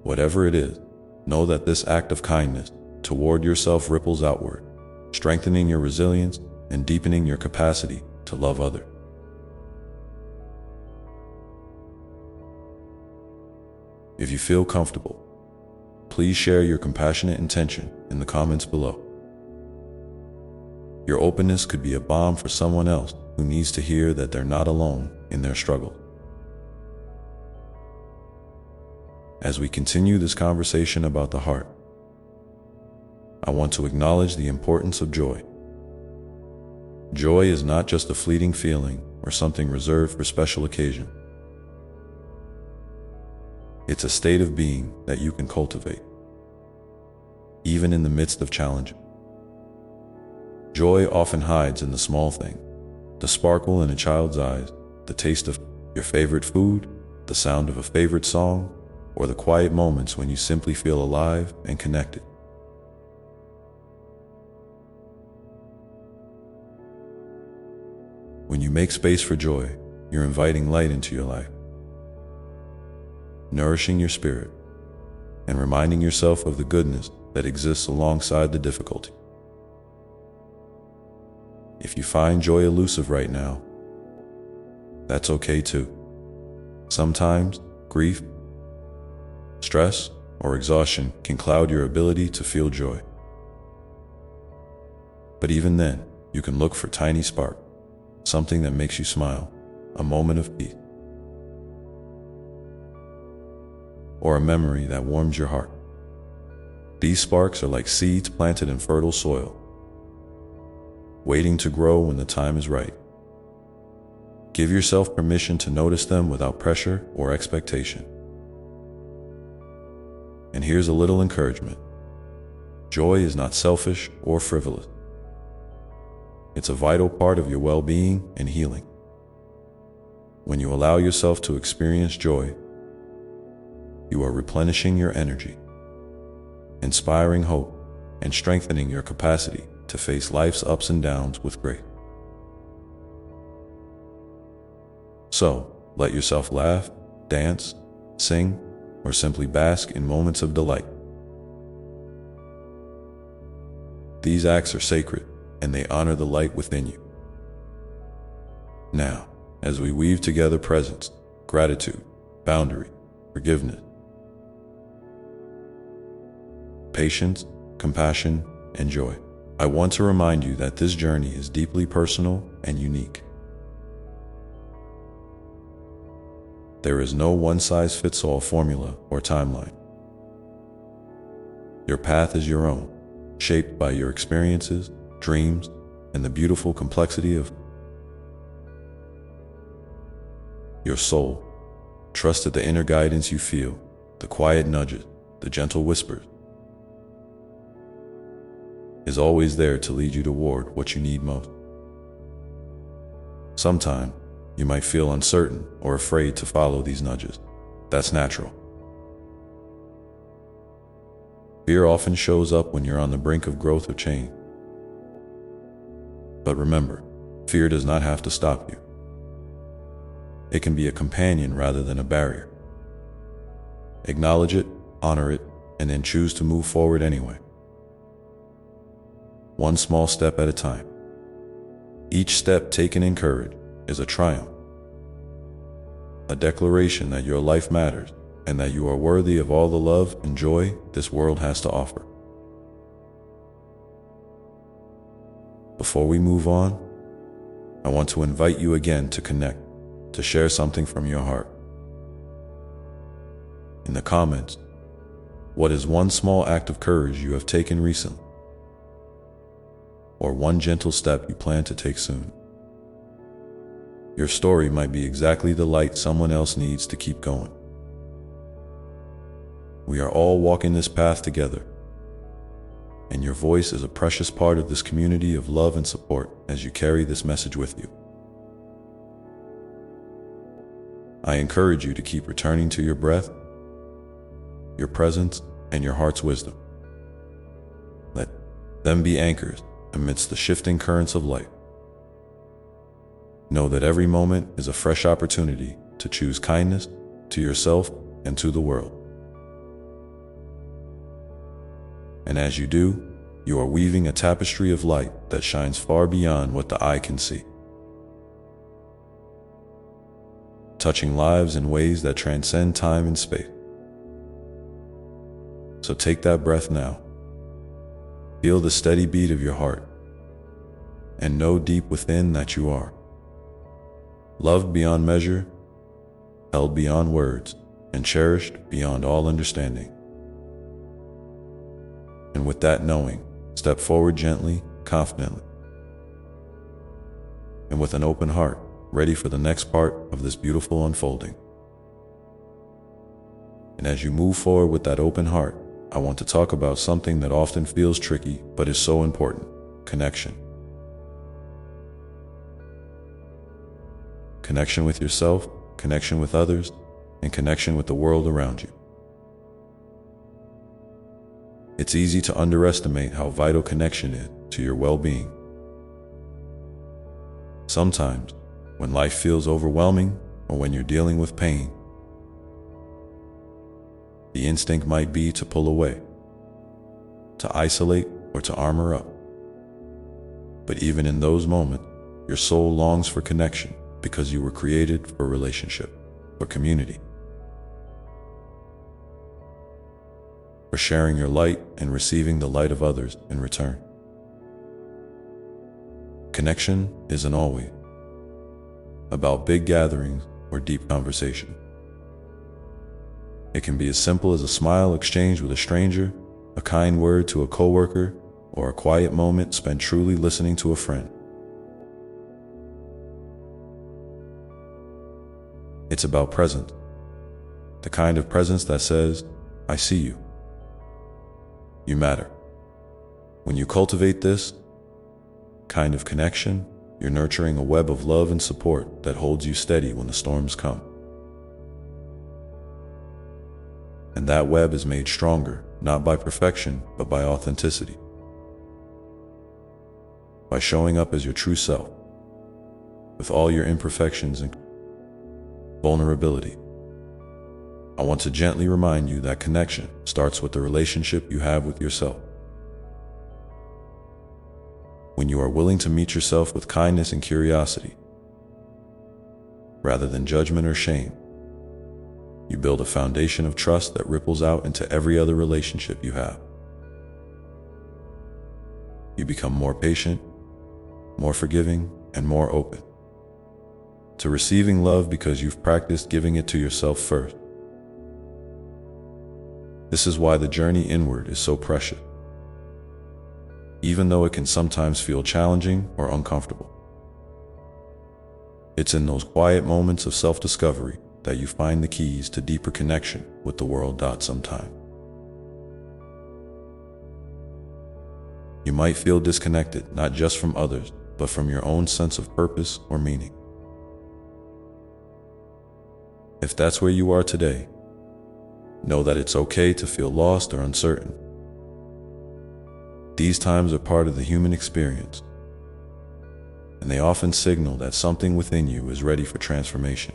S1: Whatever it is, know that this act of kindness toward yourself ripples outward, strengthening your resilience and deepening your capacity to love others. If you feel comfortable, please share your compassionate intention in the comments below. Your openness could be a balm for someone else who needs to hear that they're not alone in their struggle. As we continue this conversation about the heart, I want to acknowledge the importance of joy. Joy is not just a fleeting feeling or something reserved for special occasions. It's a state of being that you can cultivate, even in the midst of challenge. Joy often hides in the small things, the sparkle in a child's eyes, the taste of your favorite food, the sound of a favorite song, or the quiet moments when you simply feel alive and connected. When you make space for joy, you're inviting light into your life, nourishing your spirit, and reminding yourself of the goodness that exists alongside the difficulty. If you find joy elusive right now, that's okay too. Sometimes grief, stress, or exhaustion can cloud your ability to feel joy. But even then, you can look for tiny spark, something that makes you smile, a moment of peace, or a memory that warms your heart. These sparks are like seeds planted in fertile soil, waiting to grow when the time is right. Give yourself permission to notice them without pressure or expectation. And here's a little encouragement. Joy is not selfish or frivolous. It's a vital part of your well-being and healing. When you allow yourself to experience joy, you are replenishing your energy, inspiring hope, and strengthening your capacity to face life's ups and downs with grace. So, let yourself laugh, dance, sing, or simply bask in moments of delight. These acts are sacred, and they honor the light within you. Now, as we weave together presence, gratitude, boundary, forgiveness, patience, compassion, and joy, I want to remind you that this journey is deeply personal and unique. There is no one-size-fits-all formula or timeline. Your path is your own, shaped by your experiences, dreams, and the beautiful complexity of. your soul. Trust that the inner guidance you feel, the quiet nudges, the gentle whispers, is always there to lead you toward what you need most. Sometimes, you might feel uncertain or afraid to follow these nudges. That's natural. Fear often shows up when you're on the brink of growth or change. But remember, fear does not have to stop you. It can be a companion rather than a barrier. Acknowledge it, honor it, and then choose to move forward anyway. One small step at a time. Each step taken in courage is a triumph, a declaration that your life matters and that you are worthy of all the love and joy this world has to offer. Before we move on, I want to invite you again to connect, to share something from your heart. In the comments, what is one small act of courage you have taken recently? Or one gentle step you plan to take soon? Your story might be exactly the light someone else needs to keep going. We are all walking this path together, and your voice is a precious part of this community of love and support as you carry this message with you. I encourage you to keep returning to your breath, your presence, and your heart's wisdom. Let them be anchors amidst the shifting currents of life. Know that every moment is a fresh opportunity to choose kindness to yourself and to the world. And as you do, you are weaving a tapestry of light that shines far beyond what the eye can see, touching lives in ways that transcend time and space. So take that breath now. Feel the steady beat of your heart, and know deep within that you are loved beyond measure, held beyond words, and cherished beyond all understanding. And with that knowing, step forward gently, confidently, and with an open heart, ready for the next part of this beautiful unfolding. And as you move forward with that open heart, I want to talk about something that often feels tricky, but is so important: connection. Connection with yourself, connection with others, and connection with the world around you. It's easy to underestimate how vital connection is to your well-being. Sometimes, when life feels overwhelming or when you're dealing with pain, the instinct might be to pull away, to isolate, or to armor up. But even in those moments, your soul longs for connection because you were created for relationship, for community, for sharing your light and receiving the light of others in return. Connection isn't always about big gatherings or deep conversation. It can be as simple as a smile exchanged with a stranger, a kind word to a coworker, or a quiet moment spent truly listening to a friend. It's about presence, the kind of presence that says, "I see you. You matter." When you cultivate this kind of connection, you're nurturing a web of love and support that holds you steady when the storms come. And that web is made stronger, not by perfection, but by authenticity. By showing up as your true self, with all your imperfections and vulnerability. I want to gently remind you that connection starts with the relationship you have with yourself. When you are willing to meet yourself with kindness and curiosity, rather than judgment or shame, you build a foundation of trust that ripples out into every other relationship you have. You become more patient, more forgiving, and more open to receiving love because you've practiced giving it to yourself first. This is why the journey inward is so precious, even though it can sometimes feel challenging or uncomfortable. It's in those quiet moments of self-discovery that you find the keys to deeper connection with the world. Sometime you might feel disconnected, not just from others, but from your own sense of purpose or meaning. If that's where you are today, know that it's okay to feel lost or uncertain. These times are part of the human experience, and they often signal that something within you is ready for transformation.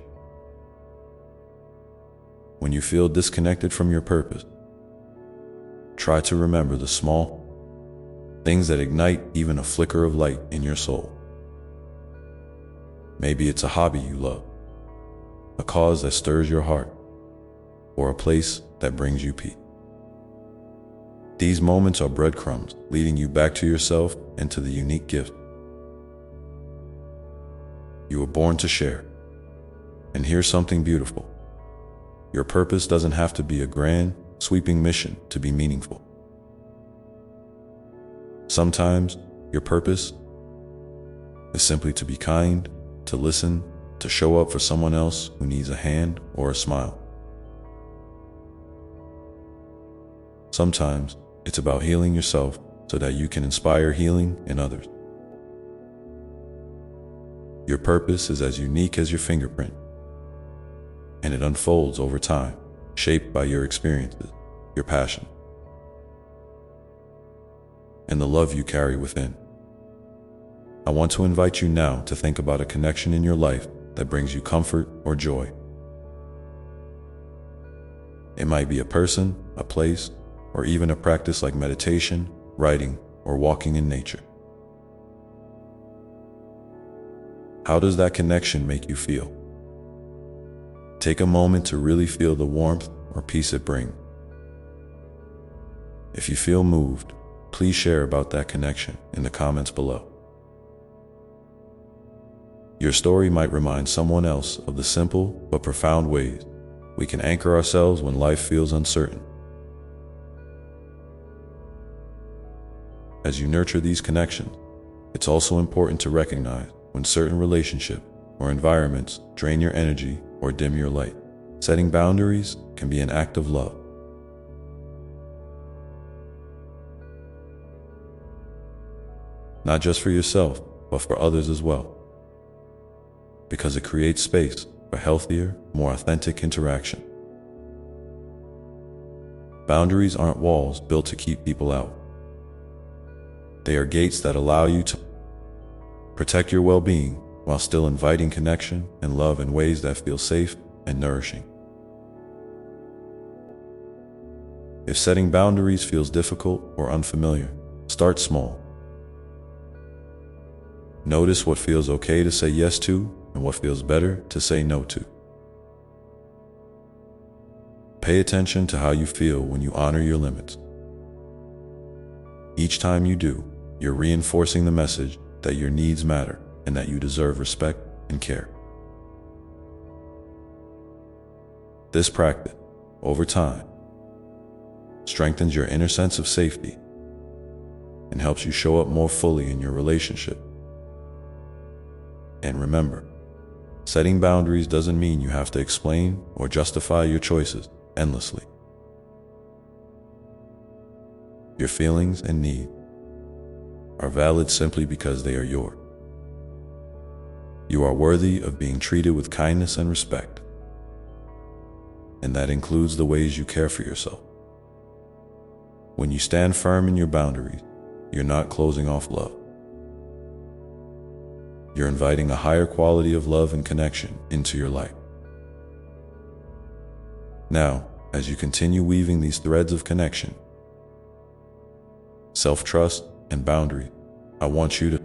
S1: When you feel disconnected from your purpose, try to remember the small things that ignite even a flicker of light in your soul. Maybe it's a hobby you love, a cause that stirs your heart, or a place that brings you peace. These moments are breadcrumbs leading you back to yourself and to the unique gift you were born to share. And here's something beautiful. Your purpose doesn't have to be a grand, sweeping mission to be meaningful. Sometimes your purpose is simply to be kind, to listen, to show up for someone else who needs a hand or a smile. Sometimes it's about healing yourself so that you can inspire healing in others. Your purpose is as unique as your fingerprint, and it unfolds over time, shaped by your experiences, your passion, and the love you carry within. I want to invite you now to think about a connection in your life that brings you comfort or joy. It might be a person, a place, or even a practice like meditation, writing, or walking in nature. How does that connection make you feel? Take a moment to really feel the warmth or peace it brings. If you feel moved, please share about that connection in the comments below. Your story might remind someone else of the simple but profound ways we can anchor ourselves when life feels uncertain. As you nurture these connections, it's also important to recognize when certain relationships or environments drain your energy or dim your light. Setting boundaries can be an act of love. Not just for yourself, but for others as well. Because it creates space for healthier, more authentic interaction. Boundaries aren't walls built to keep people out. They are gates that allow you to protect your well-being while still inviting connection and love in ways that feel safe and nourishing. If setting boundaries feels difficult or unfamiliar, start small. Notice what feels okay to say yes to and what feels better to say no to. Pay attention to how you feel when you honor your limits. Each time you do, you're reinforcing the message that your needs matter and that you deserve respect and care. This practice, over time, strengthens your inner sense of safety and helps you show up more fully in your relationship. And remember, setting boundaries doesn't mean you have to explain or justify your choices endlessly. Your feelings and needs are valid simply because they are yours. You are worthy of being treated with kindness and respect, and that includes the ways you care for yourself. When you stand firm in your boundaries, you're not closing off love. You're inviting a higher quality of love and connection into your life. Now, as you continue weaving these threads of connection, self-trust, and boundaries, I want you to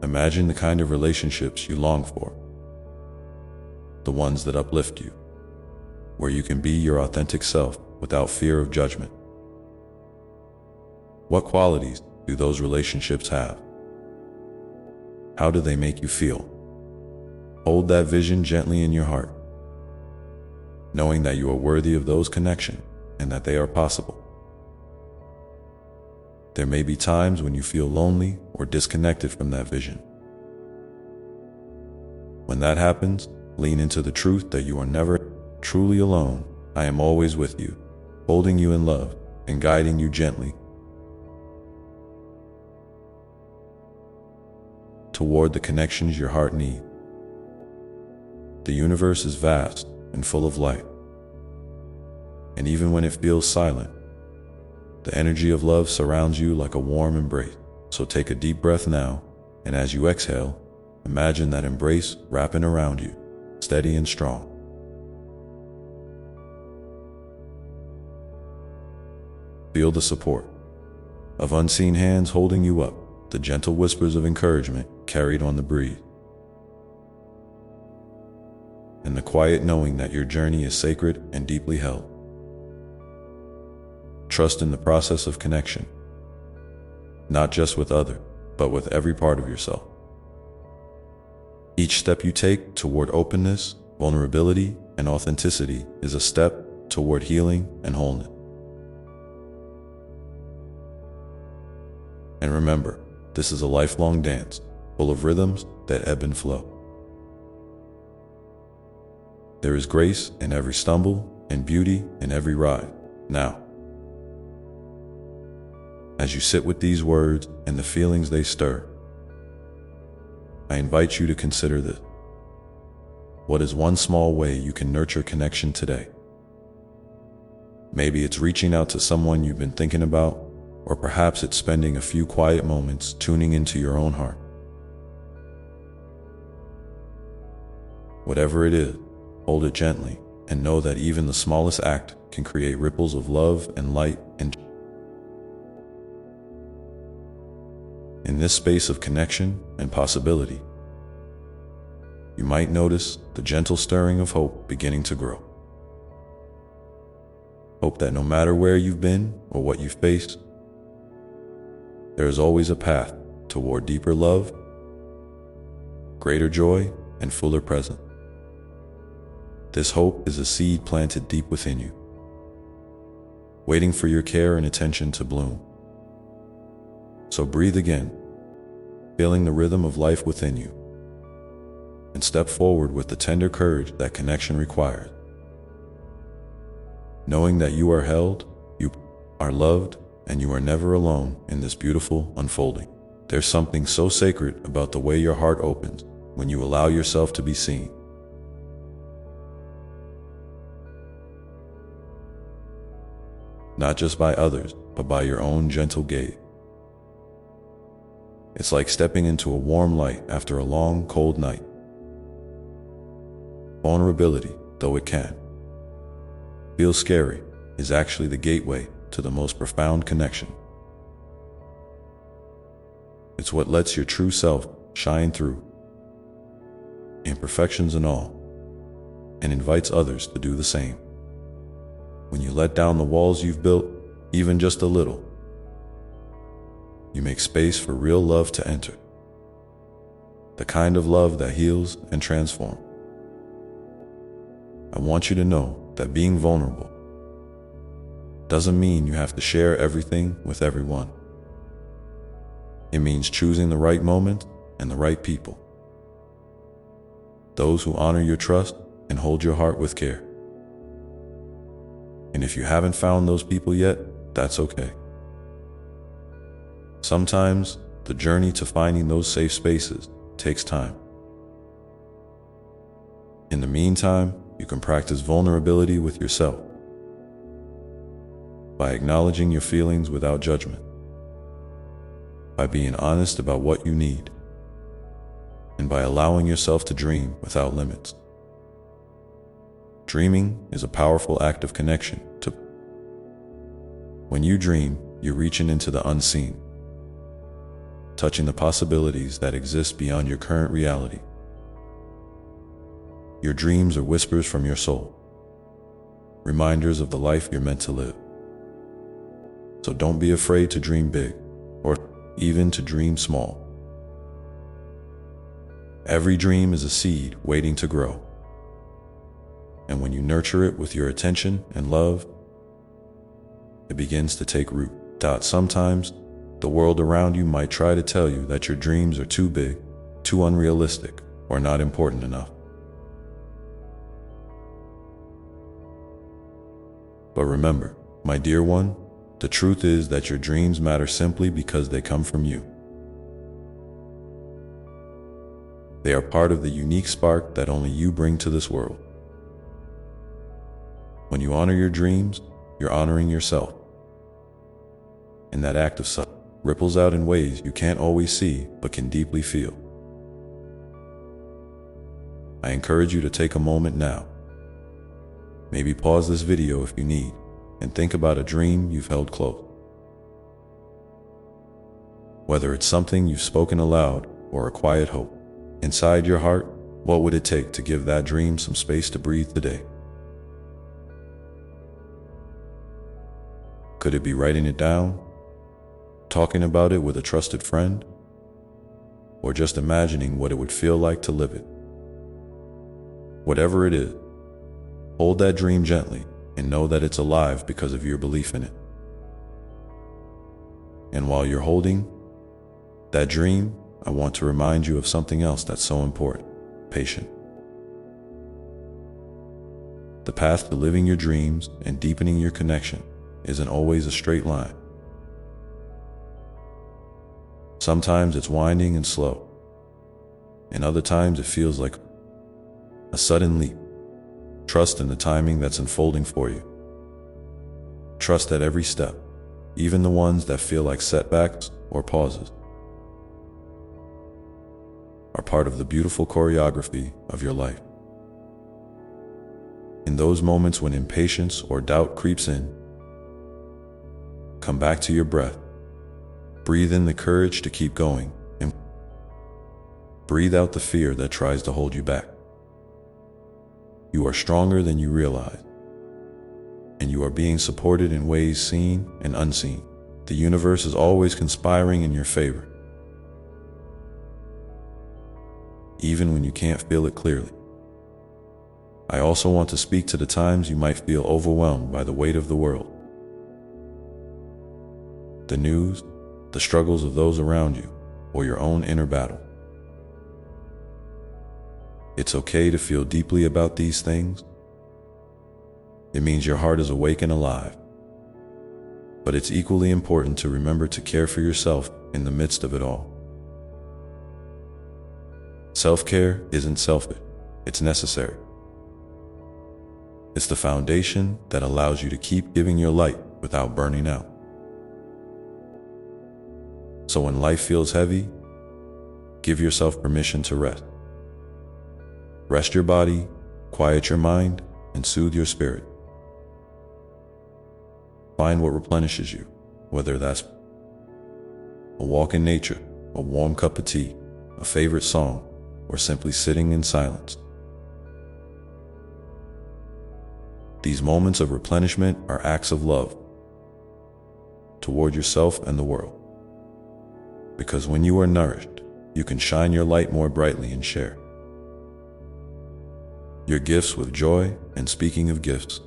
S1: imagine the kind of relationships you long for, the ones that uplift you, where you can be your authentic self without fear of judgment. What qualities do those relationships have? How do they make you feel? Hold that vision gently in your heart, knowing that you are worthy of those connections and that they are possible. There may be times when you feel lonely or disconnected from that vision. When that happens, lean into the truth that you are never truly alone. I am always with you, holding you in love and guiding you gently toward the connections your heart needs. The universe is vast and full of light, and even when it feels silent, the energy of love surrounds you like a warm embrace. So take a deep breath now, and as you exhale, imagine that embrace wrapping around you, steady and strong. Feel the support of unseen hands holding you up, the gentle whispers of encouragement carried on the breeze, and the quiet knowing that your journey is sacred and deeply held. Trust in the process of connection, not just with others, but with every part of yourself. Each step you take toward openness, vulnerability, and authenticity is a step toward healing and wholeness. And remember, this is a lifelong dance, full of rhythms that ebb and flow. There is grace in every stumble and beauty in every ride. Now, as you sit with these words and the feelings they stir, I invite you to consider this. What is one small way you can nurture connection today? Maybe it's reaching out to someone you've been thinking about, or perhaps it's spending a few quiet moments tuning into your own heart. Whatever it is, hold it gently and know that even the smallest act can create ripples of love and light and joy. In this space of connection and possibility, you might notice the gentle stirring of hope beginning to grow. Hope that no matter where you've been or what you've faced, there is always a path toward deeper love, greater joy, and fuller presence. This hope is a seed planted deep within you, waiting for your care and attention to bloom. So breathe again, feeling the rhythm of life within you, and step forward with the tender courage that connection requires. Knowing that you are held, you are loved, and you are never alone in this beautiful unfolding. There's something so sacred about the way your heart opens when you allow yourself to be seen. Not just by others, but by your own gentle gaze. It's like stepping into a warm light after a long, cold night. Vulnerability, though it can feel scary, is actually the gateway to the most profound connection. It's what lets your true self shine through, imperfections and all, and invites others to do the same. When you let down the walls you've built, even just a little, you make space for real love to enter. The kind of love that heals and transforms. I want you to know that being vulnerable doesn't mean you have to share everything with everyone. It means choosing the right moment and the right people. Those who honor your trust and hold your heart with care. And if you haven't found those people yet, that's okay. Sometimes the journey to finding those safe spaces takes time. In the meantime, you can practice vulnerability with yourself by acknowledging your feelings without judgment, by being honest about what you need, and by allowing yourself to dream without limits. Dreaming is a powerful act of connection. When you dream, you're reaching into the unseen, touching the possibilities that exist beyond your current reality. Your dreams are whispers from your soul, reminders of the life you're meant to live. So don't be afraid to dream big, or even to dream small. Every dream is a seed waiting to grow. And when you nurture it with your attention and love, it begins to take root. Sometimes, the world around you might try to tell you that your dreams are too big, too unrealistic, or not important enough. But remember, my dear one, the truth is that your dreams matter simply because they come from you. They are part of the unique spark that only you bring to this world. When you honor your dreams, you're honoring yourself. And that act of self ripples out in ways you can't always see but can deeply feel. I encourage you to take a moment now. Maybe pause this video if you need, and think about a dream you've held close. Whether it's something you've spoken aloud or a quiet hope inside your heart, what would it take to give that dream some space to breathe today? Could it be writing it down, talking about it with a trusted friend, or just imagining what it would feel like to live it? Whatever it is, hold that dream gently and know that it's alive because of your belief in it. And while you're holding that dream, I want to remind you of something else that's so important: patience. The path to living your dreams and deepening your connection isn't always a straight line. Sometimes it's winding and slow, and other times it feels like a sudden leap. Trust in the timing that's unfolding for you. Trust that every step, even the ones that feel like setbacks or pauses, are part of the beautiful choreography of your life. In those moments when impatience or doubt creeps in, come back to your breath. Breathe in the courage to keep going, and breathe out the fear that tries to hold you back. You are stronger than you realize, and you are being supported in ways seen and unseen. The universe is always conspiring in your favor, even when you can't feel it clearly. I also want to speak to the times you might feel overwhelmed by the weight of the world. The news, the struggles of those around you, or your own inner battle. It's okay to feel deeply about these things. It means your heart is awake and alive. But it's equally important to remember to care for yourself in the midst of it all. Self-care isn't selfish, it's necessary. It's the foundation that allows you to keep giving your light without burning out. So when life feels heavy, give yourself permission to rest. Rest your body, quiet your mind, and soothe your spirit. Find what replenishes you, whether that's a walk in nature, a warm cup of tea, a favorite song, or simply sitting in silence. These moments of replenishment are acts of love toward yourself and the world. Because when you are nourished, you can shine your light more brightly and share your gifts with joy. And speaking of gifts,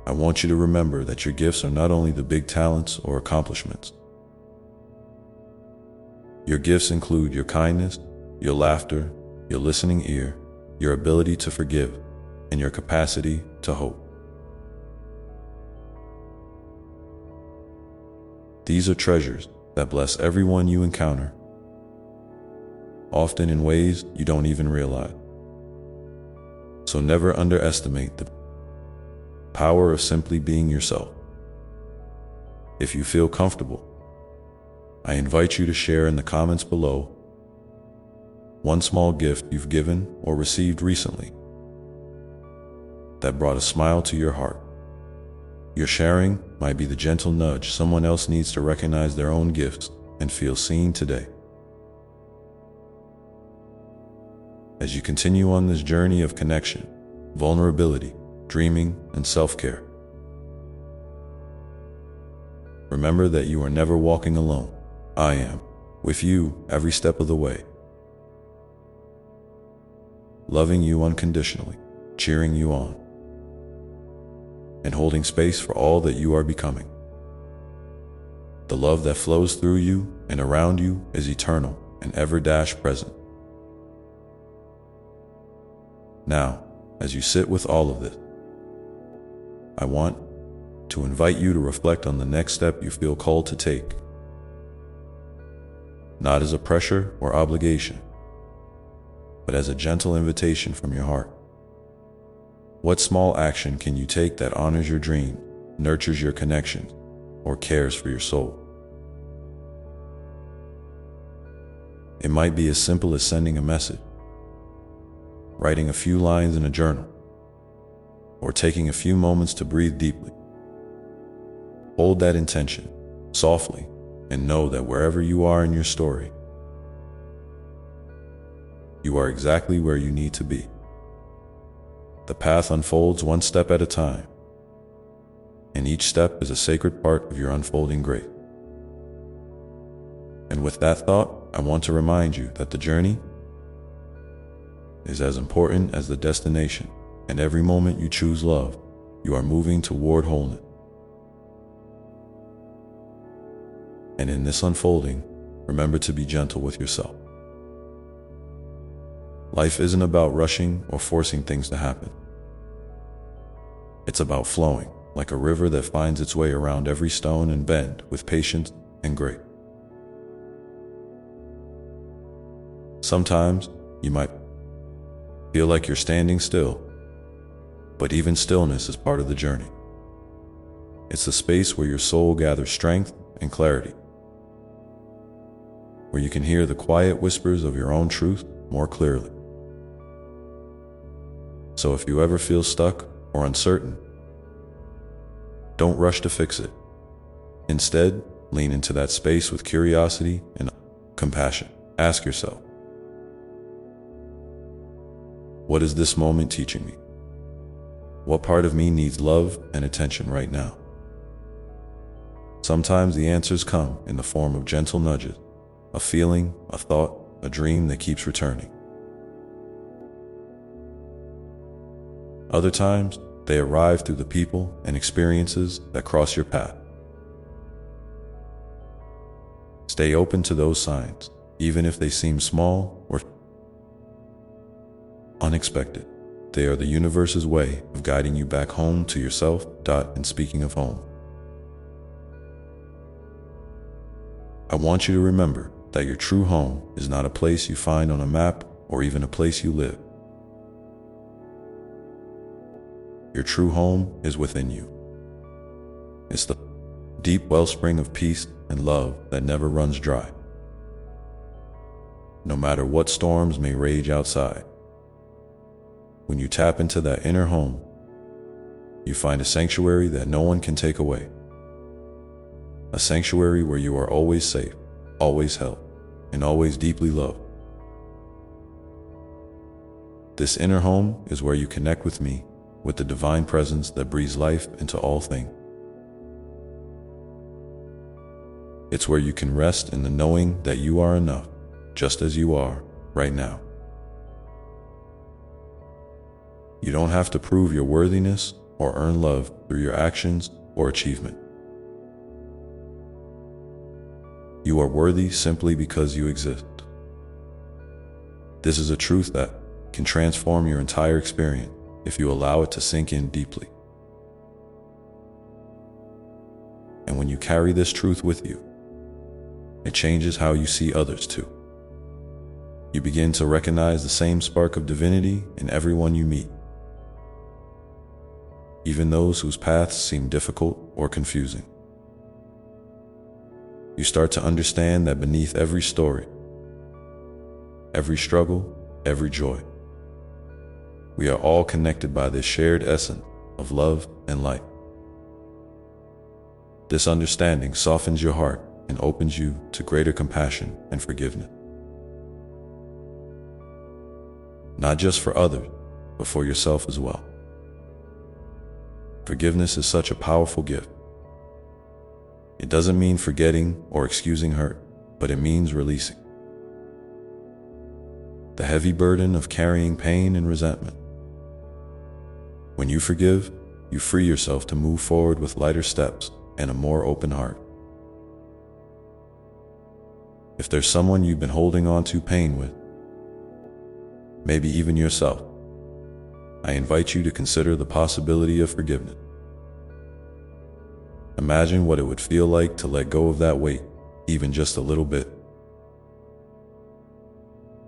S1: I want you to remember that your gifts are not only the big talents or accomplishments. Your gifts include your kindness, your laughter, your listening ear, your ability to forgive, and your capacity to hope. These are treasures that bless everyone you encounter, often in ways you don't even realize. So never underestimate the power of simply being yourself. If you feel comfortable, I invite you to share in the comments below one small gift you've given or received recently that brought a smile to your heart. Your sharing might be the gentle nudge someone else needs to recognize their own gifts and feel seen today. As you continue on this journey of connection, vulnerability, dreaming, and self-care, remember that you are never walking alone. I am with you every step of the way, loving you unconditionally, cheering you on, and holding space for all that you are becoming. The love that flows through you and around you is eternal and ever present. Now, as you sit with all of this, I want to invite you to reflect on the next step you feel called to take. Not as a pressure or obligation, but as a gentle invitation from your heart. What small action can you take that honors your dream, nurtures your connections, or cares for your soul? It might be as simple as sending a message, writing a few lines in a journal, or taking a few moments to breathe deeply. Hold that intention softly and know that wherever you are in your story, you are exactly where you need to be. The path unfolds one step at a time, and each step is a sacred part of your unfolding grace. And with that thought, I want to remind you that the journey is as important as the destination, and every moment you choose love, you are moving toward wholeness. And in this unfolding, remember to be gentle with yourself. Life isn't about rushing or forcing things to happen. It's about flowing, like a river that finds its way around every stone and bend with patience and grace. Sometimes you might feel like you're standing still, but even stillness is part of the journey. It's the space where your soul gathers strength and clarity, where you can hear the quiet whispers of your own truth more clearly. So if you ever feel stuck or uncertain, don't rush to fix it. Instead, lean into that space with curiosity and compassion. Ask yourself, what is this moment teaching me? What part of me needs love and attention right now? Sometimes the answers come in the form of gentle nudges, a feeling, a thought, a dream that keeps returning. Other times, they arrive through the people and experiences that cross your path. Stay open to those signs, even if they seem small or unexpected. They are the universe's way of guiding you back home to yourself. And speaking of home, I want you to remember that your true home is not a place you find on a map or even a place you live. Your true home is within you. It's the deep wellspring of peace and love that never runs dry. No matter what storms may rage outside, when you tap into that inner home, you find a sanctuary that no one can take away. A sanctuary where you are always safe, always held, and always deeply loved. This inner home is where you connect with me, with the divine presence that breathes life into all things. It's where you can rest in the knowing that you are enough, just as you are right now. You don't have to prove your worthiness or earn love through your actions or achievement. You are worthy simply because you exist. This is a truth that can transform your entire experience if you allow it to sink in deeply. And when you carry this truth with you, it changes how you see others too. You begin to recognize the same spark of divinity in everyone you meet, even those whose paths seem difficult or confusing. You start to understand that beneath every story, every struggle, every joy, we are all connected by this shared essence of love and light. This understanding softens your heart and opens you to greater compassion and forgiveness. Not just for others, but for yourself as well. Forgiveness is such a powerful gift. It doesn't mean forgetting or excusing hurt, but it means releasing the heavy burden of carrying pain and resentment. When you forgive, you free yourself to move forward with lighter steps and a more open heart. If there's someone you've been holding on to pain with, maybe even yourself, I invite you to consider the possibility of forgiveness. Imagine what it would feel like to let go of that weight, even just a little bit,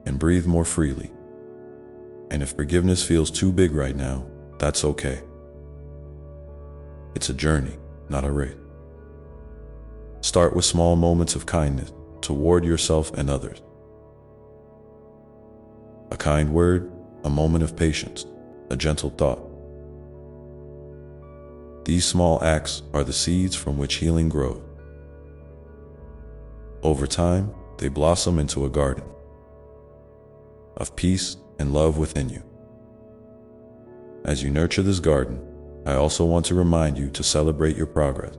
S1: and breathe more freely. And if forgiveness feels too big right now, that's okay. It's a journey, not a race. Start with small moments of kindness toward yourself and others. A kind word, a moment of patience, a gentle thought. These small acts are the seeds from which healing grows. Over time, they blossom into a garden of peace and love within you. As you nurture this garden, I also want to remind you to celebrate your progress.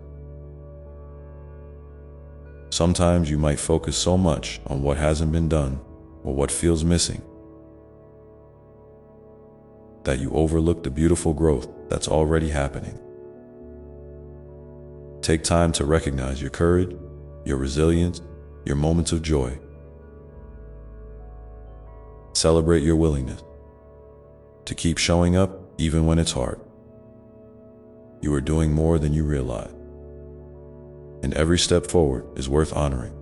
S1: Sometimes you might focus so much on what hasn't been done or what feels missing that you overlook the beautiful growth that's already happening. Take time to recognize your courage, your resilience, your moments of joy. Celebrate your willingness to keep showing up even when it's hard. You are doing more than you realize, and every step forward is worth honoring.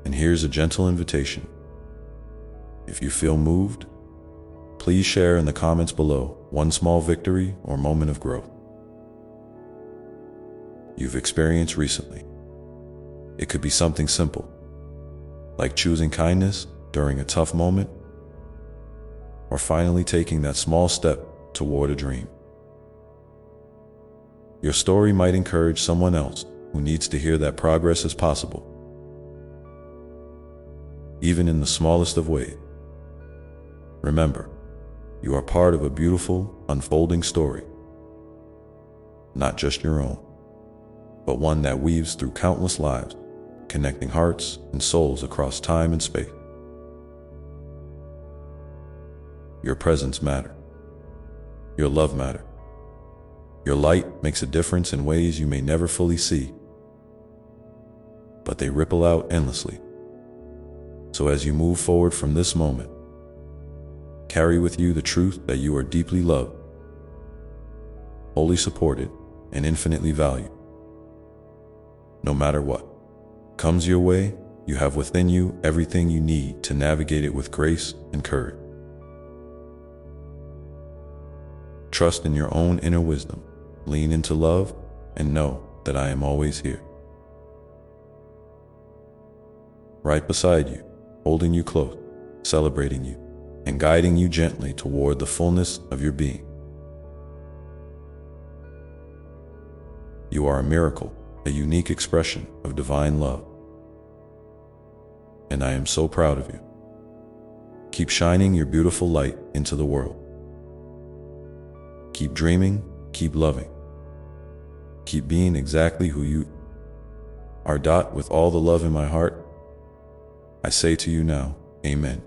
S1: And here's a gentle invitation. If you feel moved, please share in the comments below one small victory or moment of growth you've experienced recently. It could be something simple, like choosing kindness during a tough moment, or finally taking that small step toward a dream. Your story might encourage someone else who needs to hear that progress is possible, even in the smallest of ways. Remember, you are part of a beautiful, unfolding story, not just your own, but one that weaves through countless lives, connecting hearts and souls across time and space. Your presence matters. Your love matters. Your light makes a difference in ways you may never fully see, but they ripple out endlessly. So as you move forward from this moment, carry with you the truth that you are deeply loved, wholly supported, and infinitely valued. No matter what comes your way, you have within you everything you need to navigate it with grace and courage. Trust in your own inner wisdom, lean into love, and know that I am always here. Right beside you, holding you close, celebrating you, and guiding you gently toward the fullness of your being. You are a miracle, a unique expression of divine love. And I am so proud of you. Keep shining your beautiful light into the world. Keep dreaming, keep loving. Keep being exactly who you are. With all the love in my heart, I say to you now, Amen.